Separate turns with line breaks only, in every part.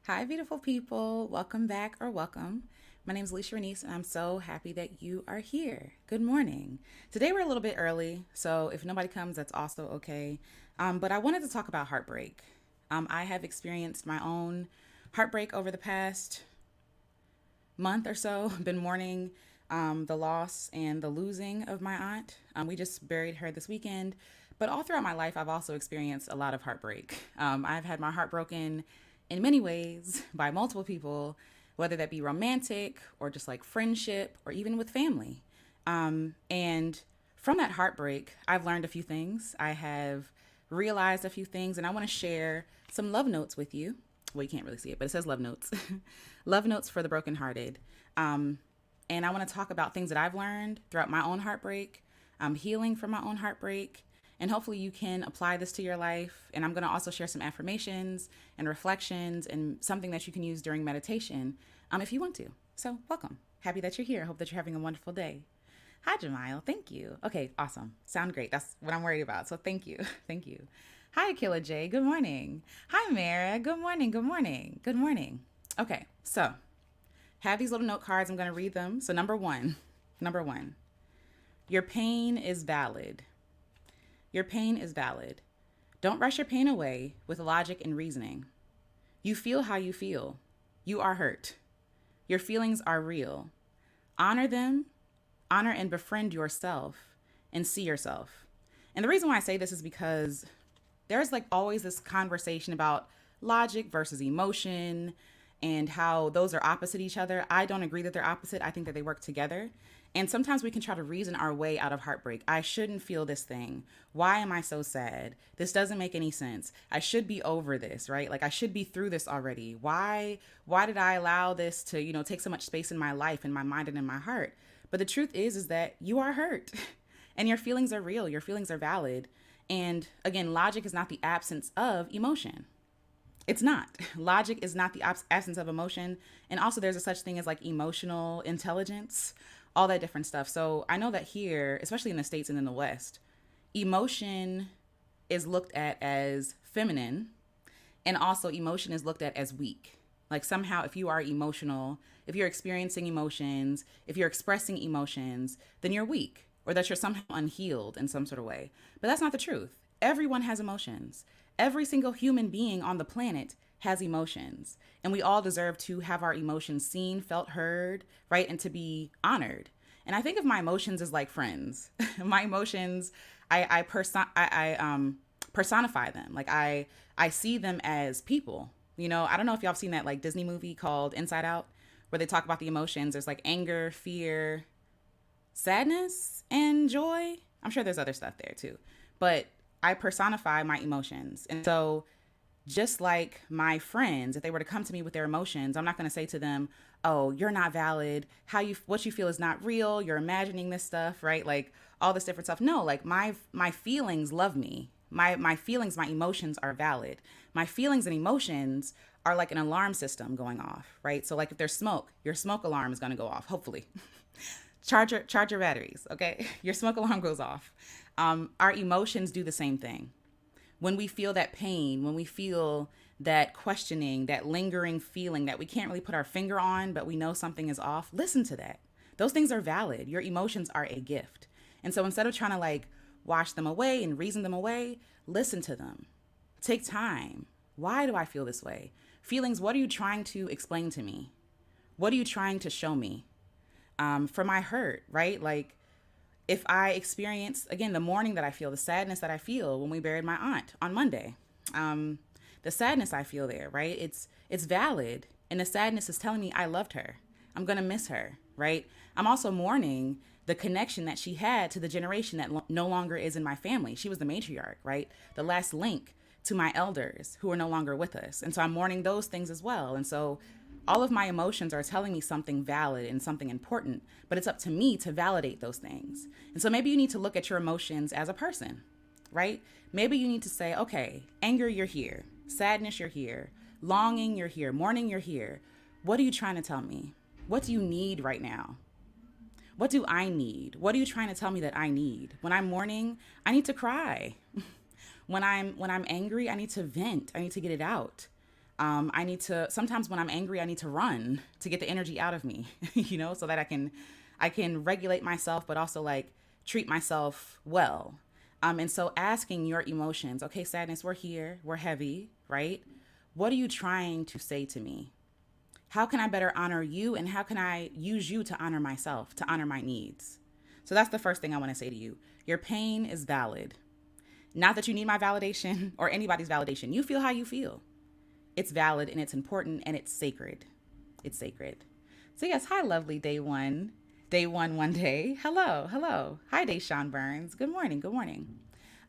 Hi, beautiful people. Welcome back or welcome. My name is Alicia Renice, and I'm so happy that you are here. Good morning. Today we're a little bit early, so if nobody comes, that's also okay. But I wanted to talk about heartbreak. I have experienced my own heartbreak over the past month or so. Been mourning the loss and the losing of my aunt. We just buried her this weekend. But all throughout my life, I've also experienced a lot of heartbreak. I've had my heart broken in many ways by multiple people, whether that be romantic or just like friendship or even with family. And from that heartbreak, I've learned a few things. I have realized a few things, and I want to share some love notes with you. Well, you can't really see it, but it says love notes. Love notes for the brokenhearted. And I want to talk about things that I've learned throughout my own heartbreak, healing from my own heartbreak, and hopefully you can apply this to your life. And I'm going to also share some affirmations and reflections and something that you can use during meditation if you want to. So, welcome. Happy that you're here. I hope that you're having a wonderful day. Hi, Jamile. Thank you. Okay, awesome. Sound great. That's what I'm worried about. So, thank you. Thank you. Hi, Akila J. Good morning. Hi, Mara. Good morning. Good morning. Good morning. Okay, so have these little note cards. I'm going to read them. So, number one, your pain is valid. Your pain is valid. Don't rush your pain away with logic and reasoning. You feel how you feel. You are hurt. Your feelings are real. Honor them, honor and befriend yourself, and see yourself. And the reason why I say this is because there's like always this conversation about logic versus emotion and how those are opposite each other. I don't agree that they're opposite. I think that they work together. And sometimes we can try to reason our way out of heartbreak. I shouldn't feel this thing. Why am I so sad? This doesn't make any sense. I should be over this, right? Like I should be through this already. Why did I allow this to, take so much space in my life, in my mind and in my heart? But the truth is that you are hurt and your feelings are real. Your feelings are valid. And again, logic is not the absence of emotion. It's not. Logic is not the absence of emotion. And also, there's a such thing as like emotional intelligence, all that different stuff. So I know that here, especially in the States and in the West, emotion is looked at as feminine, and also emotion is looked at as weak. Like somehow, if you are emotional, if you're experiencing emotions, if you're expressing emotions, then you're weak or that you're somehow unhealed in some sort of way. But that's not the truth. Everyone has emotions. Every single human being on the planet has emotions, and we all deserve to have our emotions seen, felt, heard, right? And to be honored. And I think of my emotions as like friends. My emotions, I personify them. Like I see them as people. I don't know if y'all have seen that like Disney movie called Inside Out, where they talk about the emotions. There's like anger, fear, sadness, and joy. I'm sure there's other stuff there too. But I personify my emotions. And so just like my friends, if they were to come to me with their emotions, I'm not going to say to them, "Oh, you're not valid. What you feel is not real. You're imagining this stuff, right?" Like all this different stuff. No, like my feelings love me. My feelings, my emotions are valid. My feelings and emotions are like an alarm system going off, right? So like if there's smoke, your smoke alarm is going to go off, hopefully. Charge your batteries, okay? Your smoke alarm goes off. Our emotions do the same thing. When we feel that pain, when we feel that questioning, that lingering feeling that we can't really put our finger on, but we know something is off, listen to that. Those things are valid. Your emotions are a gift. And so instead of trying to like wash them away and reason them away, listen to them. Take time. Why do I feel this way? Feelings, what are you trying to explain to me? What are you trying to show me? For my hurt, right? Like if I experience, again, the mourning that I feel, the sadness that I feel when we buried my aunt on Monday, the sadness I feel there, right? It's valid. And the sadness is telling me I loved her. I'm going to miss her, right? I'm also mourning the connection that she had to the generation that no longer is in my family. She was the matriarch, right? The last link to my elders who are no longer with us. And so I'm mourning those things as well. And so all of my emotions are telling me something valid and something important, but it's up to me to validate those things. And so maybe you need to look at your emotions as a person, right? Maybe you need to say, okay, anger, you're here. Sadness, you're here. Longing, you're here. Mourning, you're here. What are you trying to tell me? What do you need right now? What do I need? What are you trying to tell me that I need? When I'm mourning, I need to cry. When I'm angry, I need to vent. I need to get it out. I need to, sometimes when I'm angry, I need to run to get the energy out of me, so that I can regulate myself, but also like treat myself well. And so asking your emotions, okay, sadness, we're here, we're heavy, right? What are you trying to say to me? How can I better honor you? And how can I use you to honor myself, to honor my needs? So that's the first thing I want to say to you. Your pain is valid. Not that you need my validation or anybody's validation. You feel how you feel. It's valid and it's important and it's sacred. It's sacred. So, yes, hi, lovely day one. Day one, one day. Hello, hello. Hi, Deshaun Burns. Good morning, good morning.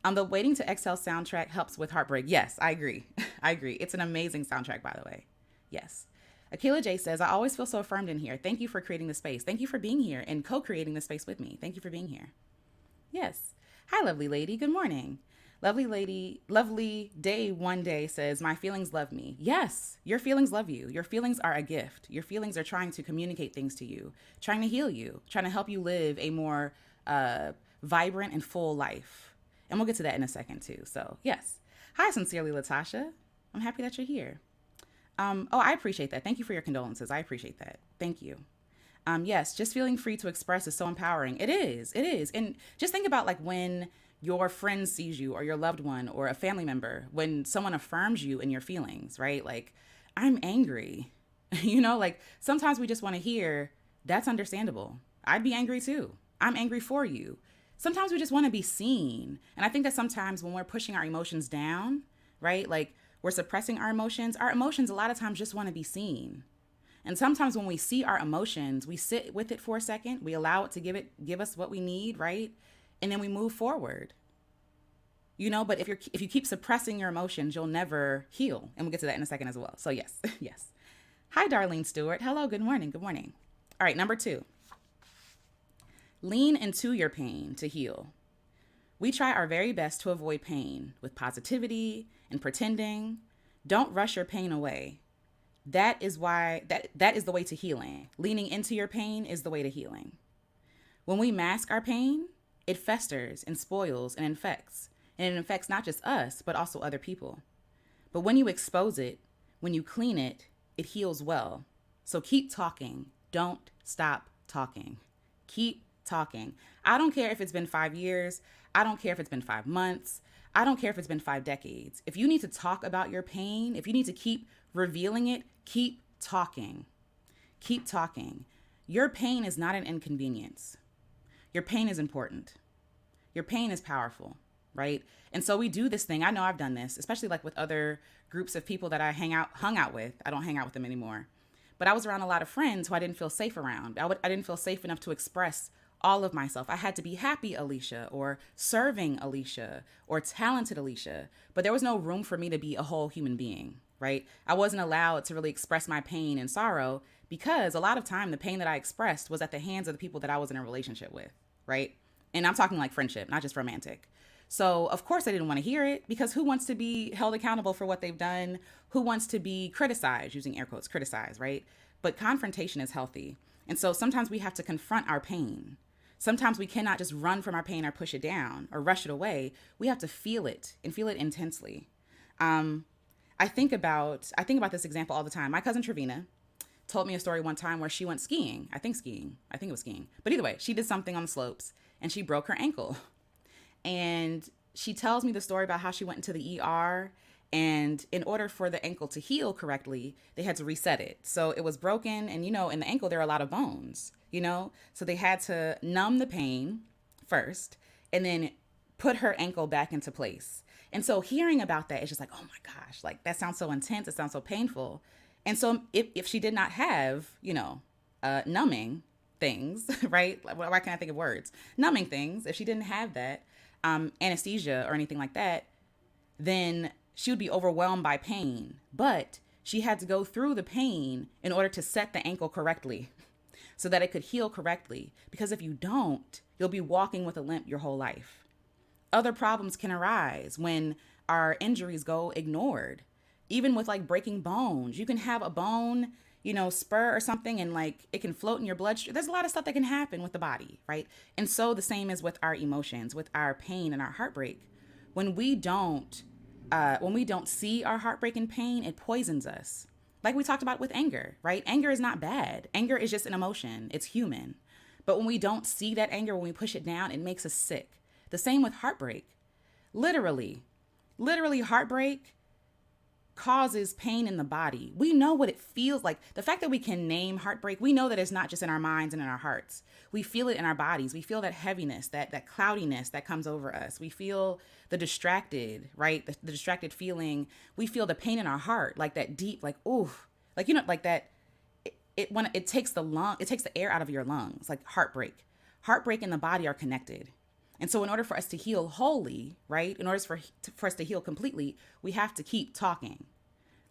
The Waiting to Exhale soundtrack helps with heartbreak. Yes, I agree. I agree. It's an amazing soundtrack, by the way. Yes. Akila J says, I always feel so affirmed in here. Thank you for creating the space. Thank you for being here and co creating the space with me. Thank you for being here. Yes. Hi, lovely lady. Good morning. Lovely lady, lovely day one day says, my feelings love me. Yes, your feelings love you. Your feelings are a gift. Your feelings are trying to communicate things to you, trying to heal you, trying to help you live a more vibrant and full life. And we'll get to that in a second too. So yes. Hi, sincerely, Latasha. I'm happy that you're here. I appreciate that. Thank you for your condolences. I appreciate that. Thank you. Yes, just feeling free to express is so empowering. It is. It is. And just think about like when your friend sees you or your loved one or a family member, when someone affirms you in your feelings, right? Like, I'm angry. Like sometimes we just want to hear that's understandable. I'd be angry too. I'm angry for you. Sometimes we just want to be seen. And I think that sometimes when we're pushing our emotions down, right? Like we're suppressing our emotions a lot of times just want to be seen. And sometimes when we see our emotions, we sit with it for a second, we allow it to give us what we need, right? And then we move forward. But if you keep suppressing your emotions, you'll never heal. And we'll get to that in a second as well. So yes, yes. Hi, Darlene Stewart. Hello, good morning, good morning. All right, number 2. Lean into your pain to heal. We try our very best to avoid pain with positivity and pretending. Don't rush your pain away. That is the way to healing. Leaning into your pain is the way to healing. When we mask our pain, it festers and spoils and infects. And it infects not just us, but also other people. But when you expose it, when you clean it, it heals well. So keep talking. Don't stop talking. Keep talking. I don't care if it's been 5 years. I don't care if it's been 5 months. I don't care if it's been 5 decades. If you need to talk about your pain, if you need to keep revealing it, keep talking. Keep talking. Your pain is not an inconvenience. Your pain is important. Your pain is powerful, right? And so we do this thing. I know I've done this, especially like with other groups of people that I hung out with. I don't hang out with them anymore. But I was around a lot of friends who I didn't feel safe around. I didn't feel safe enough to express all of myself. I had to be happy Alicia or serving Alicia or talented Alicia, but there was no room for me to be a whole human being, right? I wasn't allowed to really express my pain and sorrow because a lot of time the pain that I expressed was at the hands of the people that I was in a relationship with, right? And I'm talking like friendship, not just romantic. So of course I didn't want to hear it because who wants to be held accountable for what they've done? Who wants to be criticized, using air quotes, criticized, right? But confrontation is healthy. And so sometimes we have to confront our pain. Sometimes we cannot just run from our pain or push it down or rush it away. We have to feel it and feel it intensely. I think about this example all the time. My cousin Trevina told me a story one time where she went skiing. I think it was skiing. But either way, she did something on the slopes and she broke her ankle. And she tells me the story about how she went into the ER, and in order for the ankle to heal correctly, they had to reset it. So it was broken, and in the ankle there are a lot of bones, so they had to numb the pain first and then put her ankle back into place. And so hearing about that, it's just like, oh my gosh, like that sounds so intense. It sounds so painful. And so if she did not have, numbing things, right? Why can't I think of words? Numbing things. If she didn't have that, anesthesia or anything like that, then she would be overwhelmed by pain. But she had to go through the pain in order to set the ankle correctly so that it could heal correctly. Because if you don't, you'll be walking with a limp your whole life. Other problems can arise when our injuries go ignored. Even with like breaking bones, you can have a bone, spur or something, and like it can float in your bloodstream. There's a lot of stuff that can happen with the body, right? And so the same is with our emotions, with our pain and our heartbreak. When we don't when we don't see our heartbreak and pain, it poisons us. Like we talked about with anger, right? Anger is not bad. Anger is just an emotion. It's human. But when we don't see that anger, when we push it down, it makes us sick. The same with heartbreak. Literally, literally heartbreak causes pain in the body. We know what it feels like. The fact that we can name heartbreak, we know that it's not just in our minds and in our hearts. We feel it in our bodies. We feel that heaviness, that cloudiness that comes over us. We feel the distracted, right? The distracted feeling. We feel the pain in our heart, like that deep, like, ooh, like, like that. When it takes it takes the air out of your lungs, like heartbreak. Heartbreak and the body are connected. And so in order for us to heal wholly, right? In order for us to heal completely, we have to keep talking.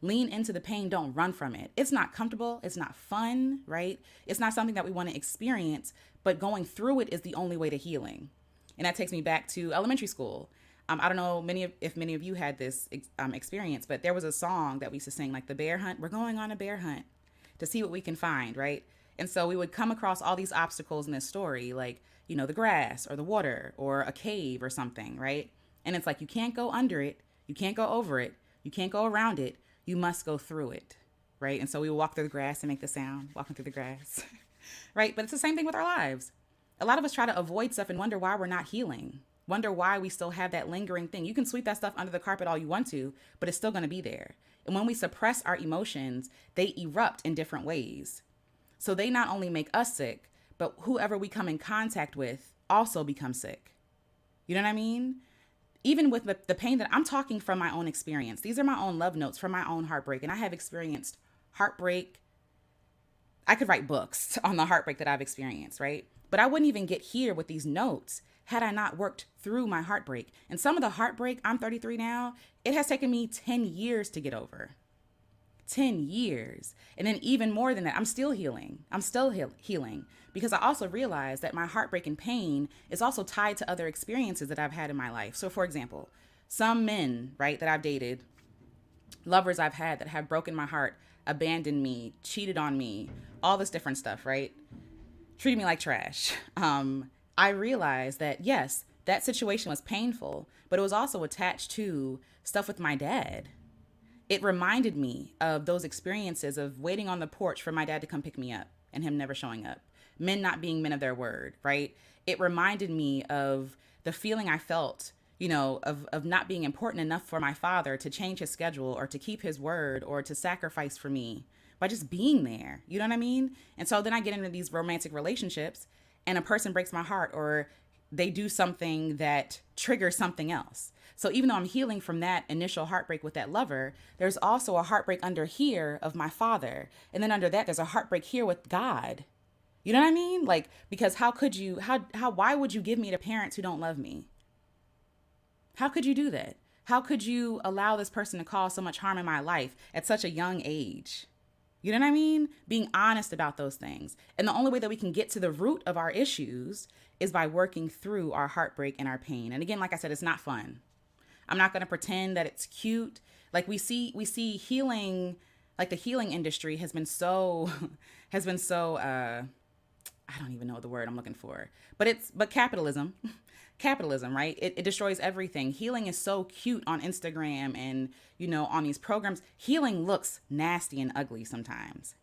Lean into the pain, don't run from it. It's not comfortable, it's not fun, right? It's not something that we want to experience, but going through it is the only way to healing. And that takes me back to elementary school. I don't know if many of you had this experience, but there was a song that we used to sing, like the bear hunt. We're going on a bear hunt to see what we can find, right? And so we would come across all these obstacles in this story, like, the grass or the water or a cave or something, right? And it's like, you can't go under it. You can't go over it. You can't go around it. You must go through it, right? And so we would walk through the grass and make the sound, walking through the grass, right? But it's the same thing with our lives. A lot of us try to avoid stuff and wonder why we're not healing, wonder why we still have that lingering thing. You can sweep that stuff under the carpet all you want to, but it's still going to be there. And when we suppress our emotions, they erupt in different ways. So they not only make us sick, but whoever we come in contact with also becomes sick. You know what I mean? Even with the pain that I'm talking from my own experience. These are my own love notes from my own heartbreak. And I have experienced heartbreak. I could write books on the heartbreak that I've experienced, right? But I wouldn't even get here with these notes had I not worked through my heartbreak. And some of the heartbreak, I'm 33 now, it has taken me 10 years to get over. 10 years. And then even more than that, I'm still healing. I'm still healing because I also realize that my heartbreak and pain is also tied to other experiences that I've had in my life. So for example, some men, right, that I've dated, lovers I've had that have broken my heart, abandoned me, cheated on me, all this different stuff, right? Treated me like trash. I realized that yes, that situation was painful, but it was also attached to stuff with my dad. It reminded me of those experiences of waiting on the porch for my dad to come pick me up and him never showing up. Men not being men of their word, right? It reminded me of the feeling I felt, of not being important enough for my father to change his schedule or to keep his word or to sacrifice for me by just being there. You know what I mean? And so then I get into these romantic relationships and a person breaks my heart or they do something that triggers something else. So even though I'm healing from that initial heartbreak with that lover, there's also a heartbreak under here of my father. And then under that, there's a heartbreak here with God. You know what I mean? Like, because why would you give me to parents who don't love me? How could you do that? How could you allow this person to cause so much harm in my life at such a young age? You know what I mean? Being honest about those things. And the only way that we can get to the root of our issues is by working through our heartbreak and our pain. And again, like I said, it's not fun. I'm not going to pretend that it's cute. Like we see healing, like the healing industry has been so I don't even know the word I'm looking for, but capitalism, right? It destroys everything. Healing is so cute on Instagram and, on these programs. Healing looks nasty and ugly sometimes.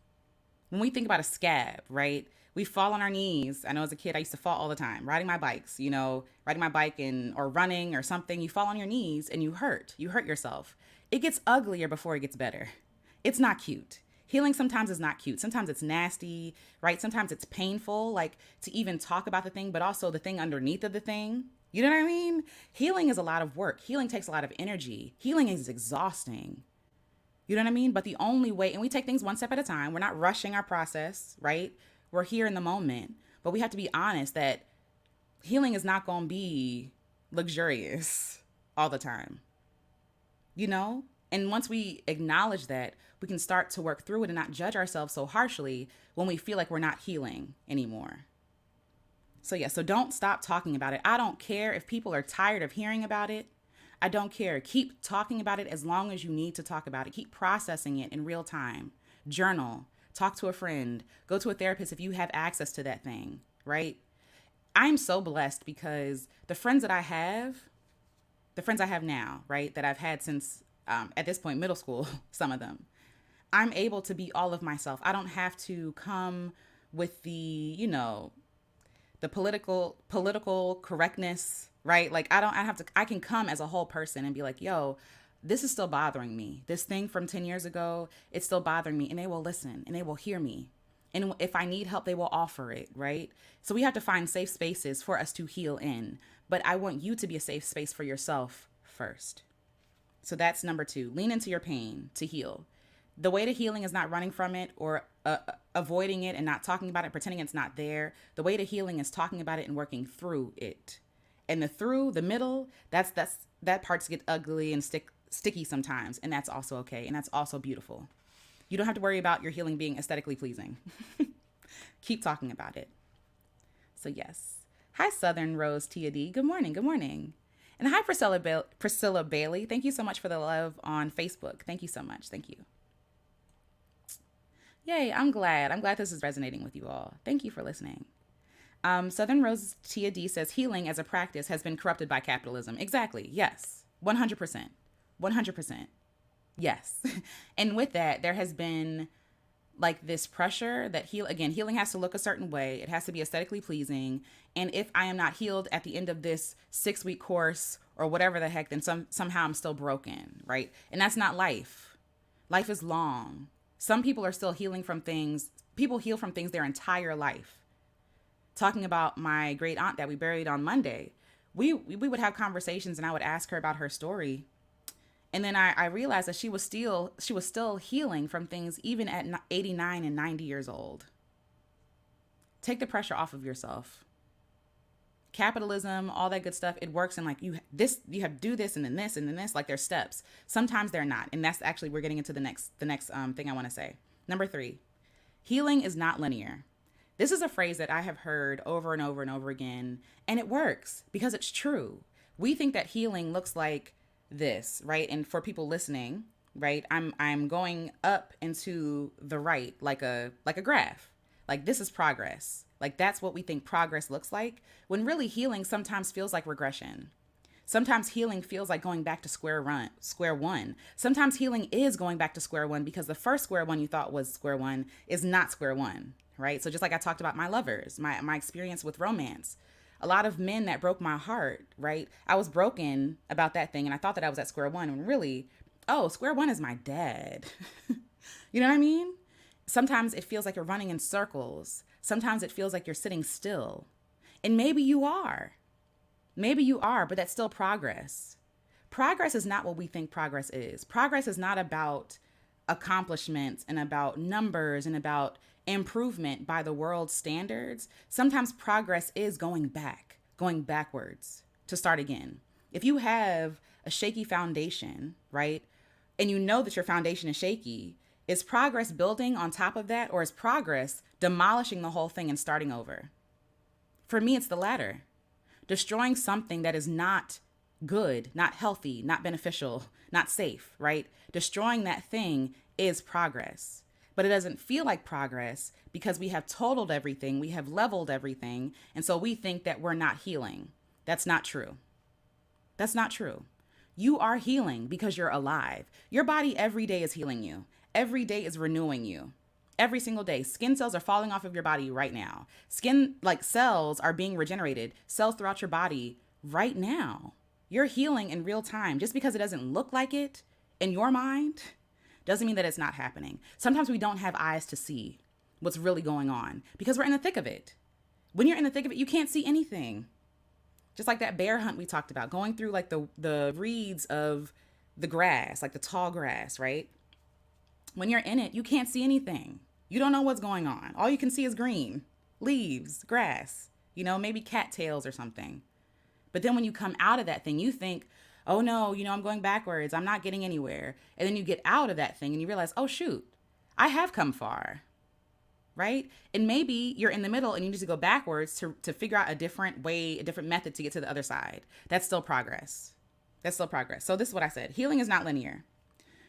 When we think about a scab, right? We fall on our knees. I know as a kid, I used to fall all the time, riding my bikes, riding my bike or running or something. You fall on your knees and you hurt yourself. It gets uglier before it gets better. It's not cute. Healing sometimes is not cute. Sometimes it's nasty, right? Sometimes it's painful, like to even talk about the thing, but also the thing underneath of the thing. You know what I mean? Healing is a lot of work. Healing takes a lot of energy. Healing is exhausting. You know what I mean? But the only way, and we take things one step at a time. We're not rushing our process, right? We're here in the moment. But we have to be honest that healing is not going to be luxurious all the time. And once we acknowledge that, we can start to work through it and not judge ourselves so harshly when we feel like we're not healing anymore. So don't stop talking about it. I don't care if people are tired of hearing about it. I don't care. Keep talking about it as long as you need to talk about it. Keep processing it in real time. Journal. Talk to a friend. Go to a therapist if you have access to that thing, right? I'm so blessed because the friends that I have, the friends I have now, right, that I've had since at this point, middle school, some of them, I'm able to be all of myself. I don't have to come with the political correctness, right? Like I have to I can come as a whole person and be like, "Yo, this is still bothering me. This thing from 10 years ago, it's still bothering me." And they will listen and they will hear me. And if I need help, they will offer it, right? So we have to find safe spaces for us to heal in. But I want you to be a safe space for yourself first. So that's number 2. Lean into your pain to heal. The way to healing is not running from it or avoiding it and not talking about it, pretending it's not there. The way to healing is talking about it and working through it. And the through, the middle, that parts get ugly and sticky sometimes, and that's also okay, and that's also beautiful. You don't have to worry about your healing being aesthetically pleasing. Keep talking about it. So yes. Hi, Southern Rose Tia D. Good morning. Good morning. And hi, Priscilla Bailey. Thank you so much for the love on Facebook. Thank you so much. Thank you. Yay, I'm glad. I'm glad this is resonating with you all. Thank you for listening. Southern Rose Tia D says healing as a practice has been corrupted by capitalism. Exactly. Yes. 100%. 100%. Yes. And with that, there has been like this pressure that healing has to look a certain way. It has to be aesthetically pleasing. And if I am not healed at the end of this 6-week course or whatever the heck, then somehow I'm still broken, right? And that's not life. Life is long. Some people are still healing from things. People heal from things their entire life. Talking about my great aunt that we buried on Monday, we would have conversations and I would ask her about her story. And then I realized that she was still healing from things even at 89 and 90 years old. Take the pressure off of yourself. Capitalism, all that good stuff, it works in like you have to do this and then this and then this, like there's steps. Sometimes they're not. And that's actually, we're getting into the next thing I want to say. Number 3, healing is not linear. This is a phrase that I have heard over and over and over again, and it works because it's true. We think that healing looks like this, right? And for people listening, right, I'm going up and to the right like a graph. Like this is progress. Like that's what we think progress looks like, when really healing sometimes feels like regression. Sometimes healing feels like going back to square one. Sometimes healing is going back to square one because the first square one you thought was square one is not square one, right? So just like I talked about my lovers, my experience with romance, a lot of men that broke my heart, right? I was broken about that thing and I thought that I was at square one, and really, square one is my dad. You know what I mean? Sometimes it feels like you're running in circles. Sometimes it feels like you're sitting still. And maybe you are. Maybe you are, but that's still progress. Progress is not what we think progress is. Progress is not about accomplishments and about numbers and about improvement by the world's standards. Sometimes progress is going backwards to start again. If you have a shaky foundation, right, and you know that your foundation is shaky, is progress building on top of that, or is progress demolishing the whole thing and starting over? For me, it's the latter. Destroying something that is not good, not healthy, not beneficial, not safe, right? Destroying that thing is progress. But it doesn't feel like progress because we have totaled everything, we have leveled everything, and so we think that we're not healing. That's not true. That's not true. You are healing because you're alive. Your body every day is healing you. Every day is renewing you. Every single day. Skin cells are falling off of your body right now. Skin, like cells, are being regenerated. Cells throughout your body right now. You're healing in real time. Just because it doesn't look like it in your mind doesn't mean that it's not happening. Sometimes we don't have eyes to see what's really going on because we're in the thick of it. When you're in the thick of it, you can't see anything. Just like that bear hunt we talked about, going through like the reeds of the grass, like the tall grass, right? When you're in it, you can't see anything. You don't know what's going on. All you can see is green, leaves, grass, maybe cattails or something. But then when you come out of that thing, you think, oh no, I'm going backwards. I'm not getting anywhere. And then you get out of that thing and you realize, oh shoot, I have come far, right? And maybe you're in the middle and you need to go backwards to figure out a different way, a different method to get to the other side. That's still progress. That's still progress. So this is what I said. Healing is not linear.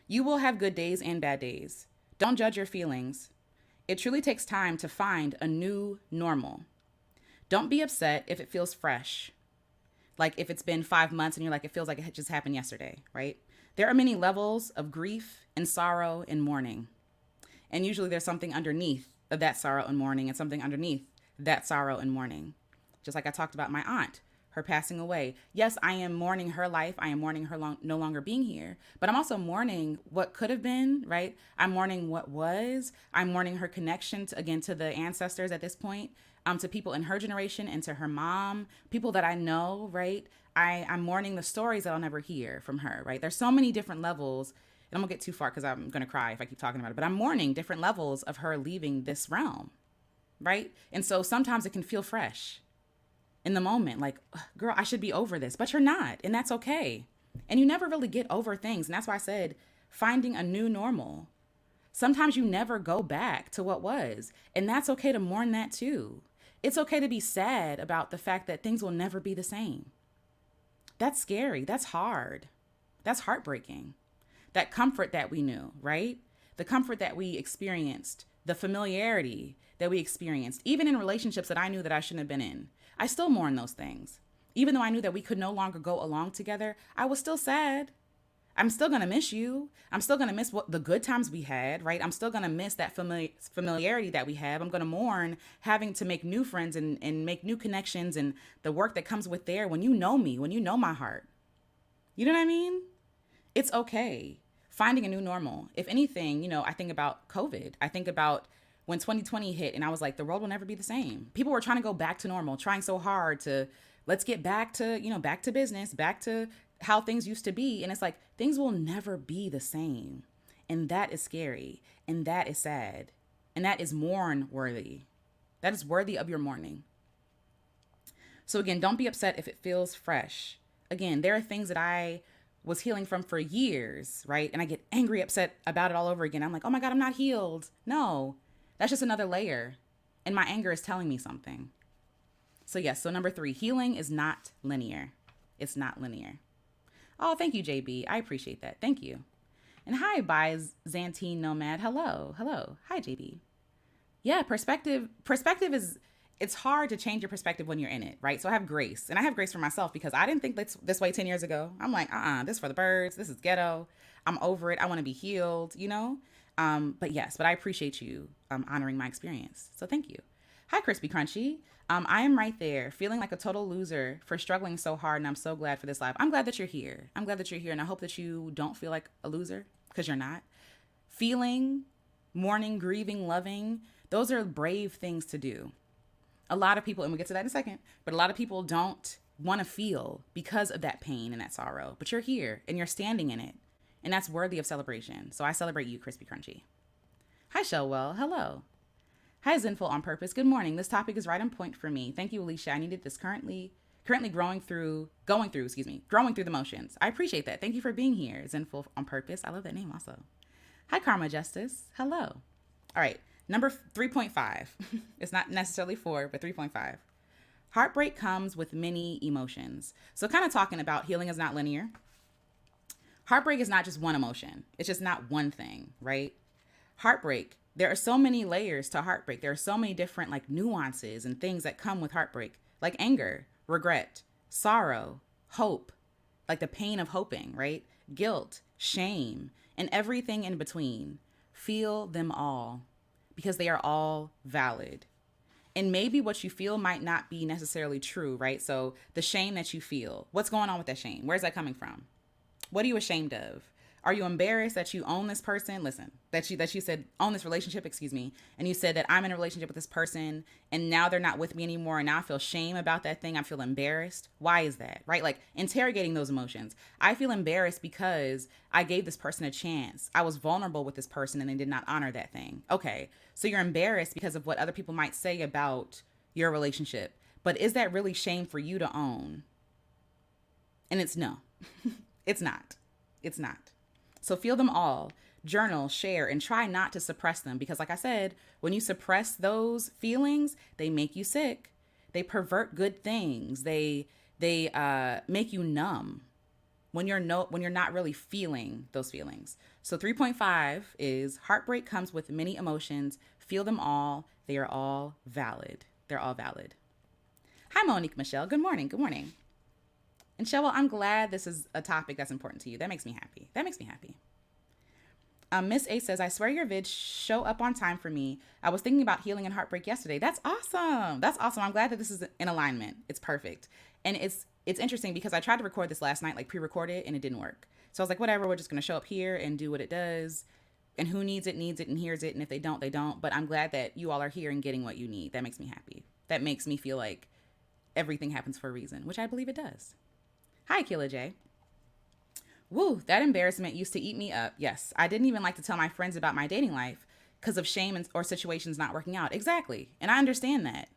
You will have good days and bad days. Don't judge your feelings. It truly takes time to find a new normal. Don't be upset if it feels fresh. Like if it's been 5 months and you're like, it feels like it just happened yesterday, right? There are many levels of grief and sorrow and mourning. And usually there's something underneath of that sorrow and mourning and something underneath that sorrow and mourning. Just like I talked about my aunt, her passing away. Yes, I am mourning her life. I am mourning her no longer being here, but I'm also mourning what could have been, right? I'm mourning what was. I'm mourning her connection to, again, to the ancestors at this point, to people in her generation and to her mom, people that I know, right? I'm mourning the stories that I'll never hear from her, right? There's so many different levels. And I'm gonna get too far because I'm gonna cry if I keep talking about it. But I'm mourning different levels of her leaving this realm, right? And so sometimes it can feel fresh in the moment, like, girl, I should be over this, but you're not, and that's okay. And you never really get over things, and that's why I said finding a new normal. Sometimes you never go back to what was, and that's okay to mourn that too. It's okay to be sad about the fact that things will never be the same. That's scary. That's hard. That's heartbreaking. That comfort that we knew, right? The comfort that we experienced, the familiarity that we experienced, even in relationships that I knew that I shouldn't have been in. I still mourn those things. Even though I knew that we could no longer go along together, I was still sad. I'm still going to miss you. I'm still going to miss what the good times we had, right? I'm still going to miss that familiarity that we have. I'm going to mourn having to make new friends and make new connections and the work that comes with there when you know me, when you know my heart. You know what I mean? It's okay. Finding a new normal. If anything, I think about COVID. I think about when 2020 hit and I was like, the world will never be the same. People were trying to go back to normal, trying so hard to let's get back to, back to business, back to how things used to be. And it's like, things will never be the same. And that is scary. And that is sad. And that is mourn worthy. That is worthy of your mourning. So again, don't be upset if it feels fresh. Again, there are things that I was healing from for years, right? And I get angry, upset about it all over again. I'm like, oh my God, I'm not healed. No, that's just another layer. And my anger is telling me something. So yes, so number 3, healing is not linear. It's not linear. Oh, thank you, JB. I appreciate that. Thank you. And hi, Byzantine Nomad. Hello. Hello. Hi, JB. Yeah, perspective is, it's hard to change your perspective when you're in it, right? So I have grace. And I have grace for myself because I didn't think this way 10 years ago. I'm like, this is for the birds. This is ghetto. I'm over it. I want to be healed, but I appreciate you honoring my experience. So thank you. Hi, Crispy Crunchy. I am right there, feeling like a total loser for struggling so hard, and I'm so glad for this live. I'm glad that you're here. I'm glad that you're here, and I hope that you don't feel like a loser, because you're not. Feeling, mourning, grieving, loving, those are brave things to do. A lot of people, and we'll get to that in a second, but a lot of people don't want to feel because of that pain and that sorrow. But you're here, and you're standing in it, and that's worthy of celebration. So I celebrate you, Crispy Crunchy. Hi, Shellwell. Hello. Hi, Zenful on Purpose. Good morning. This topic is right on point for me. Thank you, Alicia. I needed this currently going through the motions. I appreciate that. Thank you for being here, Zenful on Purpose. I love that name also. Hi, Karma Justice. Hello. All right. Number 3.5. It's not necessarily 4, but 3.5. Heartbreak comes with many emotions. So kind of talking about healing is not linear. Heartbreak is not just one emotion. It's just not one thing, right? Heartbreak, there are so many layers to heartbreak. There are so many different nuances and things that come with heartbreak, like anger, regret, sorrow, hope, like the pain of hoping, right? Guilt, shame, and everything in between. Feel them all because they are all valid. And maybe what you feel might not be necessarily true, right? So the shame that you feel, what's going on with that shame? Where's that coming from? What are you ashamed of? Are you embarrassed that you own this person? Listen, that you said own this relationship, and you said that I'm in a relationship with this person and now they're not with me anymore and now I feel shame about that thing. I feel embarrassed. Why is that? Right? Like interrogating those emotions. I feel embarrassed because I gave this person a chance. I was vulnerable with this person and they did not honor that thing. Okay. So you're embarrassed because of what other people might say about your relationship. But is that really shame for you to own? And it's no. It's not. It's not. So feel them all, journal, share, and try not to suppress them. Because like I said, when you suppress those feelings, they make you sick. They pervert good things. They make you numb when you're not really feeling those feelings. So 3.5 is heartbreak comes with many emotions. Feel them all. They are all valid. They're all valid. Hi, Monique Michelle. Good morning. Good morning. And Shell, I'm glad this is a topic that's important to you. That makes me happy. That makes me happy. Miss A says, I swear your vids show up on time for me. I was thinking about healing and heartbreak yesterday. That's awesome. That's awesome. I'm glad that this is in alignment. It's perfect. And it's interesting because I tried to record this last night, like pre-record it, and it didn't work. So I was like, whatever, we're just gonna show up here and do what it does. And who needs it and hears it. And if they don't, they don't. But I'm glad that you all are here and getting what you need. That makes me happy. That makes me feel like everything happens for a reason, which I believe it does. Hi, Killa J. Woo, that embarrassment used to eat me up. Yes, I didn't even like to tell my friends about my dating life because of shame or situations not working out. Exactly. And I understand that.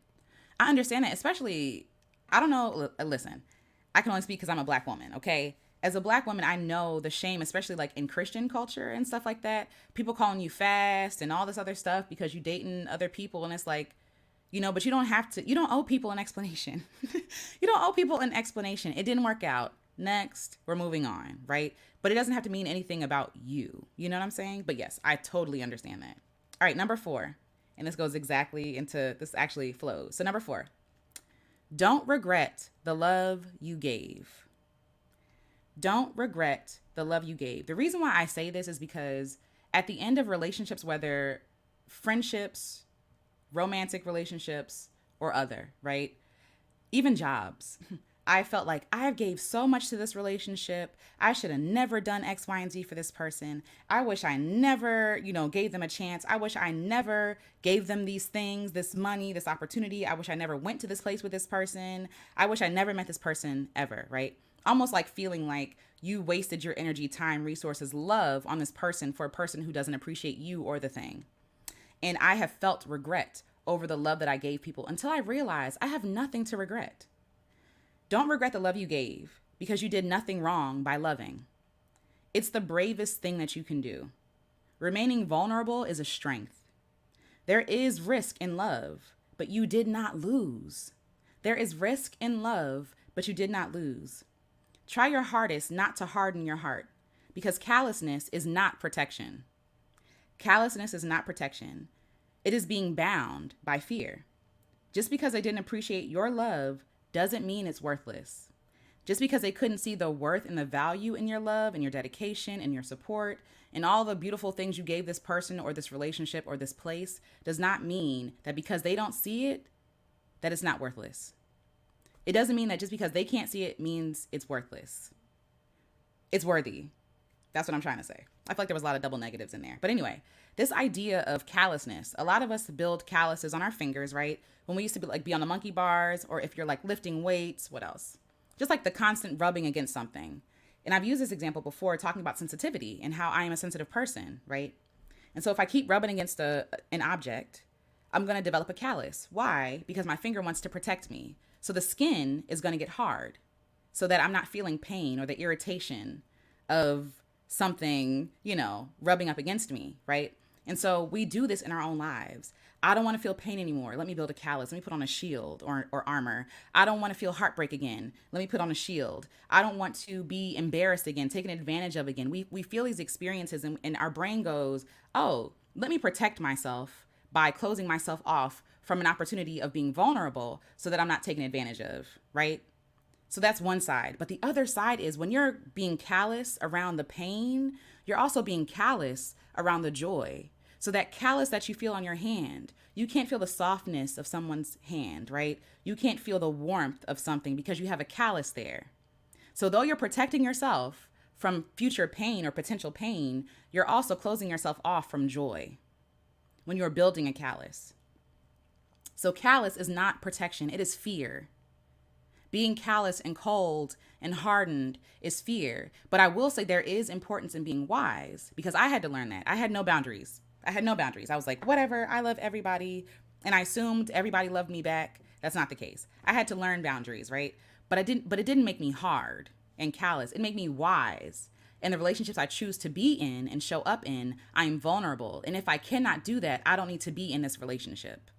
I understand that, especially, I don't know, listen, I can only speak because I'm a black woman, okay? As a black woman, I know the shame, especially like in Christian culture and stuff like that. People calling you fast and all this other stuff because you dating other people. And it's like, but you don't have to, you don't owe people an explanation. You don't owe people an explanation. It didn't work out. Next, we're moving on, right? But it doesn't have to mean anything about you. You know what I'm saying? But yes, I totally understand that. All right, number 4. And this goes exactly into, this actually flows. So number 4, don't regret the love you gave. Don't regret the love you gave. The reason why I say this is because at the end of relationships, whether friendships, romantic relationships, or other, right? Even jobs. I felt like I gave so much to this relationship. I should have never done X, Y, and Z for this person. I wish I never, gave them a chance. I wish I never gave them these things, this money, this opportunity. I wish I never went to this place with this person. I wish I never met this person ever, right? Almost like feeling like you wasted your energy, time, resources, love on this person for a person who doesn't appreciate you or the thing. And I have felt regret over the love that I gave people until I realized I have nothing to regret. Don't regret the love you gave because you did nothing wrong by loving. It's the bravest thing that you can do. Remaining vulnerable is a strength. There is risk in love, but you did not lose. There is risk in love, but you did not lose. Try your hardest not to harden your heart because callousness is not protection. Callousness is not protection. It is being bound by fear. Just because they didn't appreciate your love doesn't mean it's worthless. Just because they couldn't see the worth and the value in your love and your dedication and your support and all the beautiful things you gave this person or this relationship or this place does not mean that because they don't see it, that it's not worthless. It doesn't mean that just because they can't see it means it's worthless. It's worthy. That's what I'm trying to say. I feel like there was a lot of double negatives in there. But anyway, this idea of callousness, a lot of us build calluses on our fingers, right? When we used to be on the monkey bars, or if you're like lifting weights, what else? Just like the constant rubbing against something. And I've used this example before talking about sensitivity and how I am a sensitive person, right? And so if I keep rubbing against an object, I'm going to develop a callus. Why? Because my finger wants to protect me. So the skin is going to get hard so that I'm not feeling pain or the irritation of something, rubbing up against me, right? And so we do this in our own lives. I don't want to feel pain anymore. Let me build a callus. Let me put on a shield or armor. I don't want to feel heartbreak again. Let me put on a shield. I don't want to be embarrassed again, taken advantage of again. We feel these experiences and our brain goes, oh, let me protect myself by closing myself off from an opportunity of being vulnerable so that I'm not taken advantage of, right? So that's one side. But the other side is when you're being callous around the pain, you're also being callous around the joy. So that callus that you feel on your hand, you can't feel the softness of someone's hand, right? You can't feel the warmth of something because you have a callus there. So though you're protecting yourself from future pain or potential pain, you're also closing yourself off from joy when you're building a callus. So callus is not protection, it is fear. Being callous and cold and hardened is fear. But I will say there is importance in being wise because I had to learn that. I had no boundaries. I was like, whatever, I love everybody. And I assumed everybody loved me back. That's not the case. I had to learn boundaries, right? But it didn't make me hard and callous. It made me wise. In the relationships I choose to be in and show up in, I'm vulnerable. And if I cannot do that, I don't need to be in this relationship.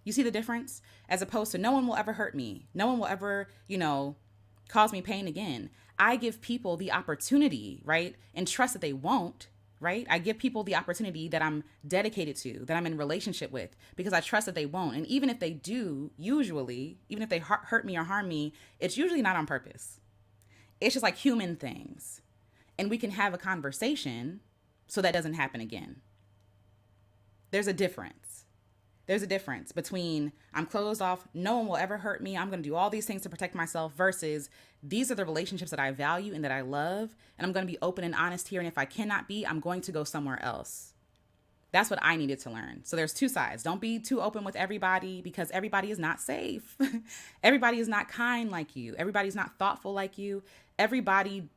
You see the difference? As opposed to no one will ever hurt me. No one will ever, cause me pain again. I give people the opportunity, right? And trust that they won't, right? I give people the opportunity that I'm dedicated to, that I'm in relationship with, because I trust that they won't. And even if they do, usually, even if they hurt me or harm me, it's usually not on purpose. It's just like human things. And we can have a conversation so that doesn't happen again. There's a difference. There's a difference between I'm closed off, no one will ever hurt me, I'm going to do all these things to protect myself, versus these are the relationships that I value and that I love, and I'm going to be open and honest here. And if I cannot be, I'm going to go somewhere else. That's what I needed to learn. So there's two sides. Don't be too open with everybody, because everybody is not safe. Everybody is not kind like you. Everybody's not thoughtful like you. Everybody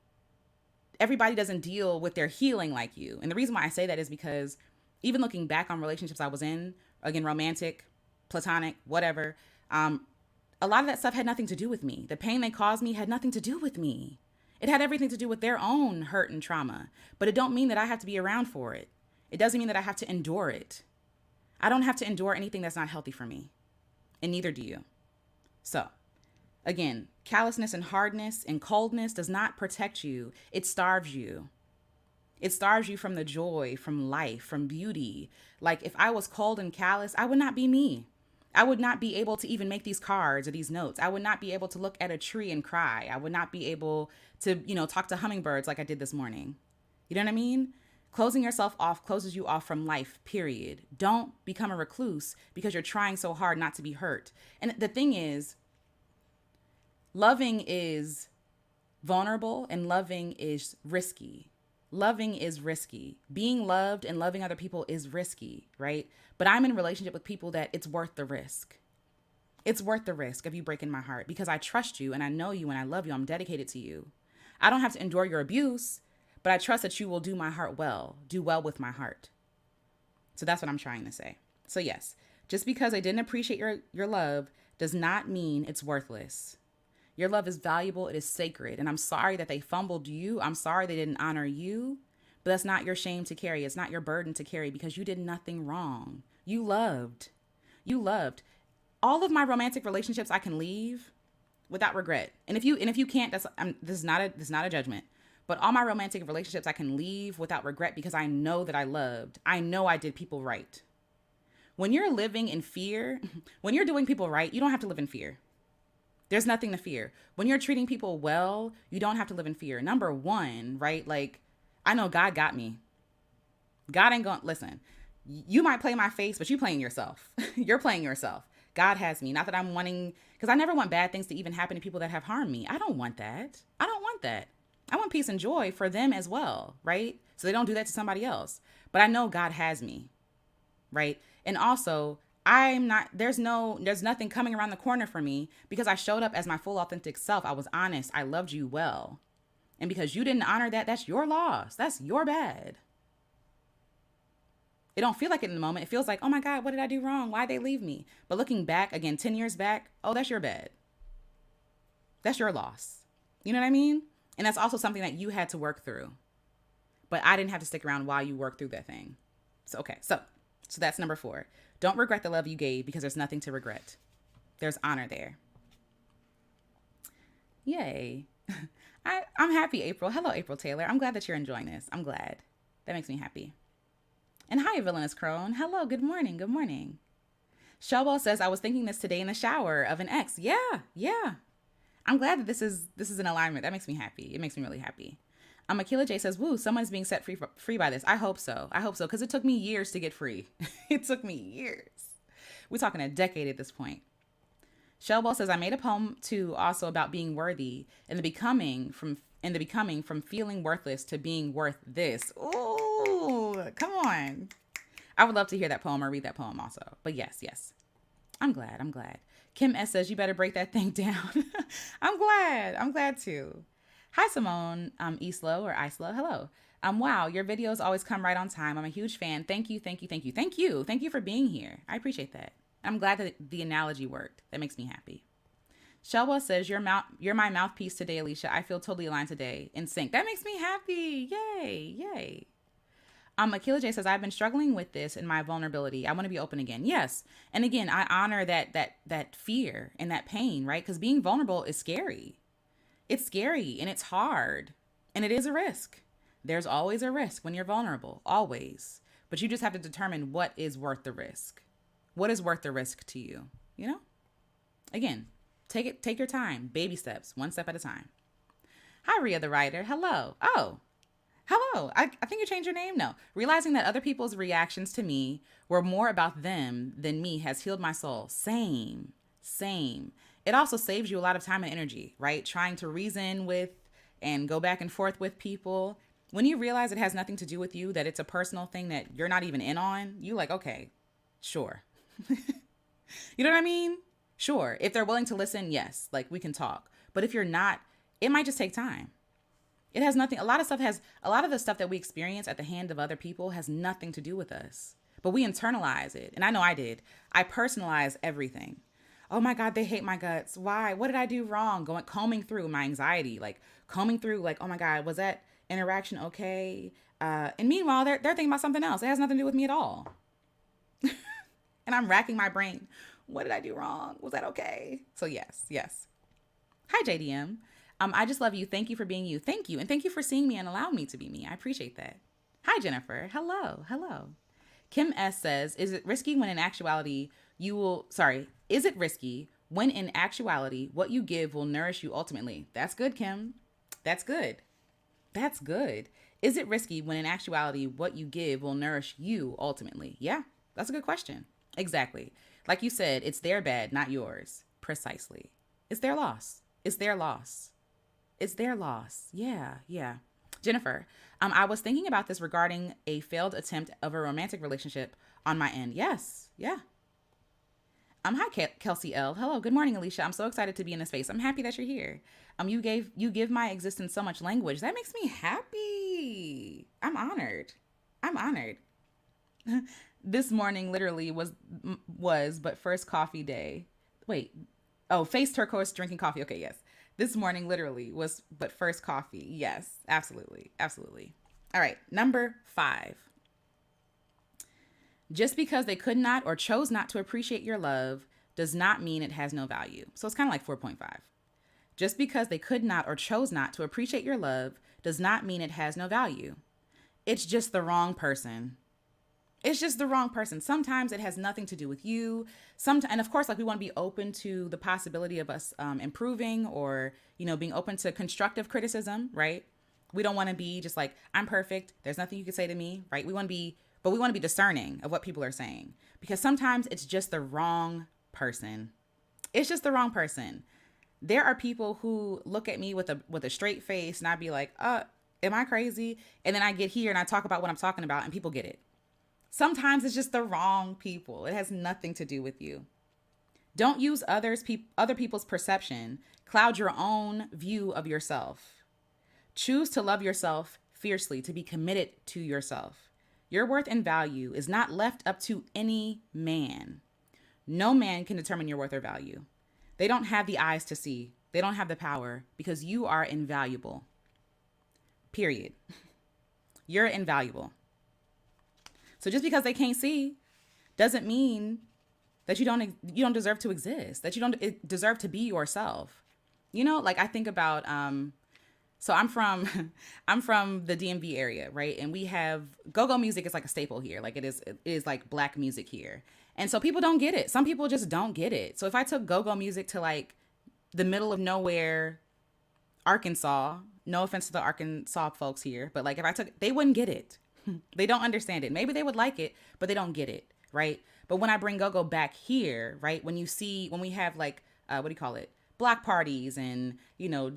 doesn't deal with their healing like you. And the reason why I say that is because even looking back on relationships I was in, again, romantic, platonic, whatever, a lot of that stuff had nothing to do with me. The pain they caused me had nothing to do with me. It had everything to do with their own hurt and trauma. But it don't mean that I have to be around for it. It doesn't mean that I have to endure it. I don't have to endure anything that's not healthy for me. And neither do you. So, again, callousness and hardness and coldness does not protect you. It starves you. It starves you from the joy, from life, from beauty. Like, if I was cold and callous, I would not be me. I would not be able to even make these cards or these notes. I would not be able to look at a tree and cry. I would not be able to, talk to hummingbirds like I did this morning. You know what I mean? Closing yourself off closes you off from life, period. Don't become a recluse because you're trying so hard not to be hurt. And the thing is, loving is vulnerable and loving is risky. Loving is risky. Being loved and loving other people is risky, right? But I'm in a relationship with people that it's worth the risk. It's worth the risk of you breaking my heart because I trust you and I know you and I love you. I'm dedicated to you. I don't have to endure your abuse, but I trust that you will do my heart well, do well with my heart. So that's what I'm trying to say. So yes, just because I didn't appreciate your love does not mean it's worthless. Your love is valuable. It is sacred. And I'm sorry that they fumbled you. I'm sorry they didn't honor you. But that's not your shame to carry. It's not your burden to carry because you did nothing wrong. You loved. You loved. All of my romantic relationships I can leave without regret. And if you can't, this is not a judgment. But all my romantic relationships I can leave without regret because I know that I loved. I know I did people right. When you're living in fear, when you're doing people right, you don't have to live in fear. There's nothing to fear. When you're treating people well, you don't have to live in fear. Number one, right? Like, I know God got me. God ain't gonna, listen, you might play my face, but you playing yourself. You're playing yourself. God has me. Not that I'm wanting, because I never want bad things to even happen to people that have harmed me. I don't want that. I don't want that. I want peace and joy for them as well, right? So they don't do that to somebody else. But I know God has me, right? And also, there's nothing coming around the corner for me because I showed up as my full authentic self. I was honest. I loved you well. And because you didn't honor that, that's your loss. That's your bad. It don't feel like it in the moment. It feels like, oh my God, what did I do wrong? Why'd they leave me? But looking back, again, 10 years back, oh, that's your bad. That's your loss. You know what I mean? And that's also something that you had to work through. But I didn't have to stick around while you worked through that thing. So, okay. So that's number 4. Don't regret the love you gave because there's nothing to regret. There's honor there. Yay. I'm happy, April. Hello, April Taylor. I'm glad that you're enjoying this. I'm glad. That makes me happy. And hi, Villainous Crone. Hello, good morning. Good morning. Shellball says, I was thinking this today in the shower of an ex. Yeah. I'm glad that this is an alignment. That makes me happy. It makes me really happy. Akila J says, woo, someone's being set free by this. I hope so. Because it took me years to get free. It took me years. We're talking a decade at this point. Shellball says, I made a poem too also about being worthy and the becoming from feeling worthless to being worth this. Ooh, come on. I would love to hear that poem or read that poem also. But yes. I'm glad. Kim S says, you better break that thing down. I'm glad to. Hi, Simone, Islo or Islo. Hello. Wow, your videos always come right on time. I'm a huge fan. Thank you for being here. I appreciate that. I'm glad that the analogy worked. That makes me happy. Shelwa says, you're my mouthpiece today, Alicia. I feel totally aligned today. In sync. That makes me happy. Yay. Akila J says, I've been struggling with this in my vulnerability. I want to be open again. Yes. And again, I honor that fear and that pain, right? Because being vulnerable is scary. It's scary and it's hard. And it is a risk. There's always a risk when you're vulnerable. Always. But you just have to determine what is worth the risk. What is worth the risk to you? You know? Again, take your time. Baby steps. One step at a time. Hi, Ria the writer. Hello. Oh, hello. I think you changed your name. No. Realizing that other people's reactions to me were more about them than me has healed my soul. Same. Same. It also saves you a lot of time and energy, right? Trying to reason with and go back and forth with people. When you realize it has nothing to do with you, that it's a personal thing that you're not even in on, you like, okay, sure. You know what I mean? Sure. If they're willing to listen, yes, like we can talk. But if you're not, it might just take time. It has nothing, a lot of the stuff that we experience at the hand of other people has nothing to do with us. But we internalize it. And I know I did. I personalize everything. Oh my God, they hate my guts. Why? What did I do wrong? Combing through my anxiety, like combing through, like, oh my God, was that interaction okay? And meanwhile, they're thinking about something else. It has nothing to do with me at all. And I'm racking my brain. What did I do wrong? Was that okay? So yes, yes. Hi, JDM. I just love you. Thank you for being you. Thank you. And thank you for seeing me and allowing me to be me. I appreciate that. Hi, Jennifer. Hello. Hello. Kim S says, is it risky when in actuality what you give will nourish you ultimately? That's good, Kim. That's good. That's good. Is it risky when in actuality what you give will nourish you ultimately? Yeah, that's a good question. Exactly. Like you said, it's their bad, not yours. Precisely. It's their loss. It's their loss. It's their loss. Yeah, yeah. Jennifer, I was thinking about this regarding a failed attempt of a romantic relationship on my end. Yes, yeah. Hi, Kelsey L. Hello, good morning, Alicia. I'm so excited to be in this space. I'm happy that you're here. You give my existence so much language. That makes me happy. I'm honored. I'm honored. This morning literally was but first coffee day. Wait. Oh, face turquoise drinking coffee. Okay, yes. This morning literally was but first coffee. Yes, absolutely. Absolutely. All right, number 5. Just because they could not or chose not to appreciate your love does not mean it has no value. So it's kind of like 4.5. Just because they could not or chose not to appreciate your love does not mean it has no value. It's just the wrong person. It's just the wrong person. Sometimes it has nothing to do with you. And of course, like, we want to be open to the possibility of us improving, or, being open to constructive criticism, right? We don't want to be just like, I'm perfect, there's nothing you can say to me, right? We want to be discerning of what people are saying, because sometimes it's just the wrong person. It's just the wrong person. There are people who look at me with a straight face, and I'd be like, am I crazy? And then I get here and I talk about what I'm talking about and people get it. Sometimes it's just the wrong people. It has nothing to do with you. Don't use other people's perception cloud your own view of yourself. Choose to love yourself fiercely, to be committed to yourself. Your worth and value is not left up to any man. No man can determine your worth or value. They don't have the eyes to see. They don't have the power, because you are invaluable. Period. You're invaluable. So just because they can't see doesn't mean that you don't deserve to exist, that you don't deserve to be yourself. Like, I think about so I'm from I'm from the DMV area, right? And we have go-go music is like a staple here. Like, it is like black music here. And so people don't get it. Some people just don't get it. So if I took go-go music to like the middle of nowhere, Arkansas, no offense to the Arkansas folks here, but like, they wouldn't get it. They don't understand it. Maybe they would like it, but they don't get it, right? But when I bring go-go back here, right, when we have like, what do you call it? Block parties and,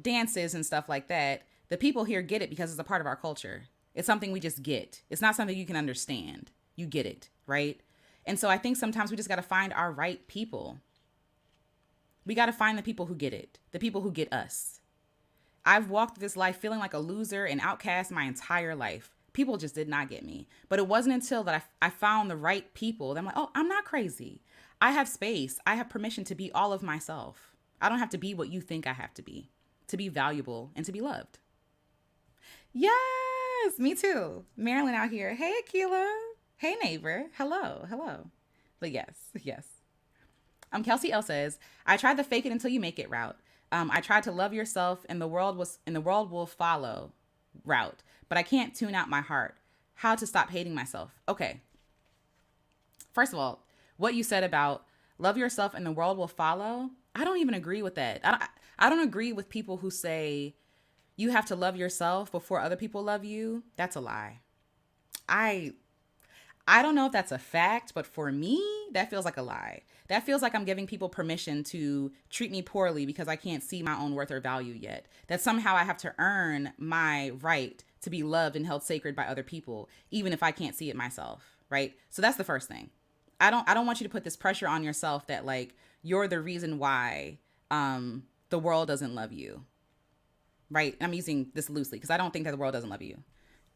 dances and stuff like that, the people here get it because it's a part of our culture. It's something we just get. It's not something you can understand. You get it, right? And so I think sometimes we just got to find our right people. We got to find the people who get it, the people who get us. I've walked this life feeling like a loser and outcast my entire life. People just did not get me. But it wasn't until that I found the right people that I'm like, oh, I'm not crazy. I have space. I have permission to be all of myself. I don't have to be what you think I have to be valuable and to be loved. Yes, me too. Marilyn out here. Hey, Akila. Hey, neighbor. Hello, hello. But yes, yes. Kelsey L says, I tried the fake it until you make it route. I tried to love yourself and the world will follow route, but I can't tune out my heart. How to stop hating myself. Okay. First of all, what you said about love yourself and the world will follow, I don't even agree with that. I don't agree with people who say, you have to love yourself before other people love you, that's a lie. I I don't know if that's a fact, but for me, that feels like a lie. That feels like I'm giving people permission to treat me poorly because I can't see my own worth or value yet. That somehow I have to earn my right to be loved and held sacred by other people, even if I can't see it myself, right? So that's the first thing. I don't want you to put this pressure on yourself that like you're the reason why the world doesn't love you, right? I'm using this loosely because I don't think that the world doesn't love you.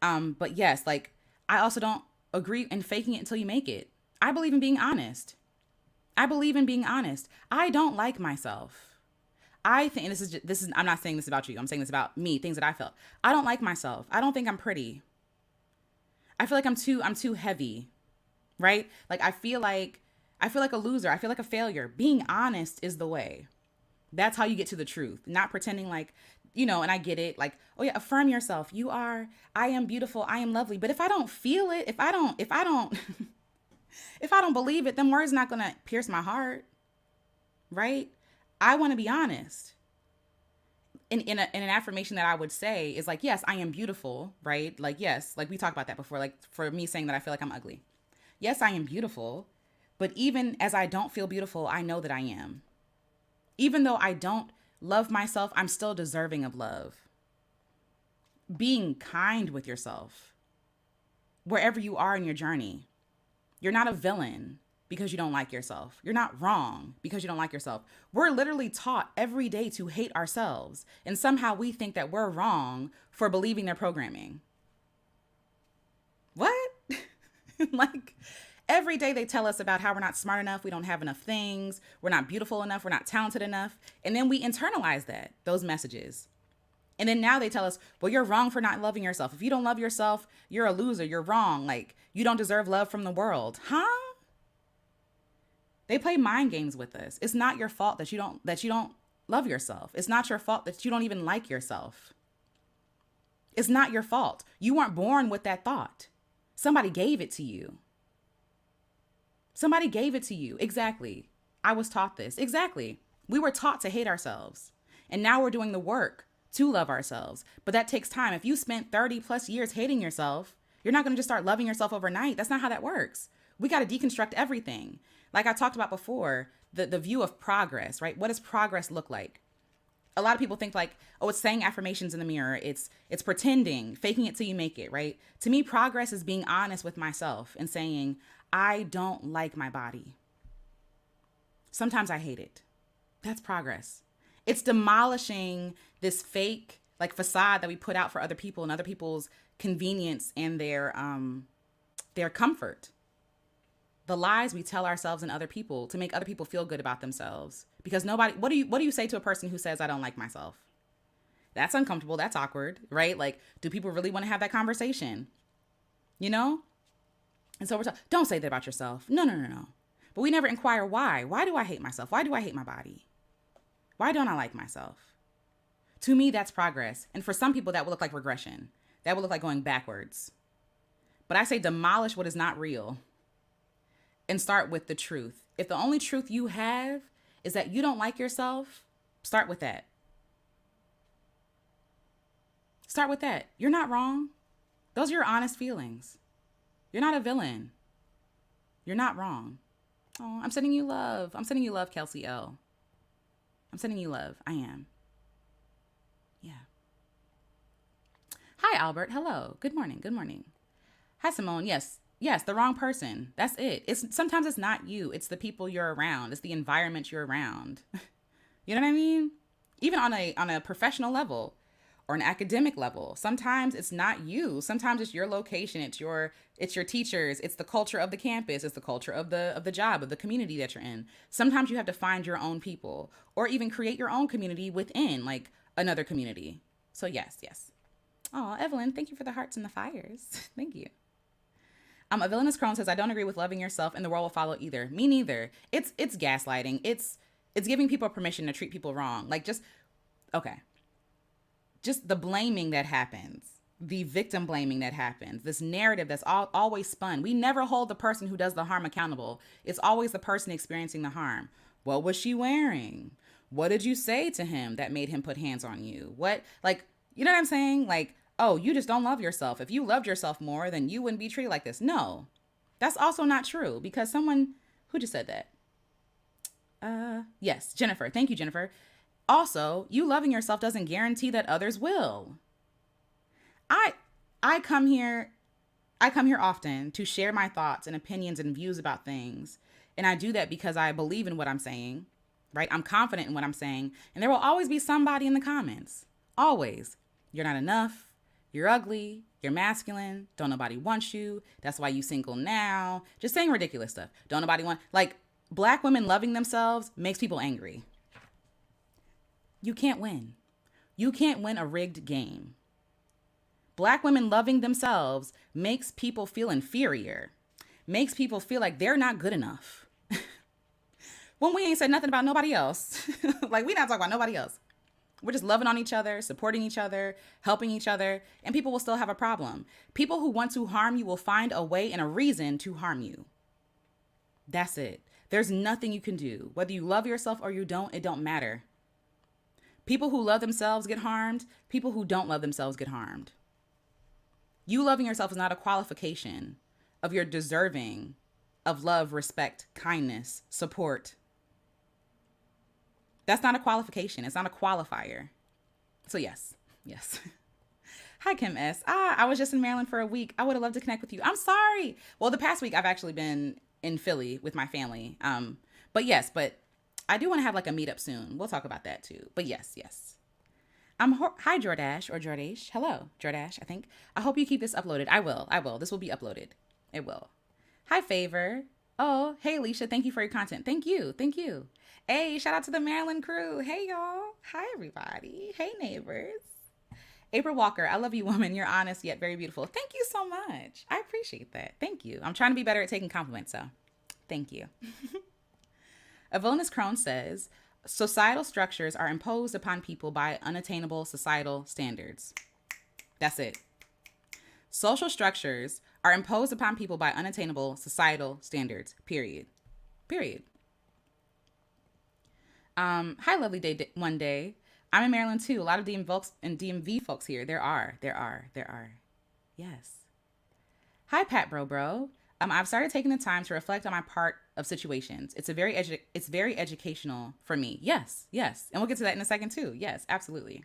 But yes, like I also don't agree in faking it until you make it. I believe in being honest. I believe in being honest. I don't like myself. I think, and this is I'm not saying this about you. I'm saying this about me, things that I felt. I don't like myself. I don't think I'm pretty. I feel like I'm too heavy, right? Like I feel like a loser. I feel like a failure. Being honest is the way. That's how you get to the truth. Not pretending like, and I get it. Like, oh yeah, affirm yourself. I am beautiful. I am lovely. But if I don't feel it, if I don't if I don't believe it, then words not gonna pierce my heart, right? I want to be honest. In an affirmation that I would say is like, yes, I am beautiful, right? Like, yes, like we talked about that before. Like for me saying that I feel like I'm ugly. Yes, I am beautiful. But even as I don't feel beautiful, I know that I am. Even though I don't love myself, I'm still deserving of love. Being kind with yourself, wherever you are in your journey. You're not a villain because you don't like yourself. You're not wrong because you don't like yourself. We're literally taught every day to hate ourselves. And somehow we think that we're wrong for believing their programming. What? Like, every day they tell us about how we're not smart enough, we don't have enough things, we're not beautiful enough, we're not talented enough. And then we internalize those messages. And then now they tell us, well, you're wrong for not loving yourself. If you don't love yourself, you're a loser, you're wrong. Like, you don't deserve love from the world. Huh? They play mind games with us. It's not your fault that you don't love yourself. It's not your fault that you don't even like yourself. It's not your fault. You weren't born with that thought. Somebody gave it to you. Somebody gave it to you. Exactly. I was taught this. Exactly. We were taught to hate ourselves. And now we're doing the work to love ourselves. But that takes time. If you spent 30 plus years hating yourself, you're not going to just start loving yourself overnight. That's not how that works. We got to deconstruct everything. Like I talked about before, the view of progress, right? What does progress look like? A lot of people think like, oh, it's saying affirmations in the mirror. It's pretending, faking it till you make it, right? To me, progress is being honest with myself and saying, I don't like my body. Sometimes I hate it. That's progress. It's demolishing this fake like facade that we put out for other people and other people's convenience and their comfort. The lies we tell ourselves and other people to make other people feel good about themselves. Because what do you say to a person who says I don't like myself? That's uncomfortable. That's awkward, right? Like, do people really want to have that conversation? You know? And so don't say that about yourself. No, no, no, no. But we never inquire why. Why do I hate myself? Why do I hate my body? Why don't I like myself? To me, that's progress. And for some people, that will look like regression. That will look like going backwards. But I say demolish what is not real and start with the truth. If the only truth you have is that you don't like yourself, start with that. Start with that. You're not wrong. Those are your honest feelings. You're not a villain. You're not wrong. Oh, I'm sending you love. I'm sending you love, Kelsey L. I'm sending you love. I am. Yeah. Hi, Albert. Hello. Good morning. Good morning. Hi, Simone. Yes. Yes, the wrong person. That's it. Sometimes it's not you. It's the people you're around. It's the environment you're around. You know what I mean? Even on a professional level or an academic level. Sometimes it's not you. Sometimes it's your location. It's your teachers. It's the culture of the campus. It's the culture of the job, of the community that you're in. Sometimes you have to find your own people or even create your own community within like another community. So yes. Oh, Evelyn, thank you for the hearts and the fires. Thank you. A villainous crone says, I don't agree with loving yourself and the world will follow either. Me neither. It's gaslighting. It's giving people permission to treat people wrong. Like just the blaming that happens, the victim blaming that happens, this narrative that's always spun. We never hold the person who does the harm accountable. It's always the person experiencing the harm. What was she wearing? What did you say to him that made him put hands on you? You know what I'm saying? Like, oh, you just don't love yourself. If you loved yourself more, then you wouldn't be treated like this. No, that's also not true because someone who just said that. Yes, Jennifer. Thank you, Jennifer. Also, you loving yourself doesn't guarantee that others will. I I come here I come here often to share my thoughts and opinions and views about things. And I do that because I believe in what I'm saying, right? I'm confident in what I'm saying. And there will always be somebody in the comments. Always. You're not enough. You're ugly. You're masculine. Don't nobody want you. That's why you single now. Just saying ridiculous stuff. Don't nobody want. Like, black women loving themselves makes people angry. You can't win. You can't win a rigged game. Black women loving themselves makes people feel inferior, makes people feel like they're not good enough. When we ain't said nothing about nobody else, like we not talking about nobody else. We're just loving on each other, supporting each other, helping each other, and people will still have a problem. People who want to harm you will find a way and a reason to harm you. That's it. There's nothing you can do. Whether you love yourself or you don't, it don't matter. People who love themselves get harmed. People who don't love themselves get harmed. You loving yourself is not a qualification of your deserving of love, respect, kindness, support. That's not a qualification. It's not a qualifier. So yes. Hi, Kim S. I was just in Maryland for a week. I would have loved to connect with you. I'm sorry. Well, the past week I've actually been in Philly with my family. But I do want to have like a meetup soon. We'll talk about that too. But yes. Hi, Jordash or Jordash. Hello, Jordash, I think. I hope you keep this uploaded. I will. This will be uploaded. It will. Hi, Favor. Oh, hey, Alicia. Thank you for your content. Thank you. Hey, shout out to the Maryland crew. Hey, y'all. Hi, everybody. Hey, neighbors. April Walker. I love you, woman. You're honest yet very beautiful. Thank you so much. I appreciate that. Thank you. I'm trying to be better at taking compliments, so thank you. Avonis Crone says, societal structures are imposed upon people by unattainable societal standards. That's it. Social structures are imposed upon people by unattainable societal standards. Period. Hi, lovely day. One day. I'm in Maryland too. A lot of DMV folks here. There are. Yes. Hi, Pat Bro. I've started taking the time to reflect on my part of situations. It's very educational for me. Yes. And we'll get to that in a second too. Yes, absolutely.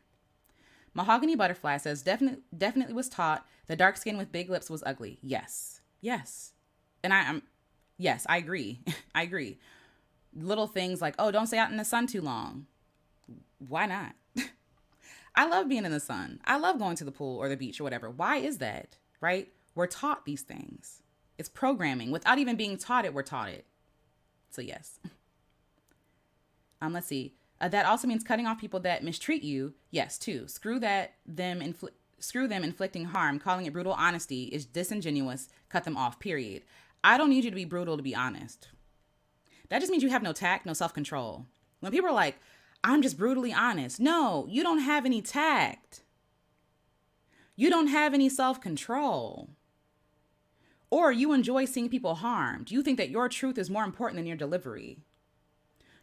Mahogany Butterfly says, definitely was taught the dark skin with big lips was ugly. Yes. And I agree. I agree. Little things like, oh, don't stay out in the sun too long. Why not? I love being in the sun. I love going to the pool or the beach or whatever. Why is that? Right? We're taught these things. It's programming. Without even being taught it, we're taught it. So yes. Let's see. That also means cutting off people that mistreat you. Yes, too. Screw them inflicting harm. Calling it brutal honesty is disingenuous. Cut them off, period. I don't need you to be brutal to be honest. That just means you have no tact, no self-control. When people are like, I'm just brutally honest. No, you don't have any tact. You don't have any self-control. Or you enjoy seeing people harmed. You think that your truth is more important than your delivery.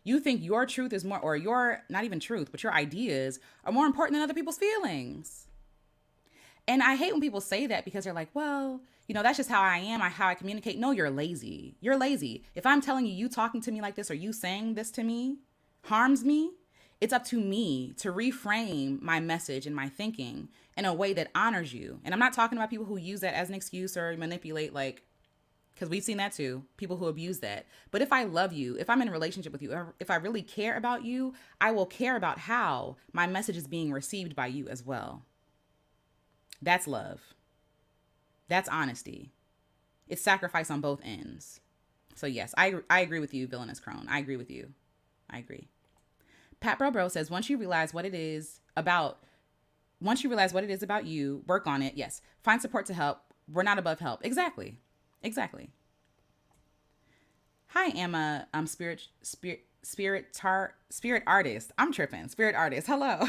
You think your truth is more, or your, not even truth, but your ideas are more important than other people's feelings. And I hate when people say that because they're like, well, that's just how I am, how I communicate. No, you're lazy. You're lazy. If I'm telling you talking to me like this or you saying this to me harms me, it's up to me to reframe my message and my thinking in a way that honors you. And I'm not talking about people who use that as an excuse or manipulate, because we've seen that too, people who abuse that. But if I love you, if I'm in a relationship with you, if I really care about you, I will care about how my message is being received by you as well. That's love. That's honesty. It's sacrifice on both ends. So yes, I agree with you, Villainous Crone. I agree with you. I agree. Pat Bro says, once you realize what it is about you, work on it. Yes. Find support to help. We're not above help. Exactly. Hi, Emma. Spirit artist. I'm tripping. Spirit artist. Hello.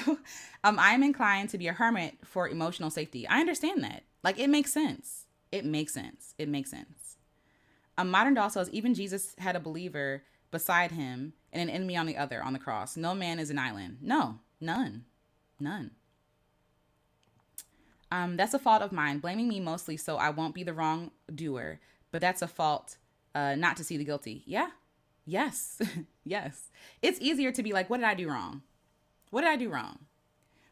I'm inclined to be a hermit for emotional safety. I understand that. It makes sense. Modern Doll says, even Jesus had a believer beside him and an enemy on the cross. No man is an island. No, none. That's a fault of mine, blaming me mostly so I won't be the wrongdoer. But that's a fault not to see the guilty. Yeah. Yes. Yes. It's easier to be like, what did I do wrong? What did I do wrong?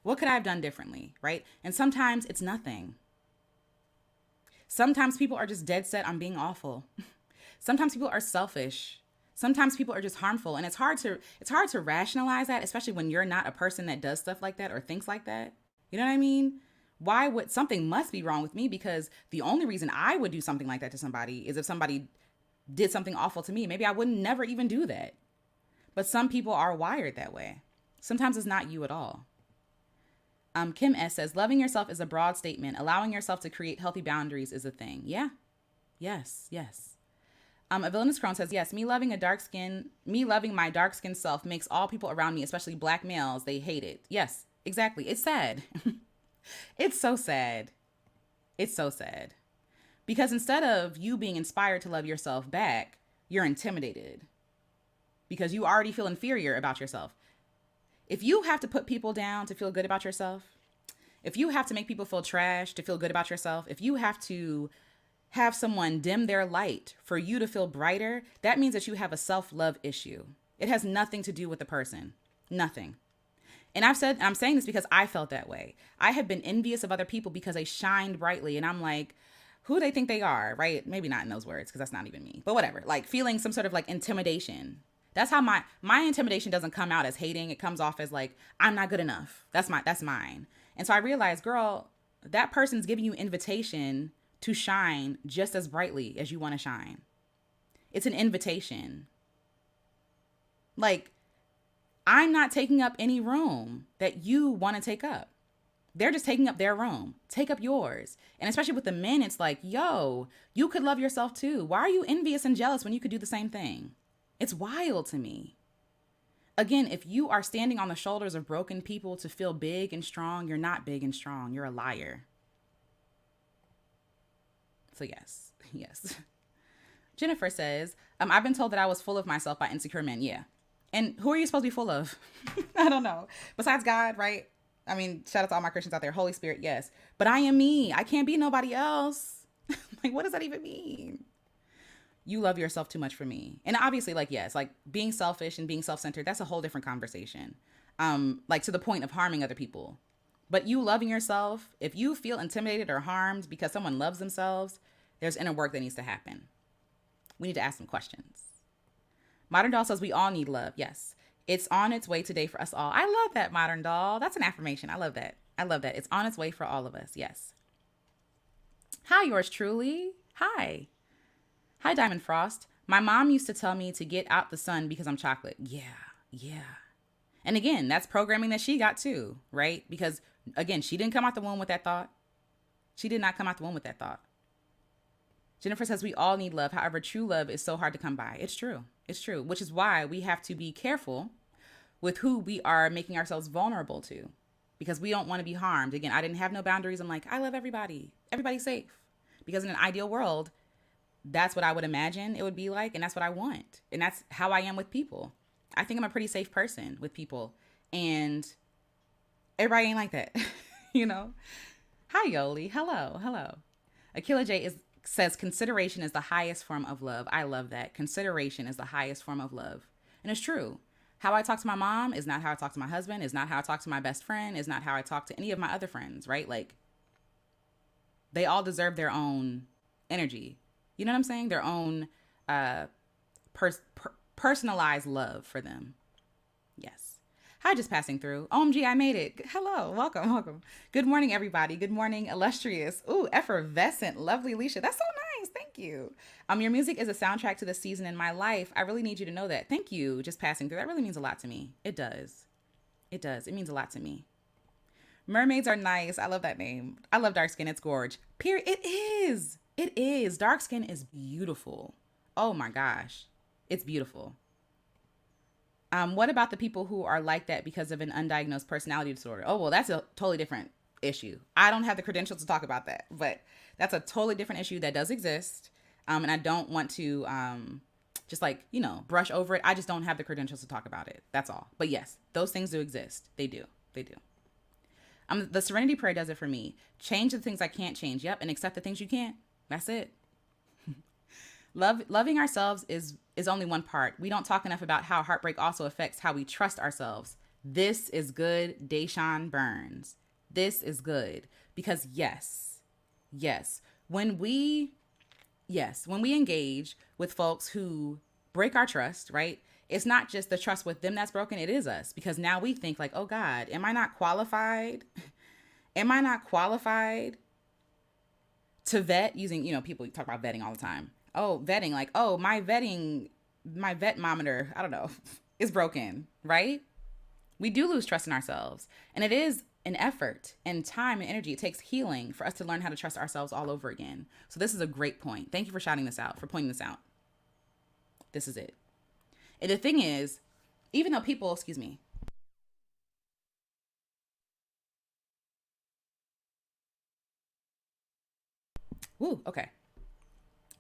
What could I have done differently? Right. And sometimes it's nothing. Sometimes people are just dead set on being awful. Sometimes people are selfish. Sometimes people are just harmful. And it's hard to rationalize that, especially when you're not a person that does stuff like that or thinks like that. You know what I mean? Why would something must be wrong with me? Because the only reason I would do something like that to somebody is if somebody did something awful to me. Maybe I would never even do that. But some people are wired that way. Sometimes it's not you at all. Kim S says, loving yourself is a broad statement. Allowing yourself to create healthy boundaries is a thing. Yeah. Yes. Yes. A villainous crone says, yes, me loving my dark skinned self makes all people around me, especially black males, they hate it. Yes, exactly. It's sad. It's so sad. It's so sad. Because instead of you being inspired to love yourself back, you're intimidated because you already feel inferior about yourself. If you have to put people down to feel good about yourself, if you have to make people feel trash to feel good about yourself, if you have to have someone dim their light for you to feel brighter, that means that you have a self-love issue. It has nothing to do with the person. Nothing. And I'm saying this because I felt that way. I have been envious of other people because they shined brightly. And I'm like, who do they think they are, right? Maybe not in those words because that's not even me, but whatever. Like feeling some sort of like intimidation. That's how my intimidation doesn't come out as hating. It comes off as like, I'm not good enough. That's mine. And so I realized, girl, that person's giving you invitation to shine just as brightly as you want to shine. It's an invitation. Like, I'm not taking up any room that you want to take up. They're just taking up their room. Take up yours. And especially with the men, it's like, yo, you could love yourself too. Why are you envious and jealous when you could do the same thing? It's wild to me. Again, if you are standing on the shoulders of broken people to feel big and strong, you're not big and strong. You're a liar. So yes, yes. Jennifer says, I've been told that I was full of myself by insecure men. Yeah. And who are you supposed to be full of? I don't know. Besides God, right? I mean, shout out to all my Christians out there. Holy Spirit, yes. But I am me. I can't be nobody else. Like, what does that even mean? You love yourself too much for me. And obviously, like, yes, like being selfish and being self-centered, that's a whole different conversation. Like to the point of harming other people. But you loving yourself, if you feel intimidated or harmed because someone loves themselves, there's inner work that needs to happen. We need to ask some questions. Modern Doll says we all need love. Yes. It's on its way today for us all. I love that, Modern Doll. That's an affirmation. I love that. I love that. It's on its way for all of us. Yes. Hi, yours truly. Hi. Hi, Diamond Frost. My mom used to tell me to get out the sun because I'm chocolate. Yeah. Yeah. And again, that's programming that she got too, right? Because again, she didn't come out the womb with that thought. She did not come out the womb with that thought. Jennifer says we all need love. However, true love is so hard to come by. It's true. It's true, which is why we have to be careful with who we are making ourselves vulnerable to, because we don't want to be harmed. Again, I didn't have no boundaries. I'm like, I love everybody. Everybody's safe. Because in an ideal world, that's what I would imagine it would be like. And that's what I want. And that's how I am with people. I think I'm a pretty safe person with people. And everybody ain't like that, you know? Hi, Yoli. Hello. Hello. Akila J says consideration is the highest form of love. I love that. Consideration is the highest form of love. And it's true. How I talk to my mom is not how I talk to my husband, is not how I talk to my best friend, is not how I talk to any of my other friends, right? Like, they all deserve their own energy. You know what I'm saying? Their own personalized love for them. Yes. Hi, just passing through. OMG, I made it. Hello, welcome, welcome. Good morning, everybody. Good morning, illustrious. Ooh, effervescent, lovely Alicia. That's so nice. Thank you. Your music is a soundtrack to the season in my life. I really need you to know that. Thank you, just passing through. That really means a lot to me. It does. It does. It means a lot to me. Mermaids are nice. I love that name. I love dark skin. It's gorge. Period. It is. It is. Dark skin is beautiful. Oh my gosh. It's beautiful. What about the people who are like that because of an undiagnosed personality disorder? Oh, well, that's a totally different issue. I don't have the credentials to talk about that, but that's a totally different issue that does exist. And I don't want to just like, brush over it. I just don't have the credentials to talk about it. That's all. But yes, those things do exist. They do. They do. The serenity prayer does it for me. Change the things I can't change. Yep. And accept the things you can't. That's it. Loving ourselves is only one part. We don't talk enough about how heartbreak also affects how we trust ourselves. This is good, Deshaun Burns. This is good because yes, when we when we engage with folks who break our trust, right? It's not just the trust with them that's broken, it is us because now we think like, "Oh God, am I not qualified? Am I not qualified to vet using, people talk about vetting all the time. Oh, vetting, like, oh, my vetmometer, I don't know, is broken, right? We do lose trust in ourselves. And it is an effort and time and energy. It takes healing for us to learn how to trust ourselves all over again. So this is a great point. Thank you for shouting this out, for pointing this out. This is it. And the thing is, even though people, excuse me, woo, okay.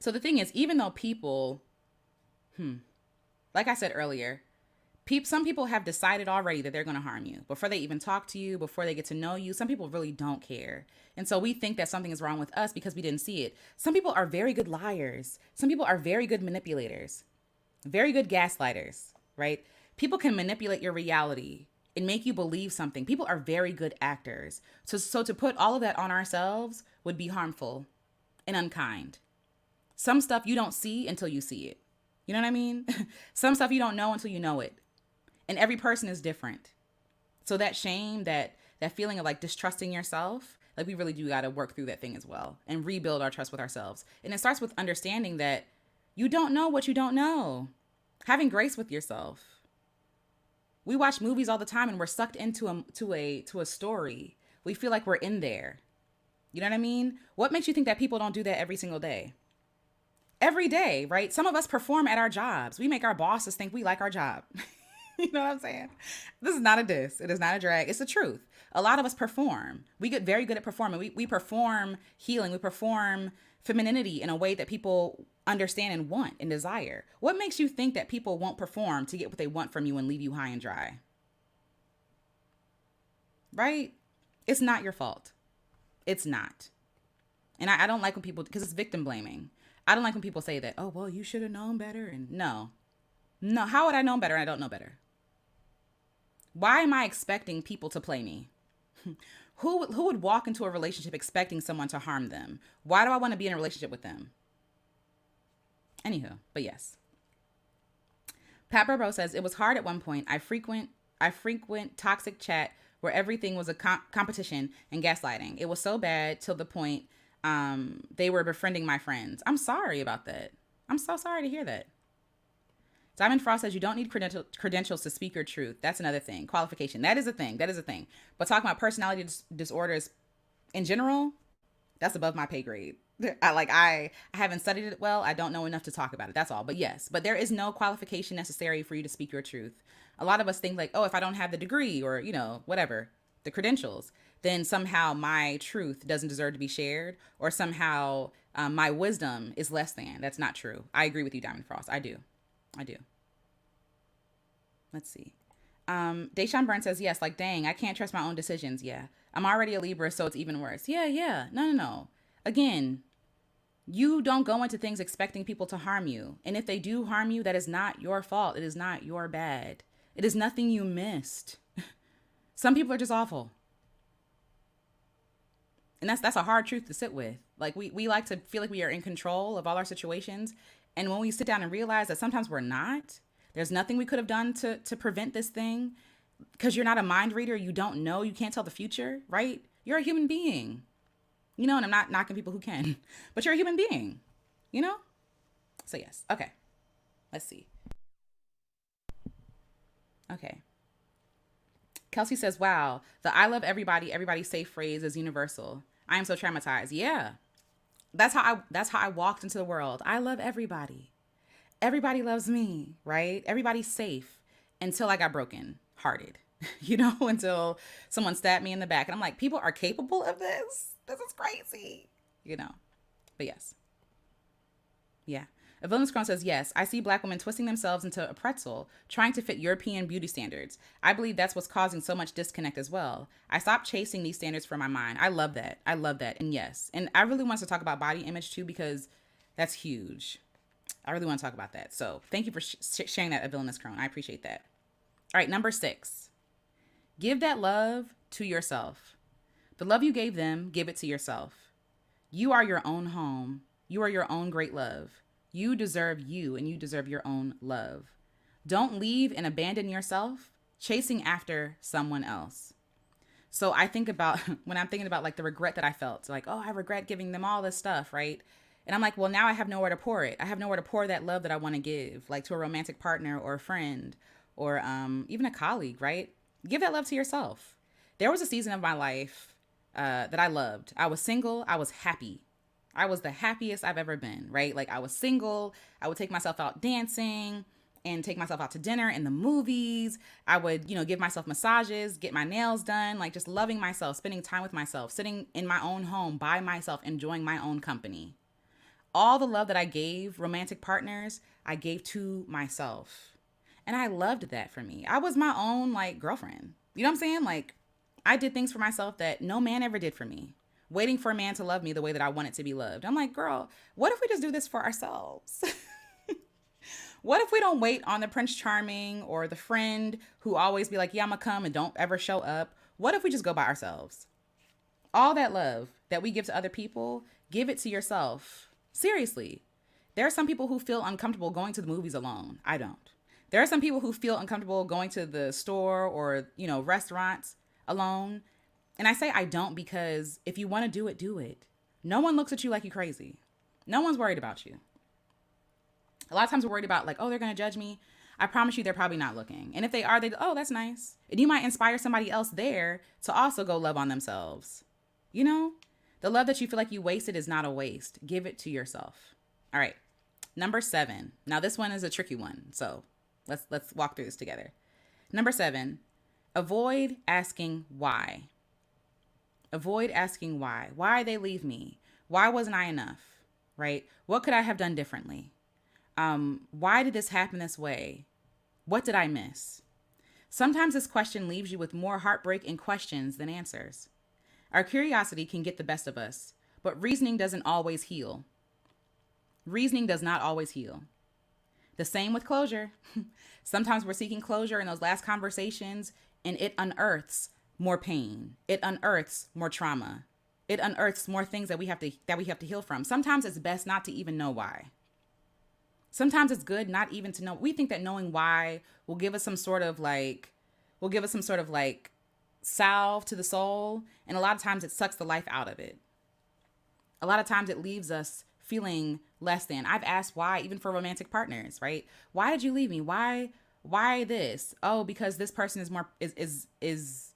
So the thing is, even though people, like I said earlier, some people have decided already that they're going to harm you before they even talk to you, before they get to know you. Some people really don't care. And so we think that something is wrong with us because we didn't see it. Some people are very good liars. Some people are very good manipulators, very good gaslighters, right? People can manipulate your reality and make you believe something. People are very good actors. So to put all of that on ourselves would be harmful and unkind. Some stuff you don't see until you see it. You know what I mean? Some stuff you don't know until you know it. And every person is different. So that shame, that feeling of like distrusting yourself, like we really do got to work through that thing as well and rebuild our trust with ourselves. And it starts with understanding that you don't know what you don't know. Having grace with yourself. We watch movies all the time and we're sucked into a story. We feel like we're in there. You know what I mean? What makes you think that people don't do that every single day? Every day, right? Some of us perform at our jobs. We make our bosses think we like our job. You know what I'm saying? This is not a diss. It is not a drag. It's the truth. A lot of us perform. We get very good at performing. We perform healing. We perform femininity in a way that people understand and want and desire. What makes you think that people won't perform to get what they want from you and leave you high and dry? Right? It's not your fault. It's not. And I don't like when people, because it's victim blaming. I don't like when people say that, oh, well, you should have known better. And no, how would I know better? I don't know better. Why am I expecting people to play me? Who would walk into a relationship expecting someone to harm them? Why do I want to be in a relationship with them? Anywho, but yes. Pat Burbo says, it was hard at one point. I frequent toxic chat where everything was a competition and gaslighting. It was so bad till the point they were befriending my friends. I'm sorry about that. I'm so sorry to hear that. Diamond Frost says you don't need credentials to speak your truth. That's another thing. Qualification. That is a thing. But talking about personality disorders in general, that's above my pay grade. I haven't studied it well. I don't know enough to talk about it. That's all. But yes, but there is no qualification necessary for you to speak your truth. A lot of us think like, oh, if I don't have the degree or, whatever, the credentials, then somehow my truth doesn't deserve to be shared or somehow my wisdom is less than. That's not true. I agree with you, Diamond Frost. I do. Let's see. Deshaun Burns says, yes, like, dang, I can't trust my own decisions. Yeah. I'm already a Libra, so it's even worse. Yeah. No. Again, you don't go into things expecting people to harm you. And if they do harm you, that is not your fault. It is not your bad. It is nothing you missed. Some people are just awful. And that's a hard truth to sit with. Like we like to feel like we are in control of all our situations. And when we sit down and realize that sometimes we're not, there's nothing we could have done to prevent this thing because you're not a mind reader. You don't know. You can't tell the future, right? You're a human being, and I'm not knocking people who can, but you're a human being, So yes. Okay. Let's see. Okay. Kelsey says, wow, the I love everybody safe phrase is universal. I am so traumatized. Yeah. That's how I walked into the world. I love everybody. Everybody loves me, right? Everybody's safe until I got broken hearted, until someone stabbed me in the back. And I'm like, people are capable of this? This is crazy, But yes. Yeah. A villainous crone says, yes, I see black women twisting themselves into a pretzel, trying to fit European beauty standards. I believe that's what's causing so much disconnect as well. I stopped chasing these standards for my mind. I love that. I love that. And yes, and I really want to talk about body image too, because that's huge. I really want to talk about that. So thank you for sharing that, a villainous crone. I appreciate that. All right, number 6. Give that love to yourself. The love you gave them, give it to yourself. You are your own home. You are your own great love. You deserve you, and you deserve your own love. Don't leave and abandon yourself chasing after someone else. So I think about when I'm thinking about like the regret that I felt, like, oh, I regret giving them all this stuff, right? And I'm like, well, now I have nowhere to pour it. I have nowhere to pour that love that I want to give, like to a romantic partner or a friend or even a colleague, right? Give that love to yourself. There was a season of my life that I loved. I was single. I was happy. I was the happiest I've ever been, right? Like I was single. I would take myself out dancing and take myself out to dinner and the movies. I would, give myself massages, get my nails done, like just loving myself, spending time with myself, sitting in my own home by myself, enjoying my own company. All the love that I gave romantic partners, I gave to myself. And I loved that for me. I was my own like girlfriend. You know what I'm saying? Like I did things for myself that no man ever did for me. Waiting for a man to love me the way that I wanted to be loved. I'm like, girl, what if we just do this for ourselves? What if we don't wait on the Prince Charming or the friend who always be like, yeah, I'm gonna come and don't ever show up? What if we just go by ourselves? All that love that we give to other people, give it to yourself. Seriously. There are some people who feel uncomfortable going to the movies alone. I don't. There are some people who feel uncomfortable going to the store or, restaurants alone. And I say I don't because if you want to do it, do it. No one looks at you like you're crazy. No one's worried about you. A lot of times we're worried about like, oh, they're going to judge me. I promise you they're probably not looking. And if they are, oh, that's nice. And you might inspire somebody else there to also go love on themselves. The love that you feel like you wasted is not a waste. Give it to yourself. All right. Number 7. Now this one is a tricky one. So let's walk through this together. Number 7, avoid asking why. Avoid asking why. Why they leave me? Why wasn't I enough? Right? What could I have done differently? Why did this happen this way? What did I miss? Sometimes this question leaves you with more heartbreak and questions than answers. Our curiosity can get the best of us, but reasoning doesn't always heal. Reasoning does not always heal. The same with closure. Sometimes we're seeking closure in those last conversations, and it unearths more pain. It unearths more trauma. It unearths more things that we have to heal from. Sometimes it's best not to even know why. Sometimes it's good not even to know. We think that knowing why will give us some sort of like salve to the soul. And a lot of times it sucks the life out of it. A lot of times it leaves us feeling less than. I've asked why, even for romantic partners, right? Why did you leave me? Why this? Oh, because this person is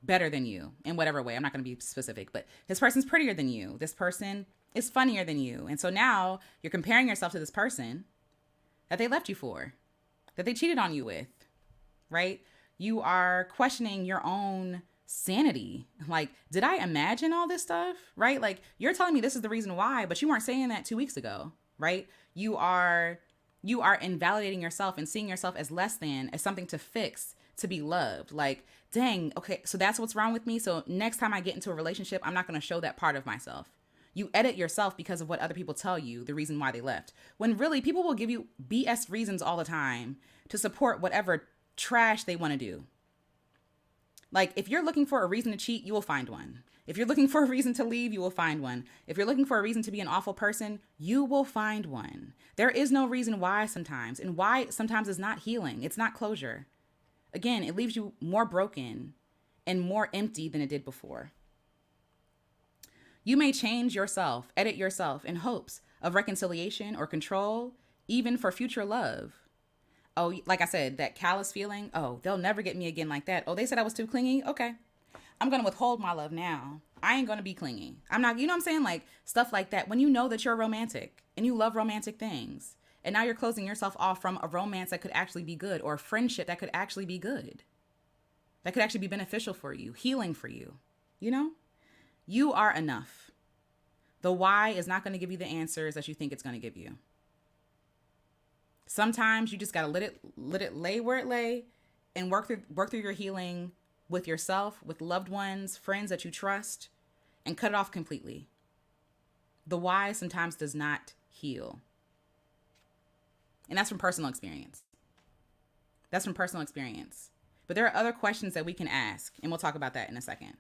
better than you in whatever way. I'm not going to be specific, but this person's prettier than you. This person is funnier than you. And so now you're comparing yourself to this person that they left you for, that they cheated on you with, right? You are questioning your own sanity. Like, did I imagine all this stuff, right? Like, you're telling me this is the reason why, but you weren't saying that 2 weeks ago, right? You are invalidating yourself and seeing yourself as less than, as something to fix, to be loved. Like, dang, okay, so that's what's wrong with me. So next time I get into a relationship, I'm not going to show that part of myself. You edit yourself because of what other people tell you, the reason why they left. When really people will give you BS reasons all the time to support whatever trash they want to do. Like if you're looking for a reason to cheat, you will find one. If you're looking for a reason to leave, you will find one. If you're looking for a reason to be an awful person, you will find one. There is no reason why sometimes. And why sometimes is not healing. It's not closure. Again, it leaves you more broken and more empty than it did before. You may change yourself, edit yourself in hopes of reconciliation or control, even for future love. Oh, like I said, that callous feeling, oh, they'll never get me again like that. Oh, they said I was too clingy? Okay. I'm going to withhold my love now. I ain't going to be clingy. I'm not, you know what I'm saying? Like stuff like that. When you know that you're romantic and you love romantic things, and now you're closing yourself off from a romance that could actually be good, or a friendship that could actually be good, that could actually be beneficial for you, healing for you, You are enough. The why is not going to give you the answers that you think it's going to give you. Sometimes you just gotta let it lay where it lay, and work through your healing with yourself, with loved ones, friends that you trust, and cut it off completely. The why sometimes does not heal. And that's from personal experience. That's from personal experience. But there are other questions that we can ask, and we'll talk about that in a second.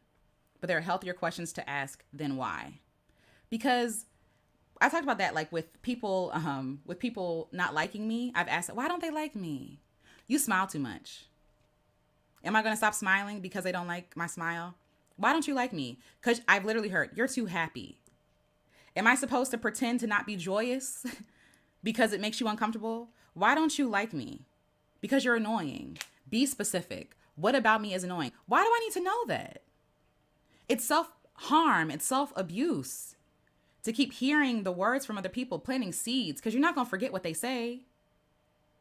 But there are healthier questions to ask than why. Because I talked about that, like with people not liking me. I've asked, why don't they like me? You smile too much. Am I going to stop smiling because they don't like my smile? Why don't you like me? Because I've literally heard, you're too happy. Am I supposed to pretend to not be joyous because it makes you uncomfortable? Why don't you like me? Because you're annoying. Be specific. What about me is annoying? Why do I need to know that? It's self-harm. It's self-abuse to keep hearing the words from other people, planting seeds, because you're not going to forget what they say.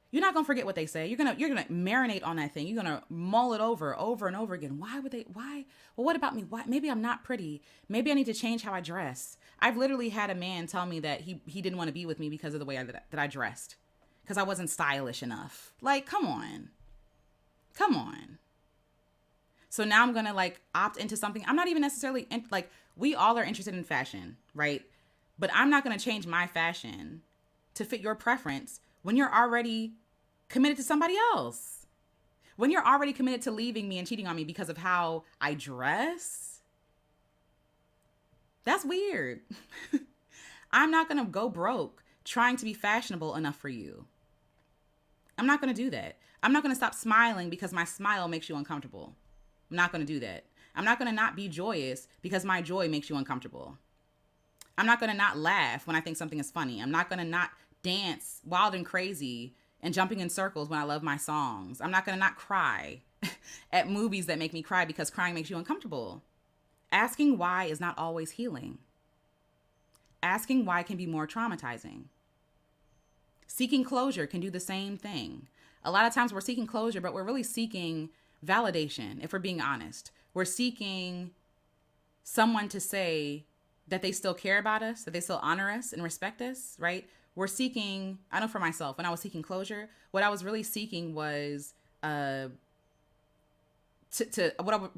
You're not going to forget what they say. You're going to marinate on that thing. You're going to mull it over and over again. Why? Well, what about me? Why? Maybe I'm not pretty. Maybe I need to change how I dress. I've literally had a man tell me that he didn't want to be with me because of the way that I dressed, because I wasn't stylish enough. Like, come on. So now I'm going to like opt into something. I'm not even necessarily like, we all are interested in fashion, right? But I'm not going to change my fashion to fit your preference when you're already committed to somebody else. When you're already committed to leaving me and cheating on me because of how I dress. That's weird. I'm not going to go broke trying to be fashionable enough for you. I'm not going to do that. I'm not going to stop smiling because my smile makes you uncomfortable. I'm not going to do that. I'm not going to not be joyous because my joy makes you uncomfortable. I'm not going to not laugh when I think something is funny. I'm not going to not dance wild and crazy and jumping in circles when I love my songs. I'm not going to not cry at movies that make me cry because crying makes you uncomfortable. Asking why is not always healing. Asking why can be more traumatizing. Seeking closure can do the same thing. A lot of times we're seeking closure, but we're really seeking validation, if we're being honest. We're seeking someone to say that they still care about us, that they still honor us and respect us, right? We're seeking, I know for myself, when I was seeking closure, what I was really seeking was what I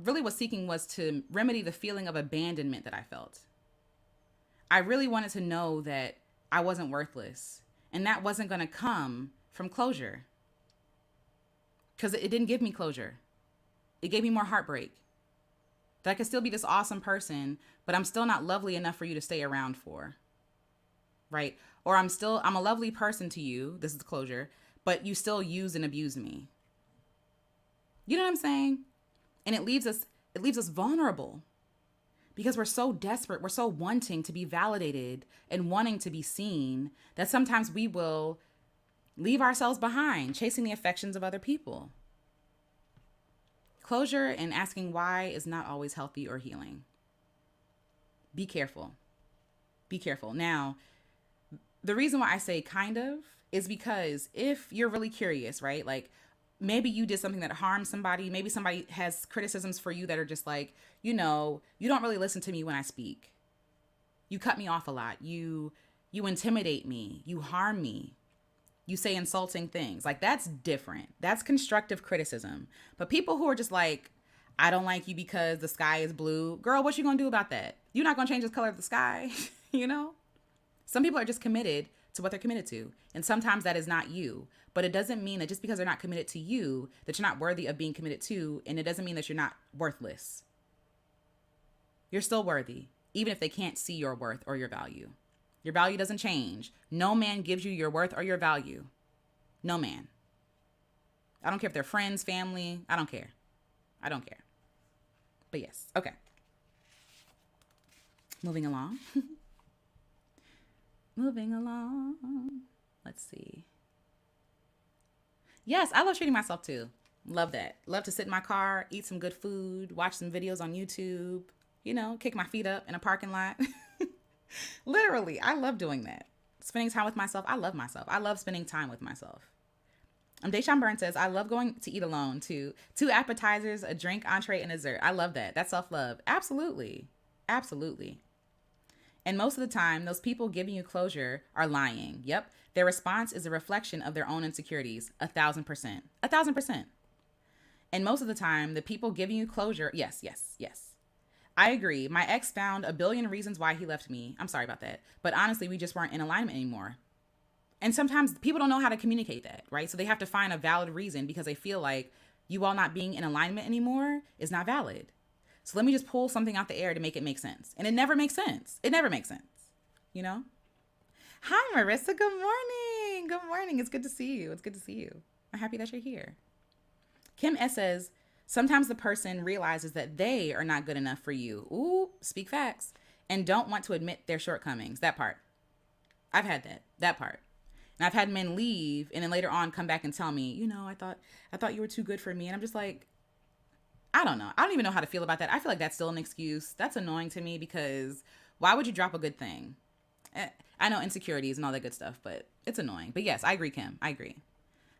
really was seeking was to remedy the feeling of abandonment that I felt. I really wanted to know that I wasn't worthless, and that wasn't going to come from closure, because it didn't give me closure. It gave me more heartbreak. That I could still be this awesome person, but I'm still not lovely enough for you to stay around for. Right? Or I'm a lovely person to you. This is closure, but you still use and abuse me. You know what I'm saying? And it leaves us vulnerable because we're so desperate. We're so wanting to be validated and wanting to be seen that sometimes we will leave ourselves behind, chasing the affections of other people. Closure and asking why is not always healthy or healing. Be careful. Be careful. Now, the reason why I say kind of is because if you're really curious, right? Like maybe you did something that harmed somebody. Maybe somebody has criticisms for you that are just like, you don't really listen to me when I speak. You cut me off a lot. You intimidate me. You harm me. You say insulting things. Like that's different. That's constructive criticism. But people who are just like, I don't like you because the sky is blue. Girl, what you gonna do about that? You're not gonna change the color of the sky, Some people are just committed to what they're committed to. And sometimes that is not you. But it doesn't mean that just because they're not committed to you, that you're not worthy of being committed to. And it doesn't mean that you're not worthless. You're still worthy, even if they can't see your worth or your value. Your value doesn't change. No man gives you your worth or your value. No man. I don't care if they're friends, family. I don't care. But yes. Okay. Moving along. Let's see. Yes, I love treating myself too. Love that. Love to sit in my car, eat some good food, watch some videos on YouTube, kick my feet up in a parking lot. Literally, I love doing that. Spending time with myself. I love myself. I love spending time with myself. Deshaun Burns says, I love going to eat alone too. 2 appetizers, a drink, entree, and dessert. I love that. That's self-love. Absolutely. Absolutely. And most of the time, those people giving you closure are lying. Yep. Their response is a reflection of their own insecurities. 1,000%. 1,000%. And most of the time, the people giving you closure, yes, yes, yes. I agree. My ex found a billion reasons why he left me. I'm sorry about that. But honestly, we just weren't in alignment anymore. And sometimes people don't know how to communicate that, right? So they have to find a valid reason because they feel like you all not being in alignment anymore is not valid. So let me just pull something out the air to make it make sense. And it never makes sense. It never makes sense, you know? Hi, Marissa. Good morning. Good morning. It's good to see you. It's good to see you. I'm happy that you're here. Kim S says, sometimes the person realizes that they are not good enough for you. Ooh, speak facts. And don't want to admit their shortcomings. That part. I've had that. That part. And I've had men leave and then later on come back and tell me, I thought you were too good for me. And I'm just like, I don't know. I don't even know how to feel about that. I feel like that's still an excuse. That's annoying to me because why would you drop a good thing? I know insecurities and all that good stuff, but it's annoying. But yes, I agree, Kim. I agree.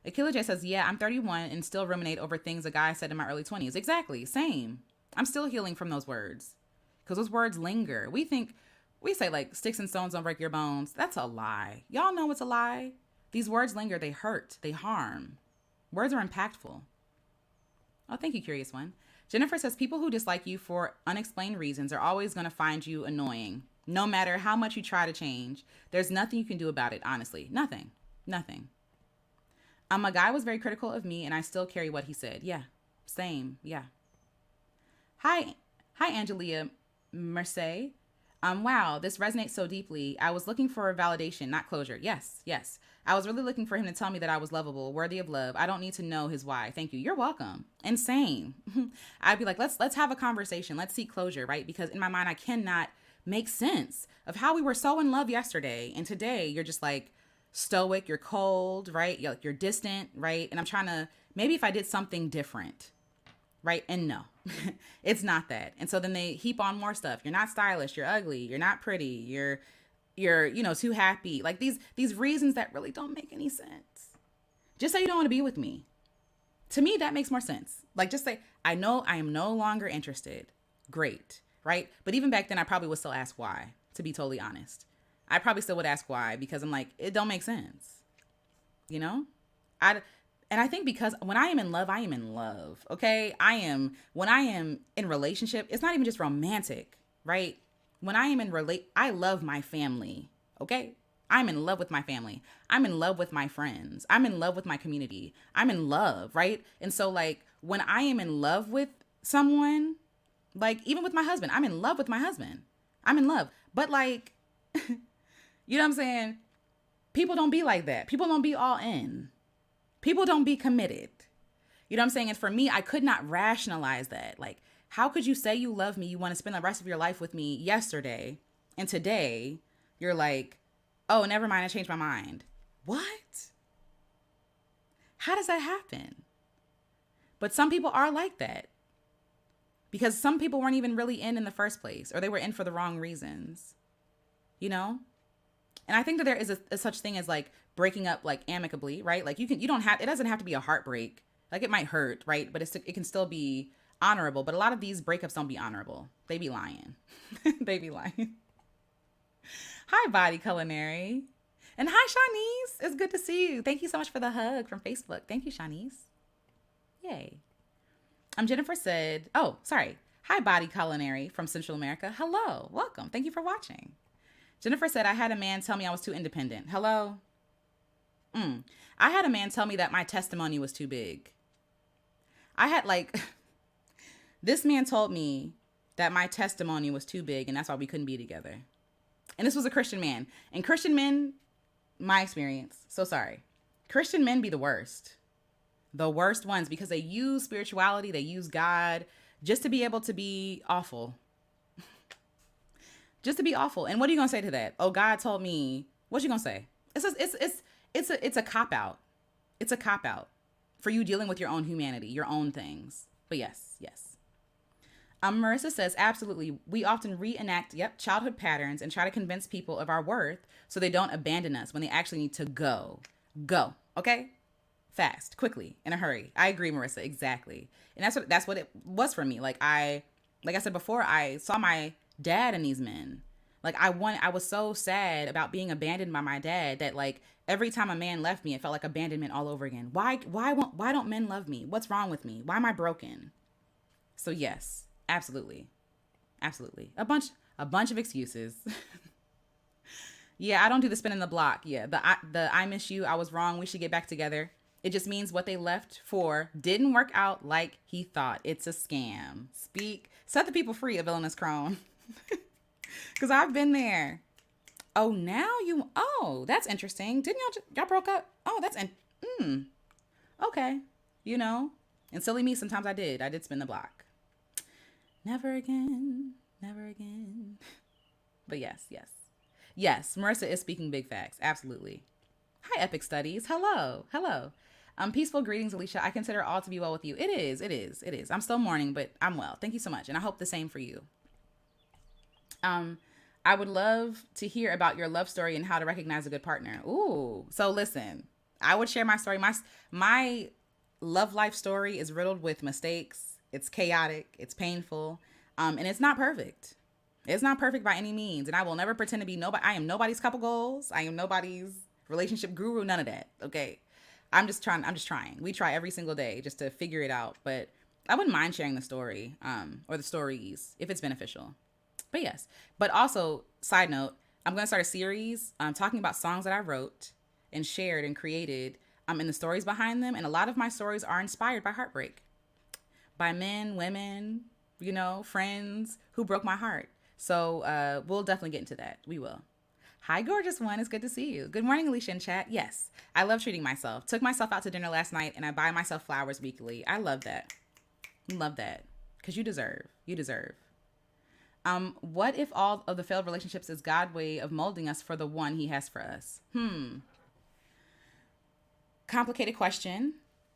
Akila J says, yeah, I'm 31 and still ruminate over things a guy said in my early 20s. Exactly. Same. I'm still healing from those words because those words linger. We say like sticks and stones don't break your bones. That's a lie. Y'all know it's a lie. These words linger. They hurt. They harm. Words are impactful. Oh, thank you, Curious One. Jennifer says, people who dislike you for unexplained reasons are always going to find you annoying. No matter how much you try to change, there's nothing you can do about it, honestly. Nothing. Nothing. A guy was very critical of me and I still carry what he said. Yeah, same. Yeah. Hi, Angelia Merce. Wow, this resonates so deeply. I was looking for validation, not closure. Yes, yes. I was really looking for him to tell me that I was lovable, worthy of love. I don't need to know his why. Thank you. You're welcome. Insane. I'd be like, let's have a conversation. Let's seek closure, right? Because in my mind, I cannot make sense of how we were so in love yesterday, and today you're just like stoic, you're cold, right? You're distant, right? And I'm trying to maybe if I did something different, right? And no, it's not that. And so then they heap on more stuff. You're not stylish, you're ugly, you're not pretty, you're too happy. Like these reasons that really don't make any sense. Just say you don't want to be with me. To me, that makes more sense. Like just say, I know I am no longer interested. Great, right? But even back then, I probably would still ask why, to be totally honest. I probably still would ask why because I'm like, it don't make sense. You know? And I think because when I am in love, I am in love. Okay? When I am in relationship, it's not even just romantic, right? When I am I love my family. Okay? I'm in love with my family. I'm in love with my friends. I'm in love with my community. I'm in love, right? And so like when I am in love with someone, like even with my husband, I'm in love with my husband. I'm in love. But like, you know what I'm saying? People don't be like that. People don't be all in. People don't be committed. You know what I'm saying? And for me, I could not rationalize that. Like, how could you say you love me? You want to spend the rest of your life with me yesterday. And today you're like, oh, never mind. I changed my mind. What? How does that happen? But some people are like that because some people weren't even really in the first place, or they were in for the wrong reasons, you know? And I think that there is a such thing as like breaking up like amicably, right? Like it doesn't have to be a heartbreak. Like it might hurt, right? But it can still be honorable. But a lot of these breakups don't be honorable. They be lying. They be lying. Hi, Body Culinary. And hi, Shanice. It's good to see you. Thank you so much for the hug from Facebook. Thank you, Shanice. Yay. Jennifer said, oh, sorry. Hi, Body Culinary from Central America. Hello. Welcome. Thank you for watching. Jennifer said, I had a man tell me I was too independent. Hello? I had a man tell me that my testimony was too big. This man told me that my testimony was too big and that's why we couldn't be together. And this was a Christian man. And Christian men, my experience, so sorry. Christian men be the worst. The worst ones because they use spirituality, they use God just to be able to be awful. Just to be awful. And what are you going to say to that? Oh, God told me. What you going to say? It's a cop out. It's a cop out for you dealing with your own humanity, your own things. But yes. Marissa says, absolutely. We often reenact, childhood patterns and try to convince people of our worth so they don't abandon us when they actually need to go. Go. Okay? Fast, quickly, in a hurry. I agree, Marissa. Exactly. And that's what it was for me. Like I said before, I saw my dad and these men. Like I was so sad about being abandoned by my dad that like every time a man left me, it felt like abandonment all over again. Why don't men love me? What's wrong with me? Why am I broken? So yes, absolutely. Absolutely. A bunch of excuses. Yeah, I don't do the spin in the block. Yeah, the I miss you, I was wrong, we should get back together. It just means what they left for didn't work out like he thought. It's a scam. Set the people free, a villainous crone. Cuz I've been there. Oh, that's interesting. Didn't y'all broke up? Oh, okay. You know, and silly me, sometimes I did spin the block. Never again. Never again. But yes, yes. Yes, Marissa is speaking big facts. Absolutely. Hi, Epic Studies. Hello. Hello. Peaceful greetings, Alicia. I consider all to be well with you. It is. It is. It is. I'm still mourning, but I'm well. Thank you so much. And I hope the same for you. I would love to hear about your love story and how to recognize a good partner. Ooh. So listen, I would share my story. My love life story is riddled with mistakes. It's chaotic. It's painful. And it's not perfect. It's not perfect by any means. And I will never pretend to be nobody. I am nobody's couple goals. I am nobody's relationship guru. None of that. Okay. I'm just trying. We try every single day just to figure it out. But I wouldn't mind sharing the story, or the stories if it's beneficial. But yes. But also, side note, I'm going to start a series talking about songs that I wrote and shared and created, and the stories behind them. And a lot of my stories are inspired by heartbreak, by men, women, friends who broke my heart. So we'll definitely get into that. We will. Hi, gorgeous one. It's good to see you. Good morning, Alicia in chat. Yes, I love treating myself. Took myself out to dinner last night, and I buy myself flowers weekly. I love that. Love that. Because you deserve. You deserve. What if all of the failed relationships is God's way of molding us for the one he has for us? Complicated question.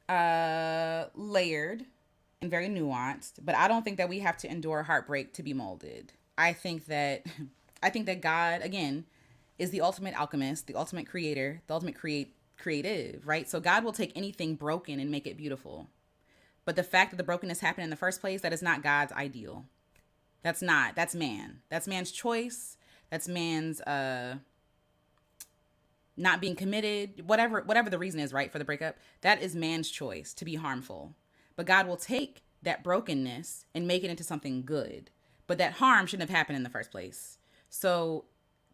Layered and very nuanced. But I don't think that we have to endure heartbreak to be molded. I think that God, again, is the ultimate alchemist, the ultimate creator, the ultimate creative, right? So God will take anything broken and make it beautiful. But the fact that the brokenness happened in the first place, that is not God's ideal. That's man. That's man's choice. That's man's not being committed, whatever the reason is, right, for the breakup. That is man's choice to be harmful. But God will take that brokenness and make it into something good. But that harm shouldn't have happened in the first place. So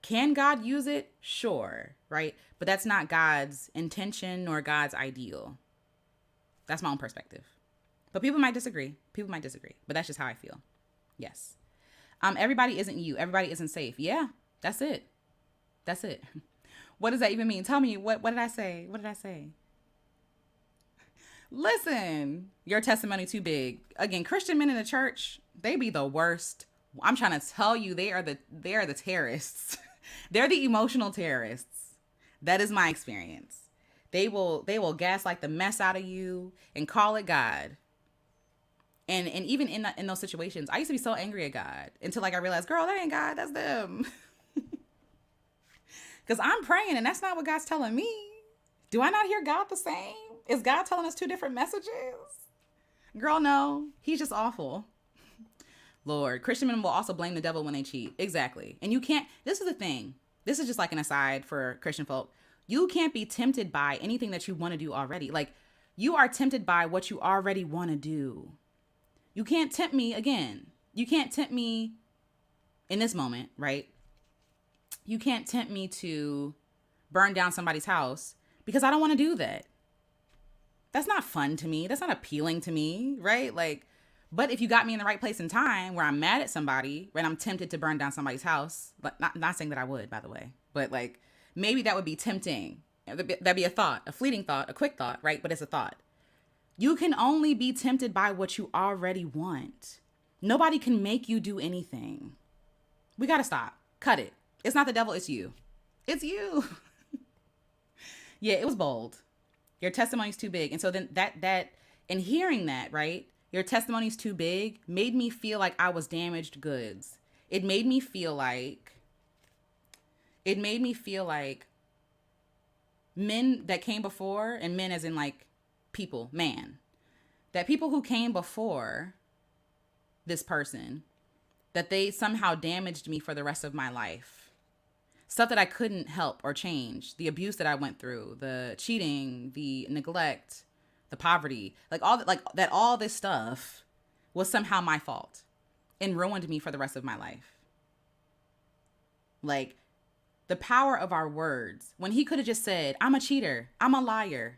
can God use it? Sure, right? But that's not God's intention nor God's ideal. That's my own perspective. But people might disagree. But that's just how I feel. Yes. Everybody isn't you. Everybody isn't safe. Yeah, that's it. What does that even mean? Tell me, what did I say? Listen, your testimony too big. Again, Christian men in the church, they be the worst. I'm trying to tell you, they are the terrorists. They're the emotional terrorists. That is my experience. They will gaslight the mess out of you and call it God. And even in those situations, I used to be so angry at God until I realized, girl, that ain't God, that's them. Because I'm praying and that's not what God's telling me. Do I not hear God the same? Is God telling us two different messages? Girl, no. He's just awful. Lord, Christian men will also blame the devil when they cheat. Exactly. And you can't, this is the thing. This is just like an aside for Christian folk. You can't be tempted by anything that you want to do already. Like, you are tempted by what you already want to do. You can't tempt me again. You can't tempt me in this moment, right? You can't tempt me to burn down somebody's house because I don't want to do that. That's not fun to me. That's not appealing to me, right? Like, but if you got me in the right place and time where I'm mad at somebody and I'm tempted to burn down somebody's house, but not saying that I would, by the way, but like maybe that would be tempting. That'd be a thought, a fleeting thought, a quick thought, right? But it's a thought. You can only be tempted by what you already want. Nobody can make you do anything. We got to stop. Cut it. It's not the devil. It's you. It's you. Yeah, it was bold. Your testimony's too big. And so then and hearing that, right? Your testimony's too big made me feel like I was damaged goods. It made me feel like men that came before, and men as in like people, man, that people who came before this person that they somehow damaged me for the rest of my life. Stuff that I couldn't help or change. The abuse that I went through, the cheating, the neglect, the poverty, like all this stuff was somehow my fault and ruined me for the rest of my life. Like the power of our words. When he could have just said, I'm a cheater, I'm a liar,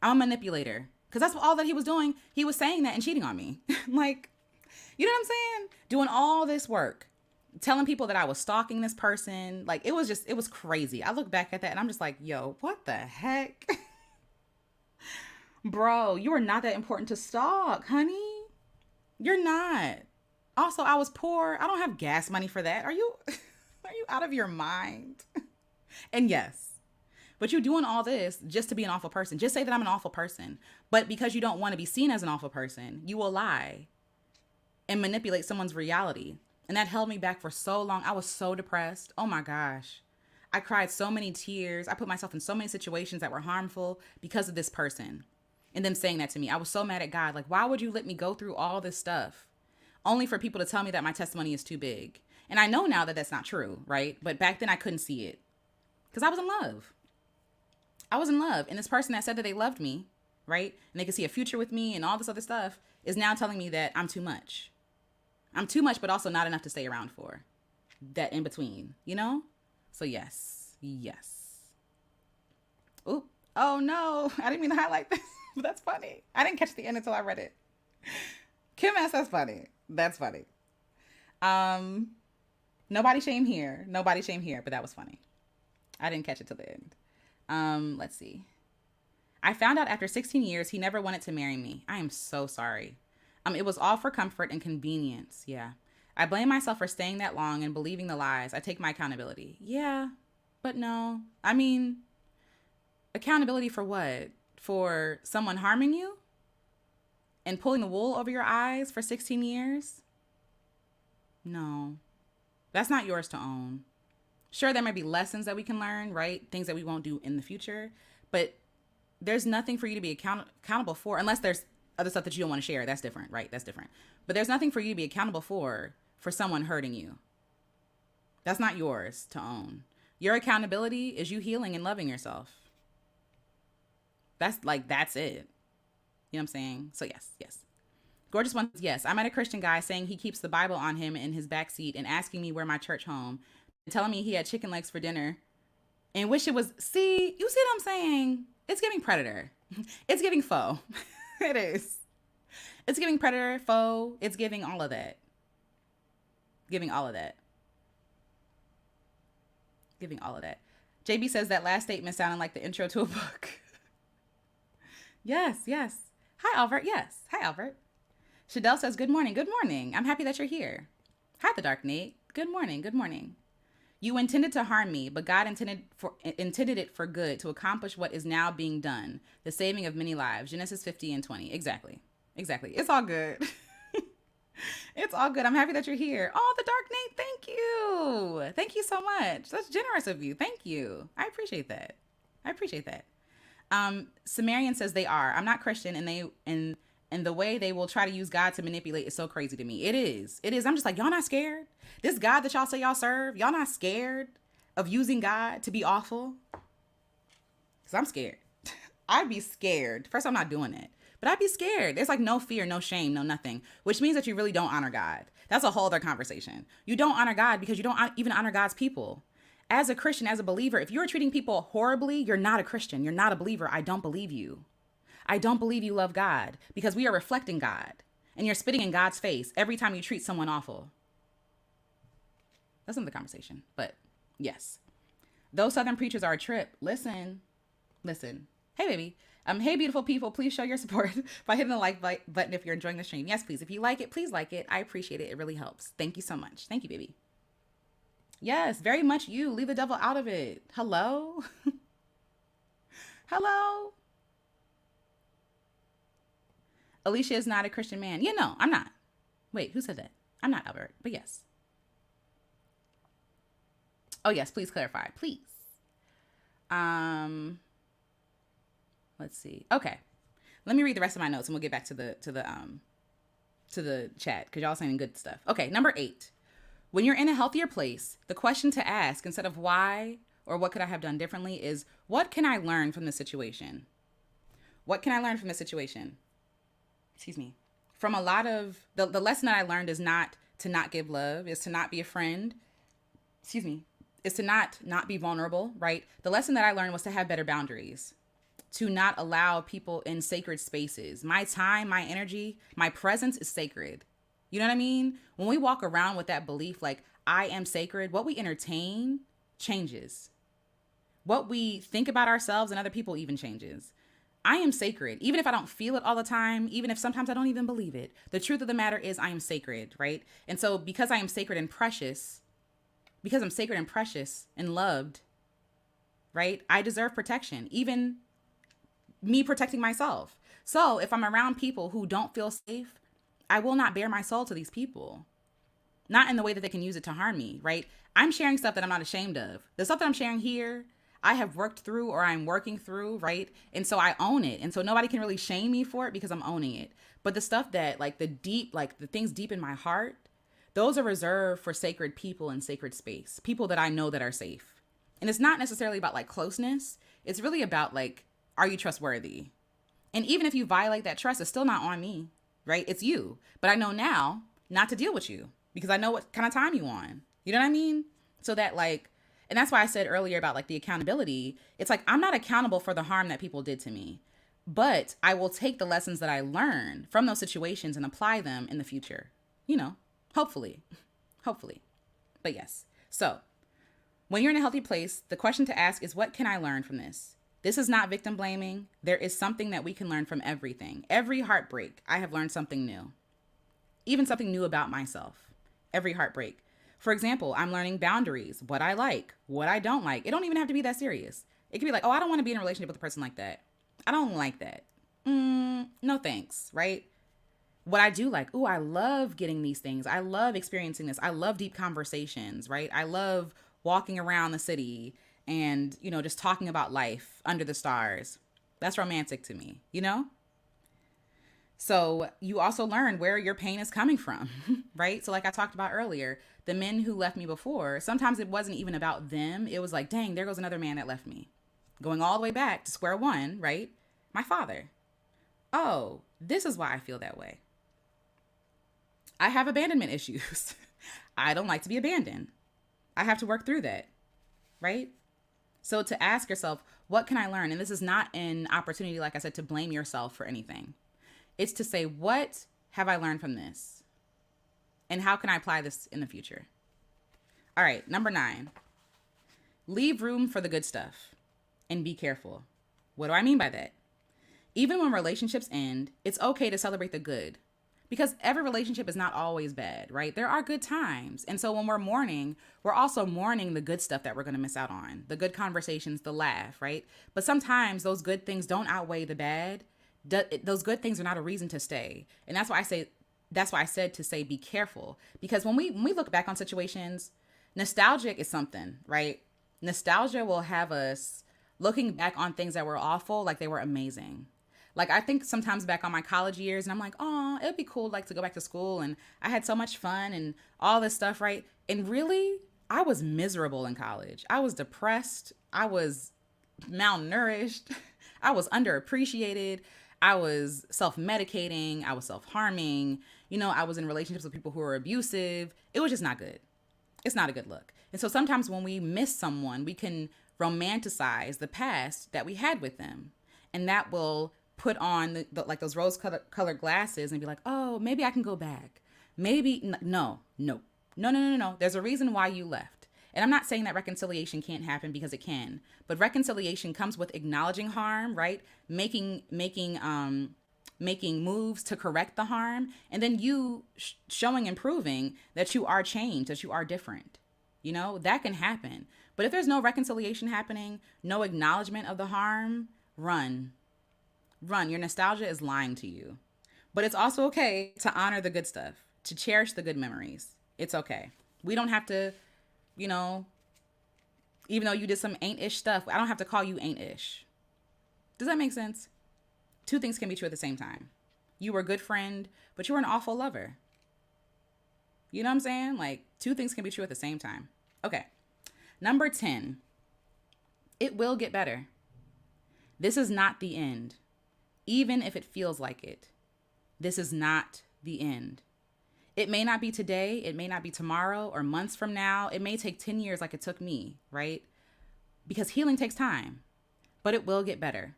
I'm a manipulator. Because that's all that he was doing. He was saying that and cheating on me. Like, you know what I'm saying? Doing all this work, telling people that I was stalking this person. Like, it was crazy. I look back at that and I'm just like, yo, what the heck? Bro, you are not that important to stalk, honey. You're not. Also, I was poor. I don't have gas money for that. Are you are you out of your mind? And yes, but you're doing all this just to be an awful person. Just say that I'm an awful person. But because you don't want to be seen as an awful person, you will lie and manipulate someone's reality. And that held me back for so long. I was so depressed. Oh my gosh. I cried so many tears. I put myself in so many situations that were harmful because of this person and them saying that to me. I was so mad at God. Like, why would you let me go through all this stuff only for people to tell me that my testimony is too big? And I know now that that's not true, right? But back then I couldn't see it because I was in love. I was in love. And this person that said that they loved me, right? And they could see a future with me and all this other stuff is now telling me that I'm too much. I'm too much, but also not enough to stay around for. That in between, you know? So yes, yes. Oop. Oh no, I didn't mean to highlight this, but that's funny. I didn't catch the end until I read it. Kim S, that's funny. That's funny. Nobody shame here. Nobody shame here, but that was funny. I didn't catch it till the end. Let's see. I found out after 16 years he never wanted to marry me. I am so sorry. It was all for comfort and convenience. Yeah. I blame myself for staying that long and believing the lies. I take my accountability. Yeah, but no. I mean, accountability for what? For someone harming you? And pulling the wool over your eyes for 16 years? No. That's not yours to own. Sure, there might be lessons that we can learn, right? Things that we won't do in the future. But there's nothing for you to be accountable for, unless there's other stuff that you don't want to share. That's different, right? That's different. But there's nothing for you to be accountable for someone hurting you. That's not yours to own. Your accountability is you healing and loving yourself. That's it. You know what I'm saying? So yes, yes. Gorgeous one. Yes, I met a Christian guy saying he keeps the Bible on him in his backseat and asking me where my church home, telling me he had chicken legs for dinner and wish it was, see, you see what I'm saying? It's giving predator. It's giving foe. It is. It's giving predator, foe. It's giving all of that. Giving all of that. Giving all of that. JB says that last statement sounded like the intro to a book. Yes, yes. Hi, Albert. Yes. Hi, Albert. Shadell says, good morning. Good morning. I'm happy that you're here. Hi, The Dark Nate. Good morning. Good morning. You intended to harm me, but God intended it for good to accomplish what is now being done, the saving of many lives. Genesis 50 and 20. Exactly. Exactly. It's all good. It's all good. I'm happy that you're here. Oh, The Dark Nate, thank you. Thank you so much. That's generous of you. Thank you. I appreciate that. I appreciate that. Sumerian says they are. I'm not Christian, and the way they will try to use God to manipulate is so crazy to me. It is. It is. I'm just like, y'all not scared? This God that y'all say y'all serve, y'all not scared of using God to be awful? Because I'm scared. I'd be scared. First, I'm not doing it. But I'd be scared. There's like no fear, no shame, no nothing. Which means that you really don't honor God. That's a whole other conversation. You don't honor God because you don't even honor God's people. As a Christian, as a believer, if you're treating people horribly, you're not a Christian. You're not a believer. I don't believe you. I don't believe you love God because we are reflecting God. And you're spitting in God's face every time you treat someone awful. That's another conversation. But yes. Those Southern preachers are a trip. Listen. Hey, baby. Hey, beautiful people, please show your support by hitting the like button if you're enjoying the stream. Yes, please. If you like it, please like it. I appreciate it. It really helps. Thank you so much. Thank you, baby. Yes, very much you. Leave the devil out of it. Hello? Hello? Alicia is not a Christian man. Yeah, no, I'm not. Wait, who said that? I'm not Albert, but yes. Oh, yes, please clarify. Please. Let's see. Okay. Let me read the rest of my notes and we'll get back to the to the chat because y'all saying good stuff. Okay, number 8. When you're in a healthier place, the question to ask instead of why or what could I have done differently is what can I learn from the situation? What can I learn from the situation? Excuse me. From a lot of the lesson that I learned is not to not give love, is to not be a friend. Excuse me. Is to not be vulnerable, right? The lesson that I learned was to have better boundaries, to not allow people in sacred spaces. My time, my energy, my presence is sacred. You know what I mean? When we walk around with that belief, like I am sacred, what we entertain changes. What we think about ourselves and other people even changes. I am sacred, even if I don't feel it all the time, even if sometimes I don't even believe it. The truth of the matter is I am sacred, right? And so because I am sacred and precious, because I'm sacred and precious and loved, right? I deserve protection, even me protecting myself. So if I'm around people who don't feel safe, I will not bare my soul to these people. Not in the way that they can use it to harm me, right? I'm sharing stuff that I'm not ashamed of. The stuff that I'm sharing here, I have worked through or I'm working through, right? And so I own it. And so nobody can really shame me for it because I'm owning it. But the stuff that like the things deep in my heart, those are reserved for sacred people in sacred space, people that I know that are safe. And it's not necessarily about like closeness. It's really about like, are you trustworthy? And even if you violate that trust, it's still not on me, right? It's you. But I know now not to deal with you because I know what kind of time you on. You know what I mean? So that like, and that's why I said earlier about like the accountability. It's like, I'm not accountable for the harm that people did to me, but I will take the lessons that I learned from those situations and apply them in the future, you know, hopefully. But yes. So when you're in a healthy place, the question to ask is, what can I learn from this? This is not victim blaming. There is something that we can learn from everything. Every heartbreak, I have learned something new, even something new about myself. Every heartbreak. For example, I'm learning boundaries, what I like, what I don't like. It don't even have to be that serious. It could be like, oh, I don't want to be in a relationship with a person like that. I don't like that. No thanks, right? What I do like, I love getting these things. I love experiencing this. I love deep conversations, right? I love walking around the city and, you know, just talking about life under the stars. That's romantic to me, you know? So you also learn where your pain is coming from, right? So like I talked about earlier, the men who left me before, sometimes it wasn't even about them. It was like, dang, there goes another man that left me. Going all the way back to square one, right? My father. Oh, this is why I feel that way. I have abandonment issues. I don't like to be abandoned. I have to work through that, right? So to ask yourself, what can I learn? And this is not an opportunity, like I said, to blame yourself for anything. It's to say, what have I learned from this? And how can I apply this in the future? All right, number 9, leave room for the good stuff and be careful. What do I mean by that? Even when relationships end, it's okay to celebrate the good because every relationship is not always bad, right? There are good times. And so when we're mourning, we're also mourning the good stuff that we're going to miss out on, the good conversations, the laugh, right? But sometimes those good things don't outweigh the bad. Those good things are not a reason to stay. And that's why I said to say be careful, because when we look back on situations, nostalgic is something, right? Nostalgia will have us looking back on things that were awful like they were amazing. Like I think sometimes back on my college years and I'm like, oh, it'd be cool like to go back to school and I had so much fun and all this stuff, right? And really, I was miserable in college. I was depressed. I was malnourished. I was underappreciated. I was self-medicating. I was self-harming. You know, I was in relationships with people who were abusive. It was just not good. It's not a good look. And so sometimes when we miss someone, we can romanticize the past that we had with them. And that will put on like those rose colored glasses and be like, oh, maybe I can go back. Maybe, no. There's a reason why you left. And I'm not saying that reconciliation can't happen, because it can, but reconciliation comes with acknowledging harm, right? Making moves to correct the harm, and then you showing and proving that you are changed, that you are different. You know, that can happen. But if there's no reconciliation happening, no acknowledgement of the harm, run. Your nostalgia is lying to you. But it's also okay to honor the good stuff, to cherish the good memories. It's okay. We don't have to, you know, even though you did some ain't-ish stuff, I don't have to call you ain't-ish. Does that make sense? Two things can be true at the same time. You were a good friend, but you were an awful lover. You know what I'm saying? Like, two things can be true at the same time. Okay. Number 10, it will get better. This is not the end, even if it feels like it. This is not the end. It may not be today, it may not be tomorrow or months from now. It may take 10 years like it took me, right? Because healing takes time, but it will get better.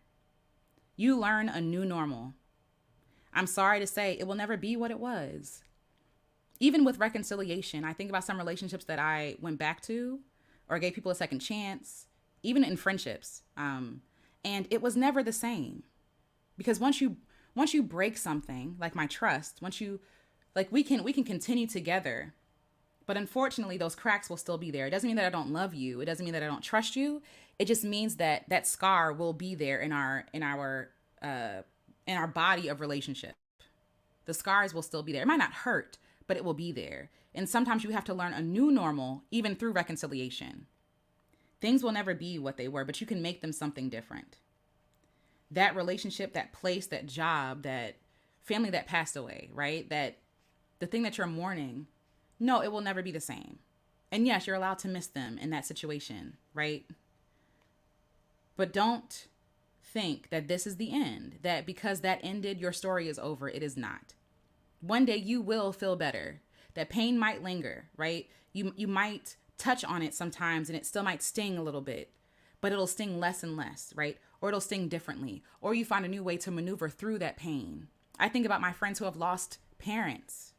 You learn a new normal. I'm sorry to say, it will never be what it was. Even with reconciliation, I think about some relationships that I went back to or gave people a second chance, even in friendships. And it was never the same. Because once you break something like my trust, once you like we can continue together, but unfortunately those cracks will still be there. It doesn't mean that I don't love you. It doesn't mean that I don't trust you. It just means that that scar will be there in our body of relationship. The scars will still be there. It might not hurt, but it will be there. And sometimes you have to learn a new normal, even through reconciliation. Things will never be what they were, but you can make them something different. That relationship, that place, that job, that family that passed away, right? That the thing that you're mourning, no, it will never be the same. And yes, you're allowed to miss them in that situation, right? But don't think that this is the end, that because that ended, your story is over. It is not. One day you will feel better. That pain might linger, right? You might touch on it sometimes and it still might sting a little bit, but it'll sting less and less, right? Or it'll sting differently. Or you find a new way to maneuver through that pain. I think about my friends who have lost parents.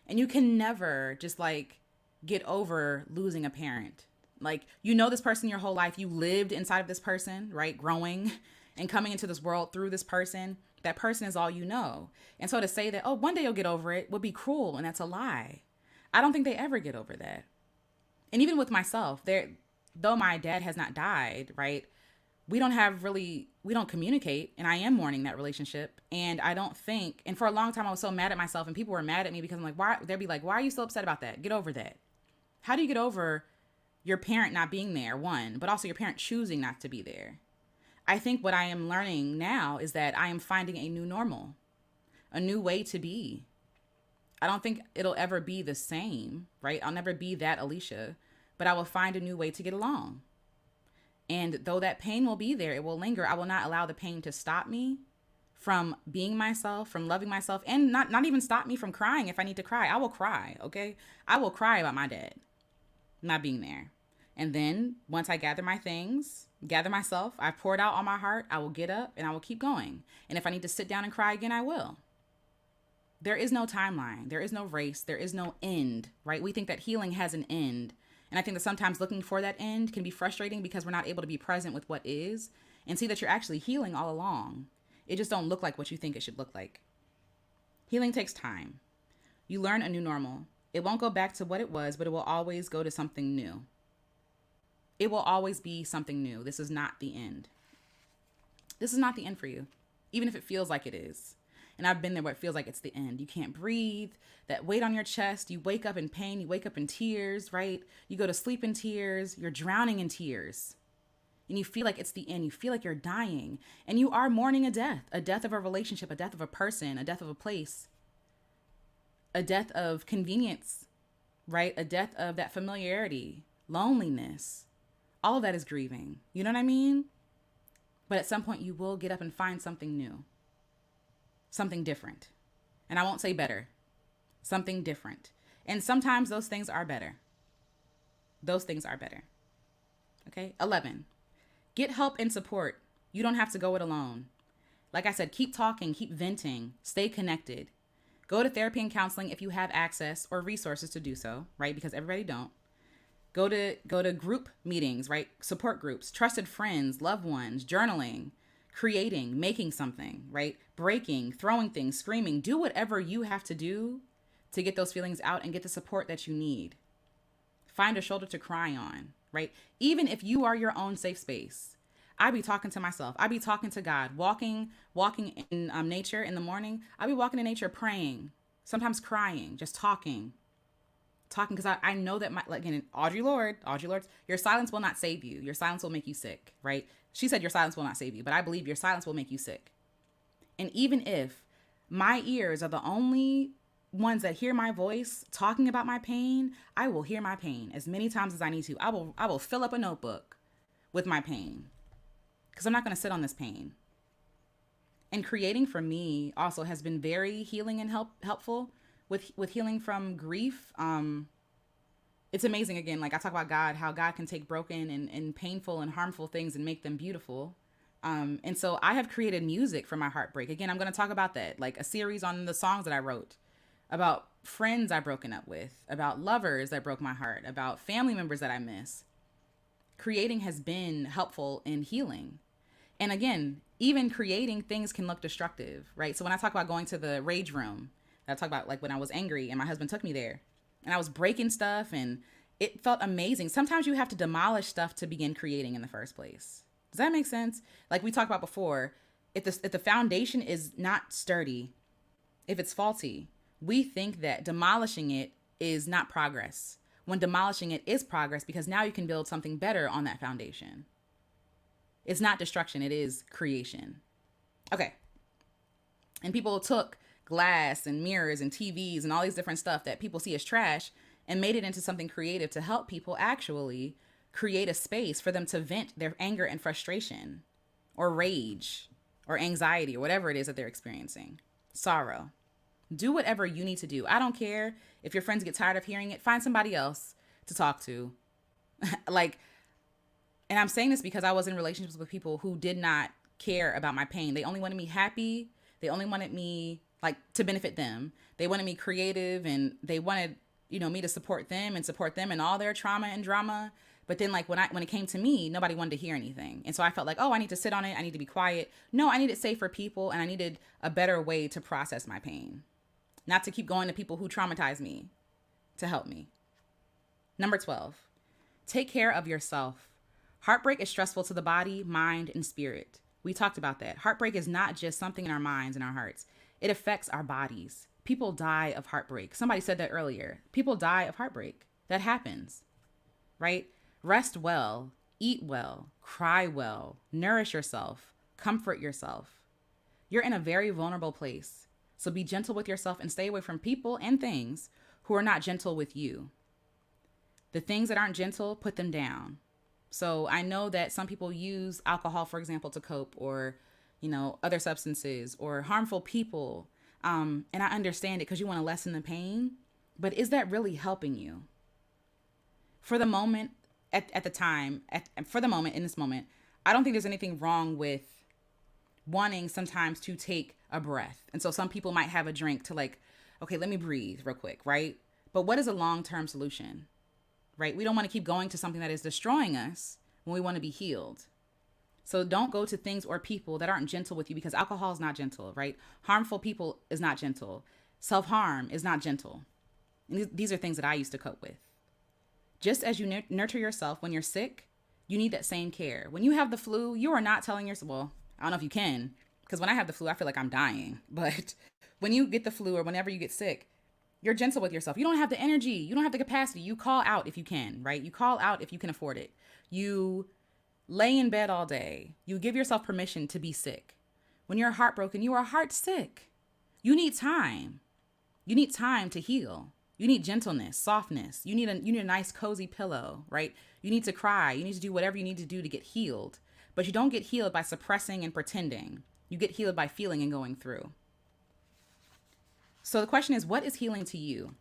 And you can never just like get over losing a parent. Like, you know this person your whole life. You lived inside of this person, right? Growing and coming into this world through this person. That person is all you know. And so to say that, oh, one day you'll get over it would be cruel. And that's a lie. I don't think they ever get over that. And even with myself, though my dad has not died, right? We don't communicate. And I am mourning that relationship. And I don't think, and for a long time I was so mad at myself and people were mad at me because I'm like, they'd be like, why are you so upset about that? Get over that. How do you get over your parent not being there, one, but also your parent choosing not to be there? I think what I am learning now is that I am finding a new normal, a new way to be. I don't think it'll ever be the same, right? I'll never be that Alicia, but I will find a new way to get along. And though that pain will be there, it will linger. I will not allow the pain to stop me from being myself, from loving myself, and not even stop me from crying if I need to cry. I will cry, okay? I will cry about my dad not being there. And then once I gather my things, gather myself, I've poured out all my heart, I will get up and I will keep going. And if I need to sit down and cry again, I will. There is no timeline. There is no race. There is no end, right? We think that healing has an end. And I think that sometimes looking for that end can be frustrating because we're not able to be present with what is and see that you're actually healing all along. It just don't look like what you think it should look like. Healing takes time. You learn a new normal. It won't go back to what it was, but it will always go to something new. It will always be something new. This is not the end. This is not the end for you, even if it feels like it is. And I've been there where it feels like it's the end. You can't breathe, that weight on your chest. You wake up in pain. You wake up in tears, right? You go to sleep in tears. You're drowning in tears. And you feel like it's the end. You feel like you're dying. And you are mourning a death of a relationship, a death of a person, a death of a place, a death of convenience, right? A death of that familiarity, loneliness. All of that is grieving. You know what I mean? But at some point you will get up and find something new, something different. And I won't say better, something different. And sometimes those things are better. Those things are better. Okay. 11, get help and support. You don't have to go it alone. Like I said, keep talking, keep venting, stay connected. Go to therapy and counseling if you have access or resources to do so, right? Because everybody don't. Go to group meetings, right? Support groups, trusted friends, loved ones, journaling, creating, making something, right? Breaking, throwing things, screaming. Do whatever you have to do to get those feelings out and get the support that you need. Find a shoulder to cry on, right? Even if you are your own safe space. I be talking to myself. I be talking to God, walking in nature in the morning. I be walking in nature, praying, sometimes crying, just talking because I know that again, Audre Lorde, your silence will not save you. Your silence will make you sick, right? She said your silence will not save you, but I believe your silence will make you sick. And even if My ears are the only ones that hear my voice talking about my pain. I will hear my pain as many times as I need to. I will fill up a notebook with my pain because I'm not going to sit on this pain. And creating for me also has been very healing and helpful with healing from grief. It's amazing, again, like I talk about God, how God can take broken and painful and harmful things and make them beautiful. And so I have created music for my heartbreak. Again, I'm going to talk about that, like a series on the songs that I wrote, about friends I've broken up with, about lovers that broke my heart, about family members that I miss. Creating has been helpful in healing. And again, even creating things can look destructive, right? So when I talk about going to the rage room, I talk about like when I was angry and my husband took me there and I was breaking stuff and it felt amazing. Sometimes you have to demolish stuff to begin creating in the first place. Does that make sense? Like we talked about before, if the foundation is not sturdy, if it's faulty, we think that demolishing it is not progress. When demolishing it is progress because now you can build something better on that foundation. It's not destruction, it is creation. Okay. And people took glass and mirrors and TVs and all these different stuff that people see as trash and made it into something creative to help people actually create a space for them to vent their anger and frustration or rage or anxiety or whatever it is that they're experiencing. Sorrow. Do whatever you need to do. I don't care if your friends get tired of hearing it. Find somebody else to talk to. Like, and I'm saying this because I was in relationships with people who did not care about my pain. They only wanted me happy. They only wanted me like to benefit them. They wanted me creative and they wanted, me to support them and all their trauma and drama. But then like when it came to me, nobody wanted to hear anything. And so I felt like, oh, I need to sit on it. I need to be quiet. No, I needed safe for people and I needed a better way to process my pain. Not to keep going to people who traumatize me to help me. Number 12, take care of yourself. Heartbreak is stressful to the body, mind, and spirit. We talked about that. Heartbreak is not just something in our minds and our hearts. It affects our bodies. People die of heartbreak. Somebody said that earlier. People die of heartbreak. That happens, right? Rest well, eat well, cry well, nourish yourself, comfort yourself. You're in a very vulnerable place. So be gentle with yourself and stay away from people and things who are not gentle with you. The things that aren't gentle, put them down. So I know that some people use alcohol, for example, to cope or, other substances or harmful people. And I understand it because you want to lessen the pain. But is that really helping you? For the moment, for the moment, in this moment, I don't think there's anything wrong with wanting sometimes to take a breath. And so some people might have a drink to like, okay, let me breathe real quick, right? But what is a long-term solution, right? We don't want to keep going to something that is destroying us when we want to be healed. So don't go to things or people that aren't gentle with you because alcohol is not gentle, right? Harmful people is not gentle. Self-harm is not gentle. And these are things that I used to cope with. Just as you nurture yourself when you're sick, you need that same care. When you have the flu, you are not telling yourself, well, I don't know if you can, because when I have the flu, I feel like I'm dying. But when you get the flu or whenever you get sick, you're gentle with yourself. You don't have the energy. You don't have the capacity. You call out if you can, right? You call out if you can afford it. You lay in bed all day. You give yourself permission to be sick. When you're heartbroken, you are heart sick. You need time. You need time to heal. You need gentleness, softness. You need a nice cozy pillow, right? You need to cry. You need to do whatever you need to do to get healed. But you don't get healed by suppressing and pretending. You get healed by feeling and going through. So the question is, what is healing to you?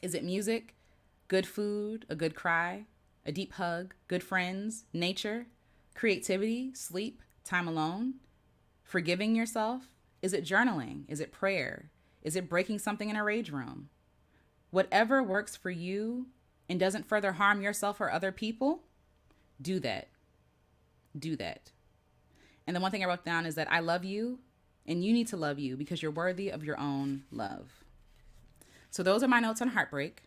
Is it music, good food, a good cry, a deep hug, good friends, nature, creativity, sleep, time alone, forgiving yourself? Is it journaling? Is it prayer? Is it breaking something in a rage room? Whatever works for you and doesn't further harm yourself or other people, do that. Do that. And the one thing I wrote down is that I love you and you need to love you because you're worthy of your own love. So those are my notes on heartbreak,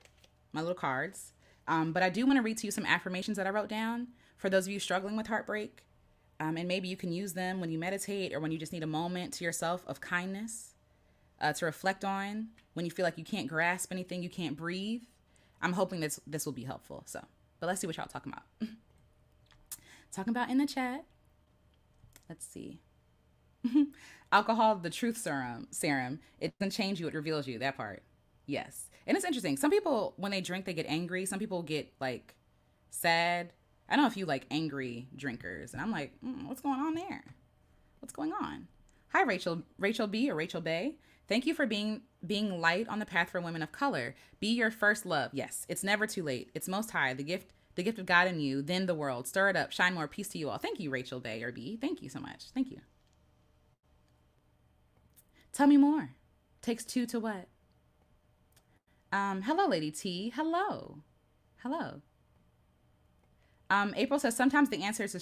my little cards. But I do want to read to you some affirmations that I wrote down for those of you struggling with heartbreak. And maybe you can use them when you meditate or when you just need a moment to yourself of kindness to reflect on when you feel like you can't grasp anything, you can't breathe. I'm hoping this will be helpful. But let's see what y'all talking about. Talking about in the chat. Let's see. Alcohol, the truth serum. It doesn't change you, it reveals you. That part. Yes. And it's interesting. Some people, when they drink, they get angry. Some people get like sad. I know a few like angry drinkers. And I'm like, what's going on there? What's going on? Hi, Rachel B or Rachel Bay. Thank you for being light on the path for women of color. Be your first love. Yes, it's never too late. It's most high. The gift of God in you, then the world. Stir it up. Shine more. Peace to you all. Thank you, Rachel Bay or B. Thank you so much. Thank you. Tell me more. Takes two to what? Hello, Lady T. Hello. Hello. April says sometimes the answer is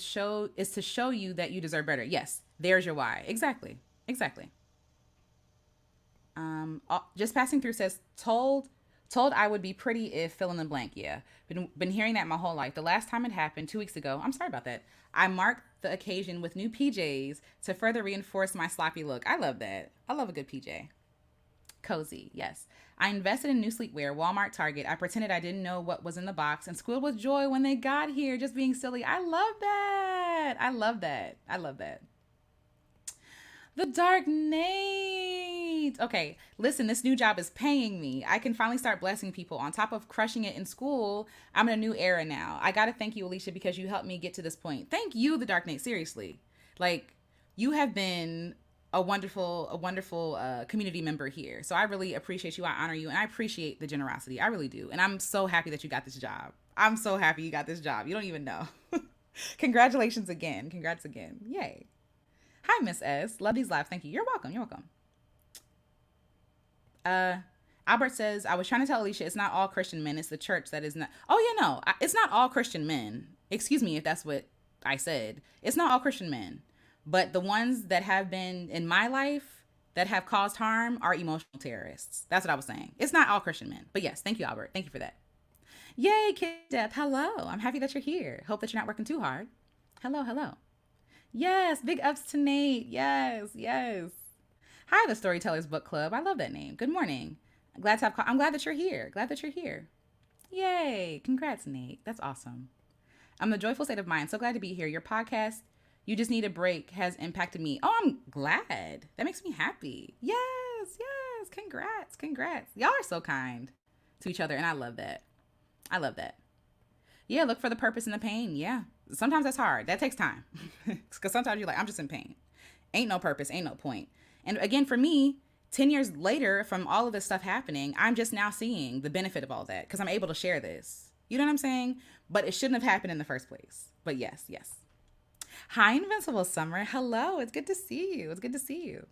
to show you that you deserve better. Yes, there's your why. Exactly. Exactly. Just passing through says told I would be pretty if fill in the blank. Yeah, been hearing that my whole life. The last time it happened 2 weeks ago. I'm sorry about that. I marked the occasion with new PJs to further reinforce my sloppy look. I love that. I love a good PJ. Cozy, yes. I invested in new sleepwear, Walmart, Target. I pretended I didn't know what was in the box and squealed with joy when they got here, just being silly. I love that. I love that. I love that. The Dark Knight. Okay, listen, this new job is paying me. I can finally start blessing people. On top of crushing it in school, I'm in a new era now. I got to thank you, Alicia, because you helped me get to this point. Thank you, The Dark Knight, seriously. Like, you have been a wonderful community member here. So I really appreciate you. I honor you. And I appreciate the generosity. I really do. And I'm so happy that you got this job. I'm so happy you got this job. You don't even know. Congratulations again. Congrats again. Yay. Hi, Miss S. Love these lives. Thank you. You're welcome. You're welcome. Uh, Albert says, I was trying to tell Alicia it's not all Christian men. It's the church that is not. Oh, yeah, no. It's not all Christian men. Excuse me if that's what I said. It's not all Christian men. But the ones that have been in my life that have caused harm are emotional terrorists. That's what I was saying. It's not all Christian men. But yes, thank you, Albert. Thank you for that. Yay, Kid Death. Hello. I'm happy that you're here. Hope that you're not working too hard. Hello, hello. Yes, big ups to Nate. Yes, yes. Hi, the Storytellers Book Club. I love that name. Good morning. I'm glad that you're here. Glad that you're here. Yay. Congrats, Nate. That's awesome. I'm the joyful state of mind. So glad to be here. Your podcast, You Just Need a Break, has impacted me. Oh, I'm glad. That makes me happy. Yes, yes. Congrats, congrats. Y'all are so kind to each other, and I love that. I love that. Yeah, look for the purpose in the pain. Yeah. Sometimes that's hard. That takes time. Because sometimes you're like, I'm just in pain. Ain't no purpose, ain't no point. And again, for me, 10 years later from all of this stuff happening, I'm just now seeing the benefit of all that because I'm able to share this. You know what I'm saying? But it shouldn't have happened in the first place. But yes, yes. Hi, Invincible Summer. Hello. It's good to see you. It's good to see you.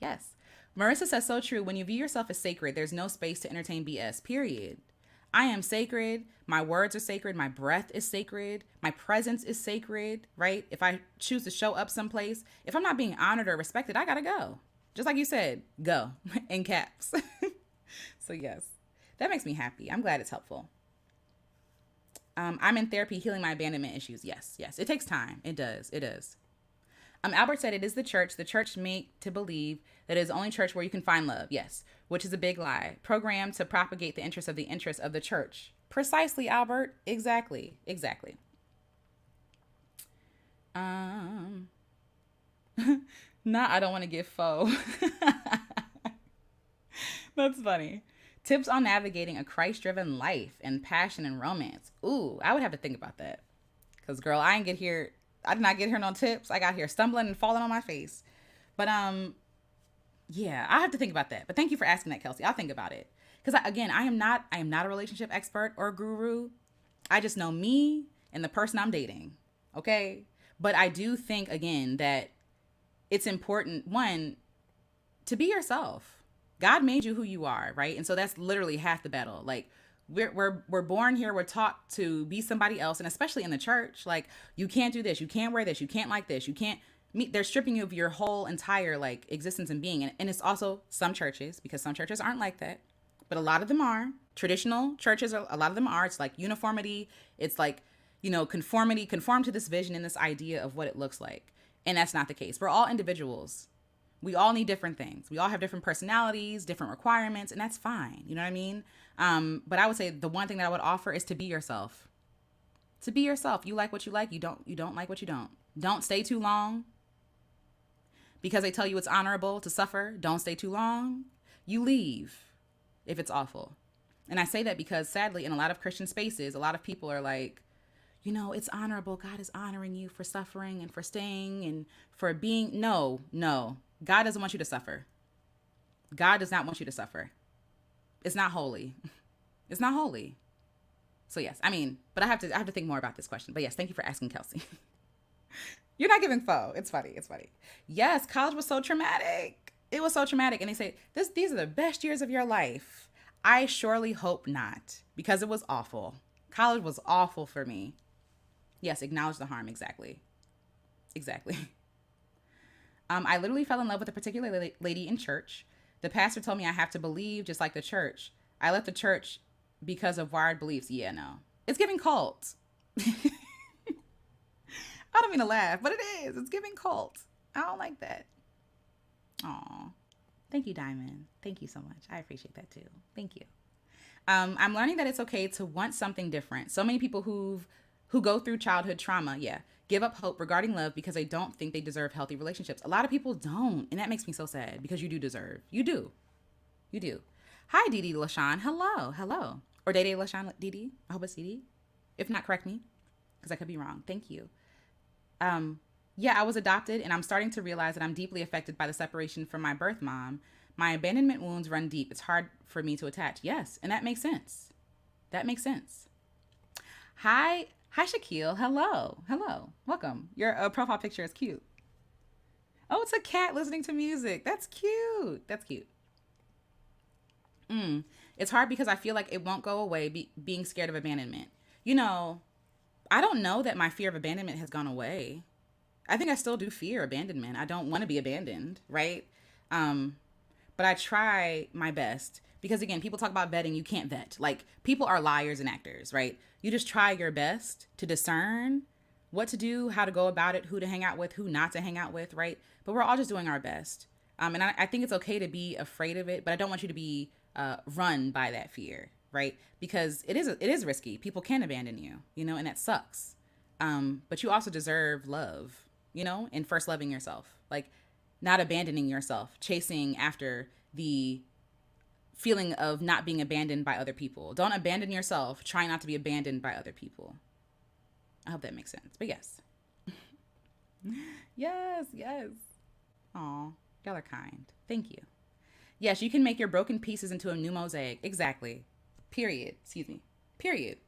Yes. Marissa says, so true. When you view yourself as sacred, there's no space to entertain BS, period. I am sacred. My words are sacred. My breath is sacred. My presence is sacred, right? If I choose to show up someplace, if I'm not being honored or respected, I gotta go. Just like you said, go in caps. So yes, that makes me happy. I'm glad it's helpful. I'm in therapy healing my abandonment issues. Yes, yes. It takes time. It does. It does. Albert said it is the church. The church make to believe that it is the only church where you can find love. Yes, which is a big lie. Programmed to propagate the interests of the church. Precisely, Albert. Exactly. Exactly. Um, I don't want to get faux. That's funny. Tips on navigating a Christ-driven life and passion and romance. Ooh, I would have to think about that. Because, girl, I did not get here no tips. I got here stumbling and falling on my face. But, yeah, I have to think about that. But thank you for asking that, Kelsey. I'll think about it. Because, again, I am not a relationship expert or guru. I just know me and the person I'm dating. Okay? But I do think, again, that it's important, one, to be yourself. God made you who you are, right? And so that's literally half the battle. Like, we're born here, we're taught to be somebody else, and especially in the church, like, you can't do this, you can't wear this, you can't like this, you can't meet. They're stripping you of your whole entire like existence and being. And it's also some churches, because some churches aren't like that, but a lot of them are. Traditional churches, a lot of them are. It's like uniformity. It's like, conformity, conform to this vision and this idea of what it looks like. And that's not the case. We're all individuals. We all need different things. We all have different personalities, different requirements, and that's fine. You know what I mean? But I would say the one thing that I would offer is to be yourself. To be yourself. You like what you like. You don't like what you don't. Don't stay too long. because they tell you it's honorable to suffer, don't stay too long, you leave if it's awful. And I say that because sadly, in a lot of Christian spaces, a lot of people are like, it's honorable. God is honoring you for suffering and for staying and for being. No, no. God doesn't want you to suffer. God does not want you to suffer. It's not holy. It's not holy. So yes, but I have to think more about this question. But yes, thank you for asking, Kelsey. You're not giving foe. It's funny. It's funny. Yes, college was so traumatic. It was so traumatic. And they say, these are the best years of your life. I surely hope not, because it was awful. College was awful for me. Yes, acknowledge the harm. Exactly. Exactly. I literally fell in love with a particular lady in church. The pastor told me I have to believe just like the church. I left the church because of wired beliefs. Yeah, no. It's giving cult. I don't mean to laugh, but it is. It's giving cult. I don't like that. Aw. Thank you, Diamond. Thank you so much. I appreciate that too. Thank you. I'm learning that it's okay to want something different. So many people who go through childhood trauma, give up hope regarding love because they don't think they deserve healthy relationships. A lot of people don't, and that makes me so sad because you do deserve. You do. You do. Hi, Dee LaShawn. Hello. Or Day LaShawn Dee. I hope it's Dee. If not, correct me because I could be wrong. Thank you. I was adopted, and I'm starting to realize that I'm deeply affected by the separation from my birth mom. My abandonment wounds run deep. It's hard for me to attach. Yes, and that makes sense. That makes sense. Hi, Shaquille. Hello. Welcome. Your profile picture is cute. Oh, it's a cat listening to music. That's cute. It's hard because I feel like it won't go away, being scared of abandonment. I don't know that my fear of abandonment has gone away. I think I still do fear abandonment. I don't want to be abandoned, right? But I try my best because, again, people talk about vetting. You can't vet. Like, people are liars and actors, right? You just try your best to discern what to do, how to go about it, who to hang out with, who not to hang out with, right? But we're all just doing our best. And I think it's okay to be afraid of it, but I don't want you to be run by that fear, right? Because it is risky. People can abandon you, and that sucks. But you also deserve love, and first loving yourself, like not abandoning yourself, chasing after the feeling of not being abandoned by other people. Don't abandon yourself. Try not to be abandoned by other people. I hope that makes sense. But yes. Yes. Aw, y'all are kind. Thank you. Yes, you can make your broken pieces into a new mosaic. Exactly. Period. Excuse me. Period.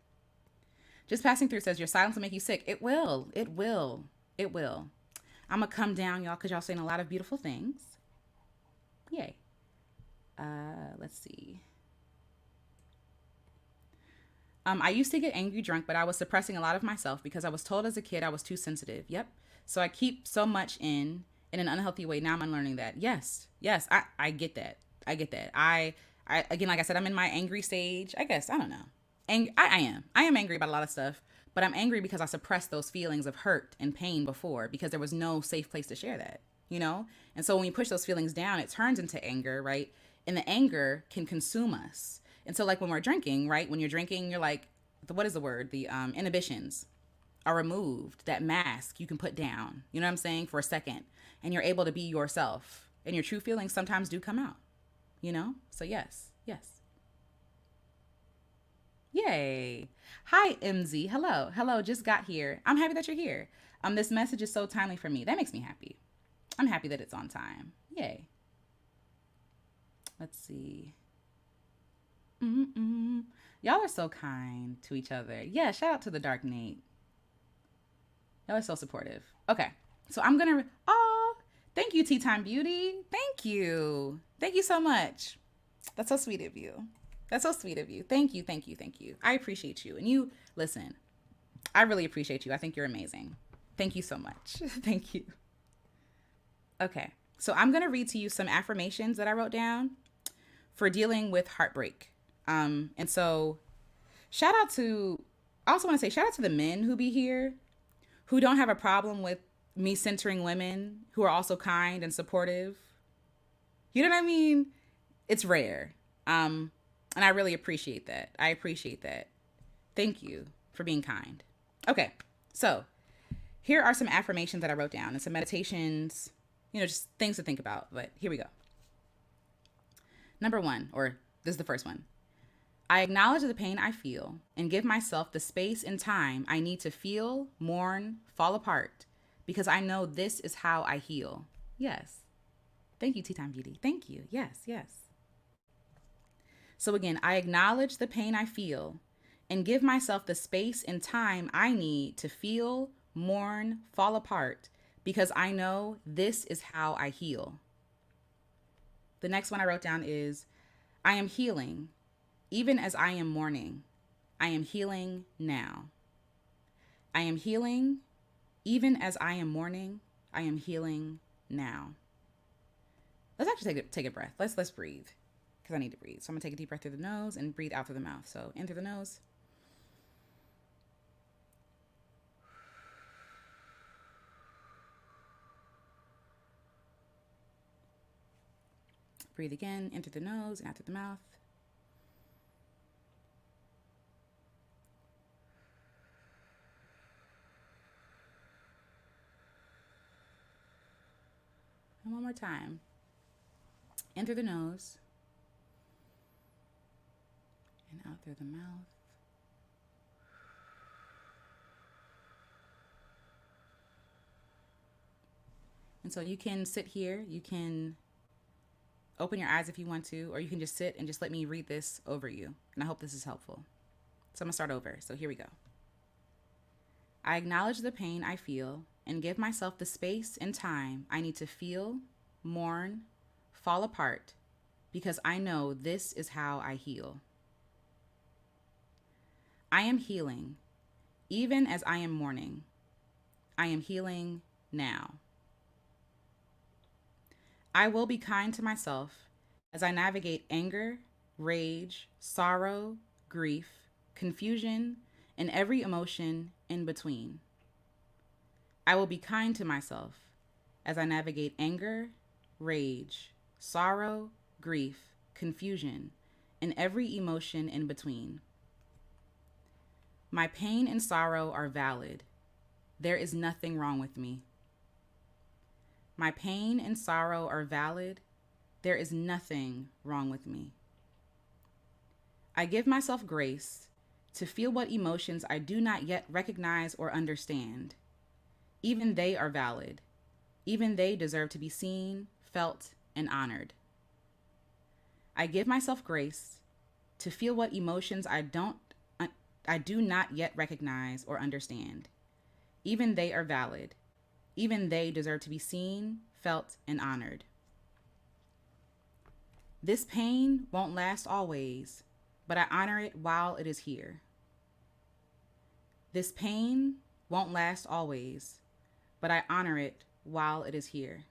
Just passing through says your silence will make you sick. It will. I'm going to come down, y'all, because y'all saying a lot of beautiful things. Yay. Let's see. I used to get angry drunk, but I was suppressing a lot of myself because I was told as a kid I was too sensitive. Yep. So I keep so much in an unhealthy way. Now I'm unlearning that. Yes. I get that. I again, like I said, I'm in my angry stage. I guess, I don't know. I am angry about a lot of stuff, but I'm angry because I suppressed those feelings of hurt and pain before because there was no safe place to share that, And so when you push those feelings down, it turns into anger, right? And the anger can consume us. And so like when we're drinking, right? When you're drinking, you're like, what is the word? The inhibitions are removed. That mask you can put down, you know what I'm saying? For a second. And you're able to be yourself. And your true feelings sometimes do come out, So yes. Yay. Hi, MZ. Hello. Just got here. I'm happy that you're here. This message is so timely for me. That makes me happy. I'm happy that it's on time. Yay. Let's see. Y'all are so kind to each other. Yeah, shout out to the Dark Nate. Y'all are so supportive. Okay, so I'm gonna. Oh, thank you, Tea Time Beauty. Thank you so much. That's so sweet of you. Thank you. I appreciate you. And you listen. I really appreciate you. I think you're amazing. Thank you so much. Thank you. Okay, so I'm gonna read to you some affirmations that I wrote down for dealing with heartbreak. And so I also want to say shout out to the men who be here, who don't have a problem with me centering women, who are also kind and supportive. You know what I mean? It's rare. And I really appreciate that. Thank you for being kind. Okay. So here are some affirmations that I wrote down and some meditations, just things to think about. But here we go. Number one, or this is the first one. I acknowledge the pain I feel and give myself the space and time I need to feel, mourn, fall apart, because I know this is how I heal. Yes. Thank you, Tea Time Beauty. Thank you. Yes, yes. So again, I acknowledge the pain I feel and give myself the space and time I need to feel, mourn, fall apart, because I know this is how I heal. The next one I wrote down is I am healing, even as I am mourning. I am healing now. I am healing, even as I am mourning. I am healing now. Let's actually take a breath. Let's breathe, because I need to breathe. So I'm gonna take a deep breath through the nose and breathe out through the mouth. So in through the nose. Breathe again, in through the nose and out through the mouth. And one more time. In through the nose and out through the mouth. And so you can sit here, you can open your eyes if you want to, or you can just sit and just let me read this over you. And I hope this is helpful. So I'm gonna start over. So here we go. I acknowledge the pain I feel and give myself the space and time I need to feel, mourn, fall apart, because I know this is how I heal. I am healing, even as I am mourning. I am healing now. I will be kind to myself as I navigate anger, rage, sorrow, grief, confusion, and every emotion in between. I will be kind to myself as I navigate anger, rage, sorrow, grief, confusion, and every emotion in between. My pain and sorrow are valid. There is nothing wrong with me. My pain and sorrow are valid. There is nothing wrong with me. I give myself grace to feel what emotions I do not yet recognize or understand. Even they are valid. Even they deserve to be seen, felt, and honored. I give myself grace to feel what emotions I do not yet recognize or understand. Even they are valid. Even they deserve to be seen, felt, and honored. This pain won't last always, but I honor it while it is here. This pain won't last always, but I honor it while it is here.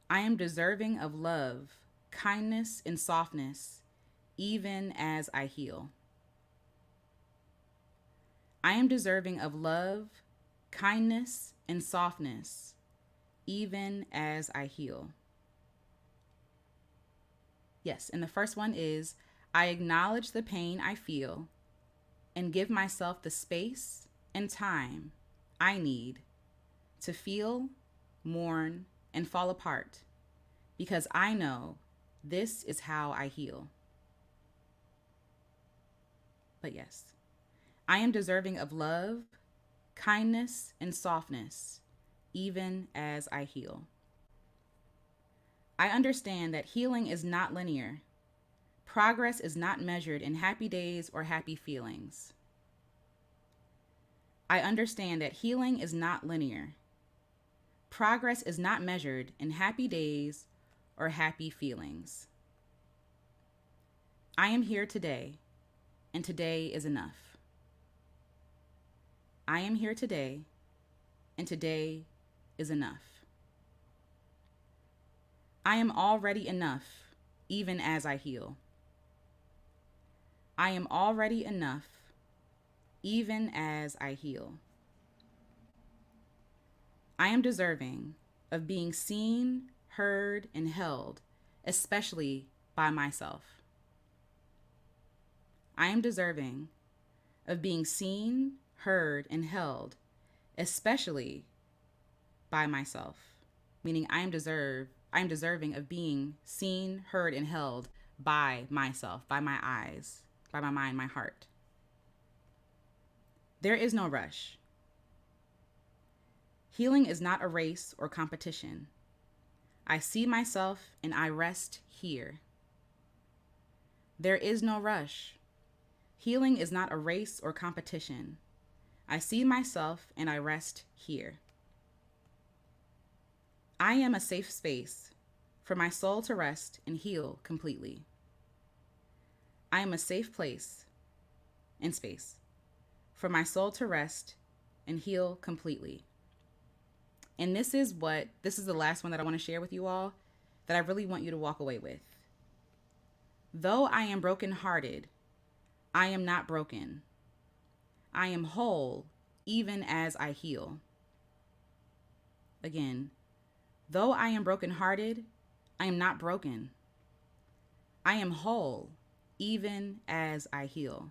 I am deserving of love, kindness, and softness, even as I heal. I am deserving of love, kindness, and softness, even as I heal. Yes, and the first one is, I acknowledge the pain I feel and give myself the space and time I need to feel, mourn, and fall apart, because I know this is how I heal. But yes, I am deserving of love, kindness, and softness, even as I heal. I understand that healing is not linear. Progress is not measured in happy days or happy feelings. I understand that healing is not linear. Progress is not measured in happy days or happy feelings. I am here today, and today is enough. I am here today, and today is enough. I am already enough, even as I heal. I am already enough, even as I heal. I am deserving of being seen, heard, and held, especially by myself. I am deserving of being seen, heard, and held, especially by myself, meaning I am deserving of being seen, heard, and held by myself, by my eyes, by my mind, my heart. There is no rush. Healing is not a race or competition. I see myself and I rest here. There is no rush. Healing is not a race or competition. I see myself and I rest here. I am a safe space for my soul to rest and heal completely. I am a safe place and space for my soul to rest and heal completely. And this is the last one that I want to share with you all that I really want you to walk away with. Though I am brokenhearted, I am not broken. I am whole even as I heal. Again, though I am brokenhearted, I am not broken. I am whole even as I heal.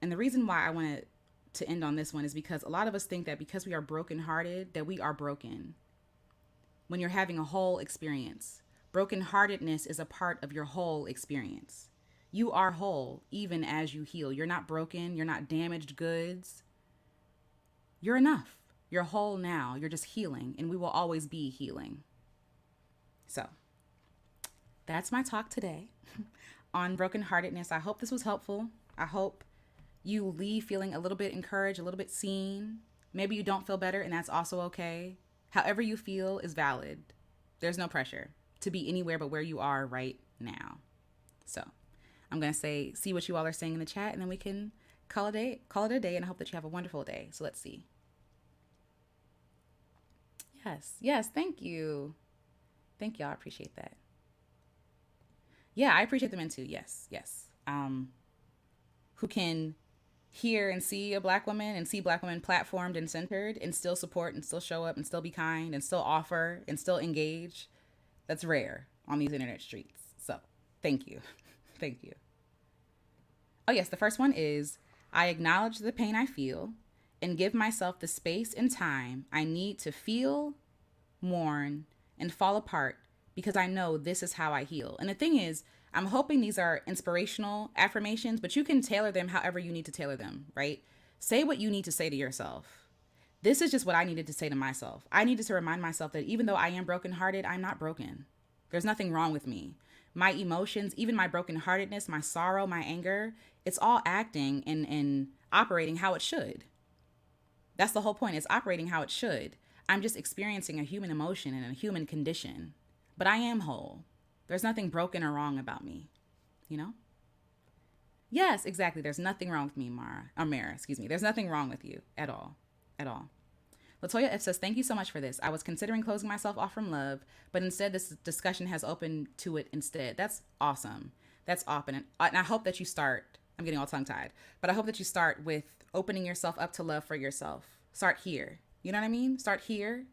And the reason why I wanted to end on this one is because a lot of us think that because we are brokenhearted, that we are broken. When you're having a whole experience, brokenheartedness is a part of your whole experience. You are whole even as you heal. You're not broken. You're not damaged goods. You're enough. You're whole now. You're just healing, and we will always be healing. So that's my talk today on brokenheartedness. I hope this was helpful. I hope you leave feeling a little bit encouraged, a little bit seen. Maybe you don't feel better, and that's also okay. However you feel is valid. There's no pressure to be anywhere but where you are right now. So I'm going to see what you all are saying in the chat, and then we can call it a day, and I hope that you have a wonderful day. So let's see. Yes, thank you. Thank y'all. I appreciate that. Yeah, I appreciate the men too. Yes. Who can hear and see a Black woman and see Black women platformed and centered and still support and still show up and still be kind and still offer and still engage. That's rare on these internet streets. So thank you. Thank you. Oh yes, the first one is, I acknowledge the pain I feel and give myself the space and time I need to feel, mourn, and fall apart because I know this is how I heal. And the thing is, I'm hoping these are inspirational affirmations, but you can tailor them however you need to tailor them, right? Say what you need to say to yourself. This is just what I needed to say to myself. I needed to remind myself that even though I am brokenhearted, I'm not broken. There's nothing wrong with me. My emotions, even my brokenheartedness, my sorrow, my anger, it's all acting and operating how it should. That's the whole point. It's operating how it should. I'm just experiencing a human emotion and a human condition. But I am whole. There's nothing broken or wrong about me, you know? Yes, exactly. There's nothing wrong with me, Mara. There's nothing wrong with you at all. At all. Latoya F says, thank you so much for this. I was considering closing myself off from love, but instead this discussion has opened to it instead. That's awesome. That's awesome. And I hope that you start, I'm getting all tongue-tied, but I hope that you start with opening yourself up to love for yourself. Start here. You know what I mean? Start here.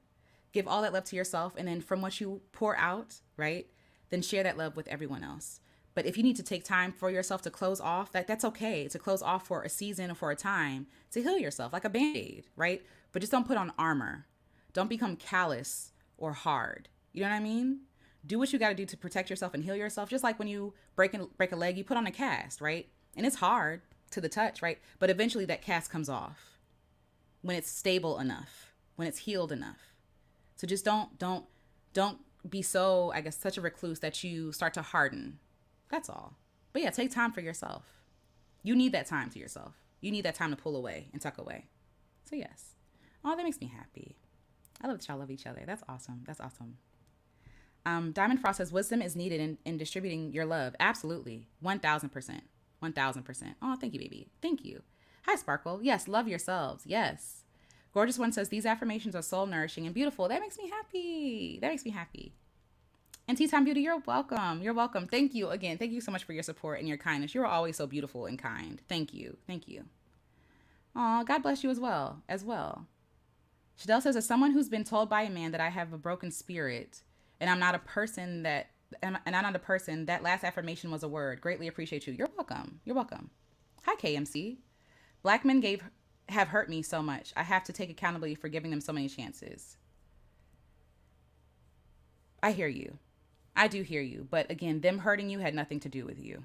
Give all that love to yourself. And then from what you pour out, right? Then share that love with everyone else. But if you need to take time for yourself to close off, that's okay. To close off for a season or for a time to heal yourself, like a Band-Aid, right? But just don't put on armor. Don't become callous or hard. You know what I mean? Do what you got to do to protect yourself and heal yourself. Just like when you break a leg, you put on a cast, right? And it's hard to the touch, right? But eventually that cast comes off when it's stable enough, when it's healed enough. So just don't be so, I guess, such a recluse that you start to harden. That's all. But yeah, take time for yourself. You need that time to yourself. You need that time to pull away and tuck away. So yes. Oh, that makes me happy. I love that y'all love each other. That's awesome. That's awesome. Diamond Frost says, wisdom is needed in distributing your love. Absolutely. 1,000%. 1,000%. Oh, thank you, baby. Thank you. Hi, Sparkle. Yes, love yourselves. Yes. Gorgeous One says, these affirmations are soul nourishing and beautiful. That makes me happy. That makes me happy. And Tea Time Beauty, you're welcome. You're welcome. Thank you again. Thank you so much for your support and your kindness. You're always so beautiful and kind. Thank you. Thank you. Aw, God bless you as well. Shadell says, as someone who's been told by a man that I have a broken spirit and I'm not a person, that last affirmation was a word. Greatly appreciate you. You're welcome. You're welcome. Hi, KMC. Black men have hurt me so much. I have to take accountability for giving them so many chances. I hear you. I do hear you. But again, them hurting you had nothing to do with you.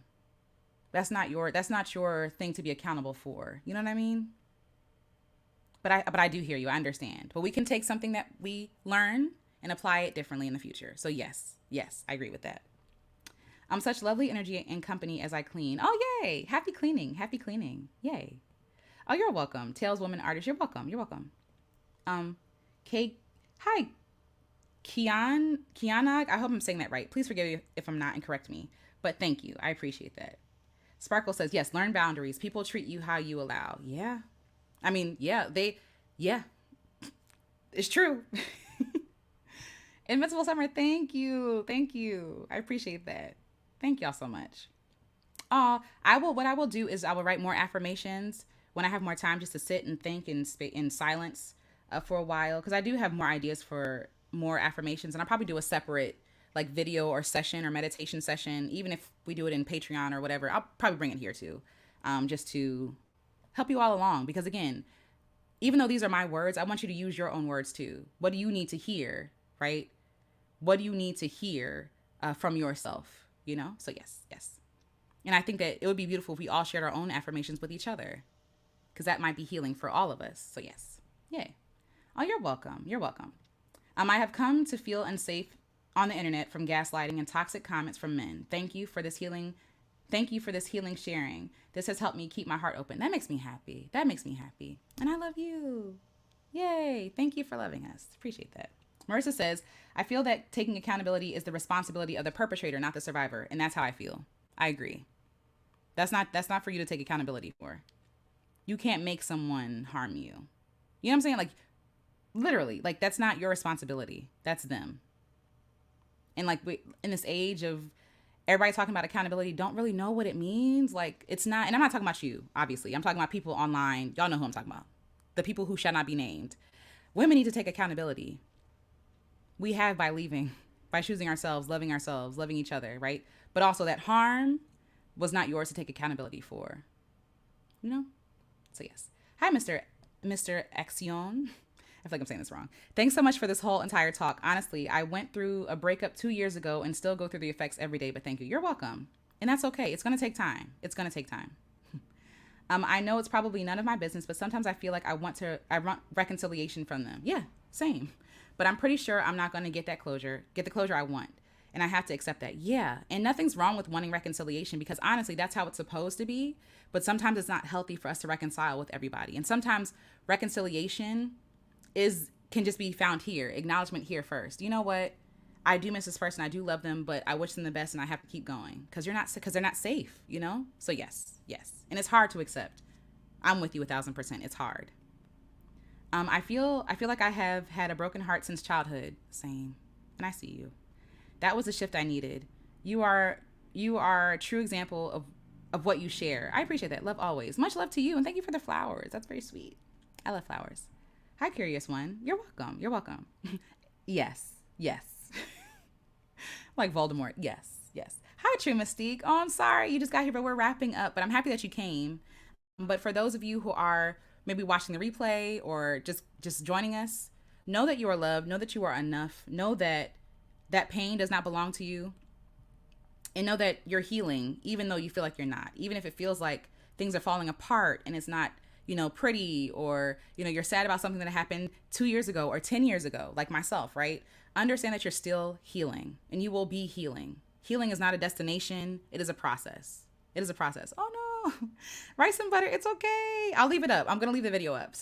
That's not your thing to be accountable for. You know what I mean? But I do hear you. I understand. But we can take something that we learn and apply it differently in the future. So yes, yes, I agree with that. Such lovely energy and company as I clean. Oh yay! Happy cleaning. Happy cleaning. Yay. Oh, you're welcome. Tails Woman Artist. You're welcome. You're welcome. Um, Kate. Hi, Kiana. I hope I'm saying that right. Please forgive me if I'm not and correct me. But thank you. I appreciate that. Sparkle says yes. Learn boundaries. People treat you how you allow. Yeah. I mean, yeah. Yeah. It's true. Invincible Summer. Thank you. Thank you. I appreciate that. Thank y'all so much. I will. What I will do is I will write more affirmations when I have more time, just to sit and think in silence for a while, because I do have more ideas for more affirmations, and I'll probably do a separate like video or session or meditation session, even if we do it in Patreon or whatever. I'll probably bring it here too, just to help you all along. Because again, even though these are my words, I want you to use your own words too. What do you need to hear, right? What do you need to hear from yourself? You know. So yes, yes. And I think that it would be beautiful if we all shared our own affirmations with each other, because that might be healing for all of us. So yes, yay. Oh, you're welcome. You're welcome. I have come to feel unsafe on the internet from gaslighting and toxic comments from men. Thank you for this healing. Thank you for this healing sharing. This has helped me keep my heart open. That makes me happy. That makes me happy. And I love you. Yay. Thank you for loving us. Appreciate that. Marissa says, I feel that taking accountability is the responsibility of the perpetrator, not the survivor. And that's how I feel. I agree. That's not for you to take accountability for. You can't make someone harm you. You know what I'm saying? Like literally, like that's not your responsibility. That's them. And like in this age of everybody talking about accountability, don't really know what it means. Like it's not, and I'm not talking about you, obviously. I'm talking about people online. Y'all know who I'm talking about. The people who shall not be named. Women need to take accountability. We have by leaving, by choosing ourselves, loving each other, right? But also that harm was not yours to take accountability for. You know? So yes. Hi, Mr. Axion. I feel like I'm saying this wrong. Thanks so much for this whole entire talk. Honestly, I went through a breakup 2 years ago and still go through the effects every day, but thank you. You're welcome. And that's okay. It's going to take time. It's going to take time. I know it's probably none of my business, but sometimes I feel like I want reconciliation from them. Yeah, same. But I'm pretty sure I'm not going to get the closure I want. And I have to accept that. Yeah. And nothing's wrong with wanting reconciliation, because honestly, that's how it's supposed to be. But sometimes it's not healthy for us to reconcile with everybody. And sometimes reconciliation can just be found here. Acknowledgement here first. You know what? I do miss this person. I do love them, but I wish them the best and I have to keep going because they're not safe, you know? So yes, yes. And it's hard to accept. I'm with you 1,000%. It's hard. I feel like I have had a broken heart since childhood. Same. And I see you. That was the shift I needed. You are a true example of what you share. I appreciate that. Love always. Much love to you, and thank you for the flowers. That's very sweet. I love flowers. Hi, Curious One. You're welcome. You're welcome. Yes. Yes. Like Voldemort. Yes. Yes. Hi, True Mystique. Oh, I'm sorry you just got here, but we're wrapping up. But I'm happy that you came. But for those of you who are maybe watching the replay or just joining us, know that you are loved. Know that you are enough. Know that that pain does not belong to you. And know that you're healing, even though you feel like you're not. Even if it feels like things are falling apart and it's not, pretty, or, you're sad about something that happened 2 years ago or 10 years ago, like myself, right? Understand that you're still healing and you will be healing. Healing is not a destination. It is a process. It is a process. Oh no, rice and butter. It's okay. I'll leave it up. I'm going to leave the video up.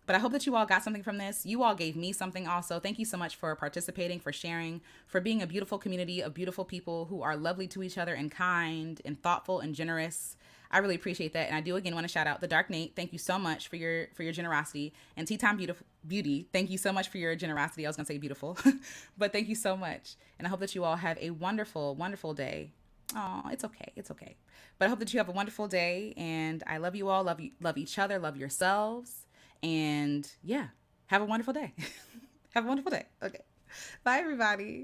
But I hope that you all got something from this. You all gave me something also. Thank you so much for participating, for sharing, for being a beautiful community of beautiful people who are lovely to each other and kind and thoughtful and generous. I really appreciate that. And I do again want to shout out the Dark Nate. Thank you so much for your generosity. And Tea Time Beauty, thank you so much for your generosity. I was going to say beautiful, but thank you so much. And I hope that you all have a wonderful, wonderful day. Oh, it's okay. It's okay. But I hope that you have a wonderful day. And I love you all. Love you, love each other. Love yourselves. And yeah, have a wonderful day. Have a wonderful day. Okay. Bye, everybody.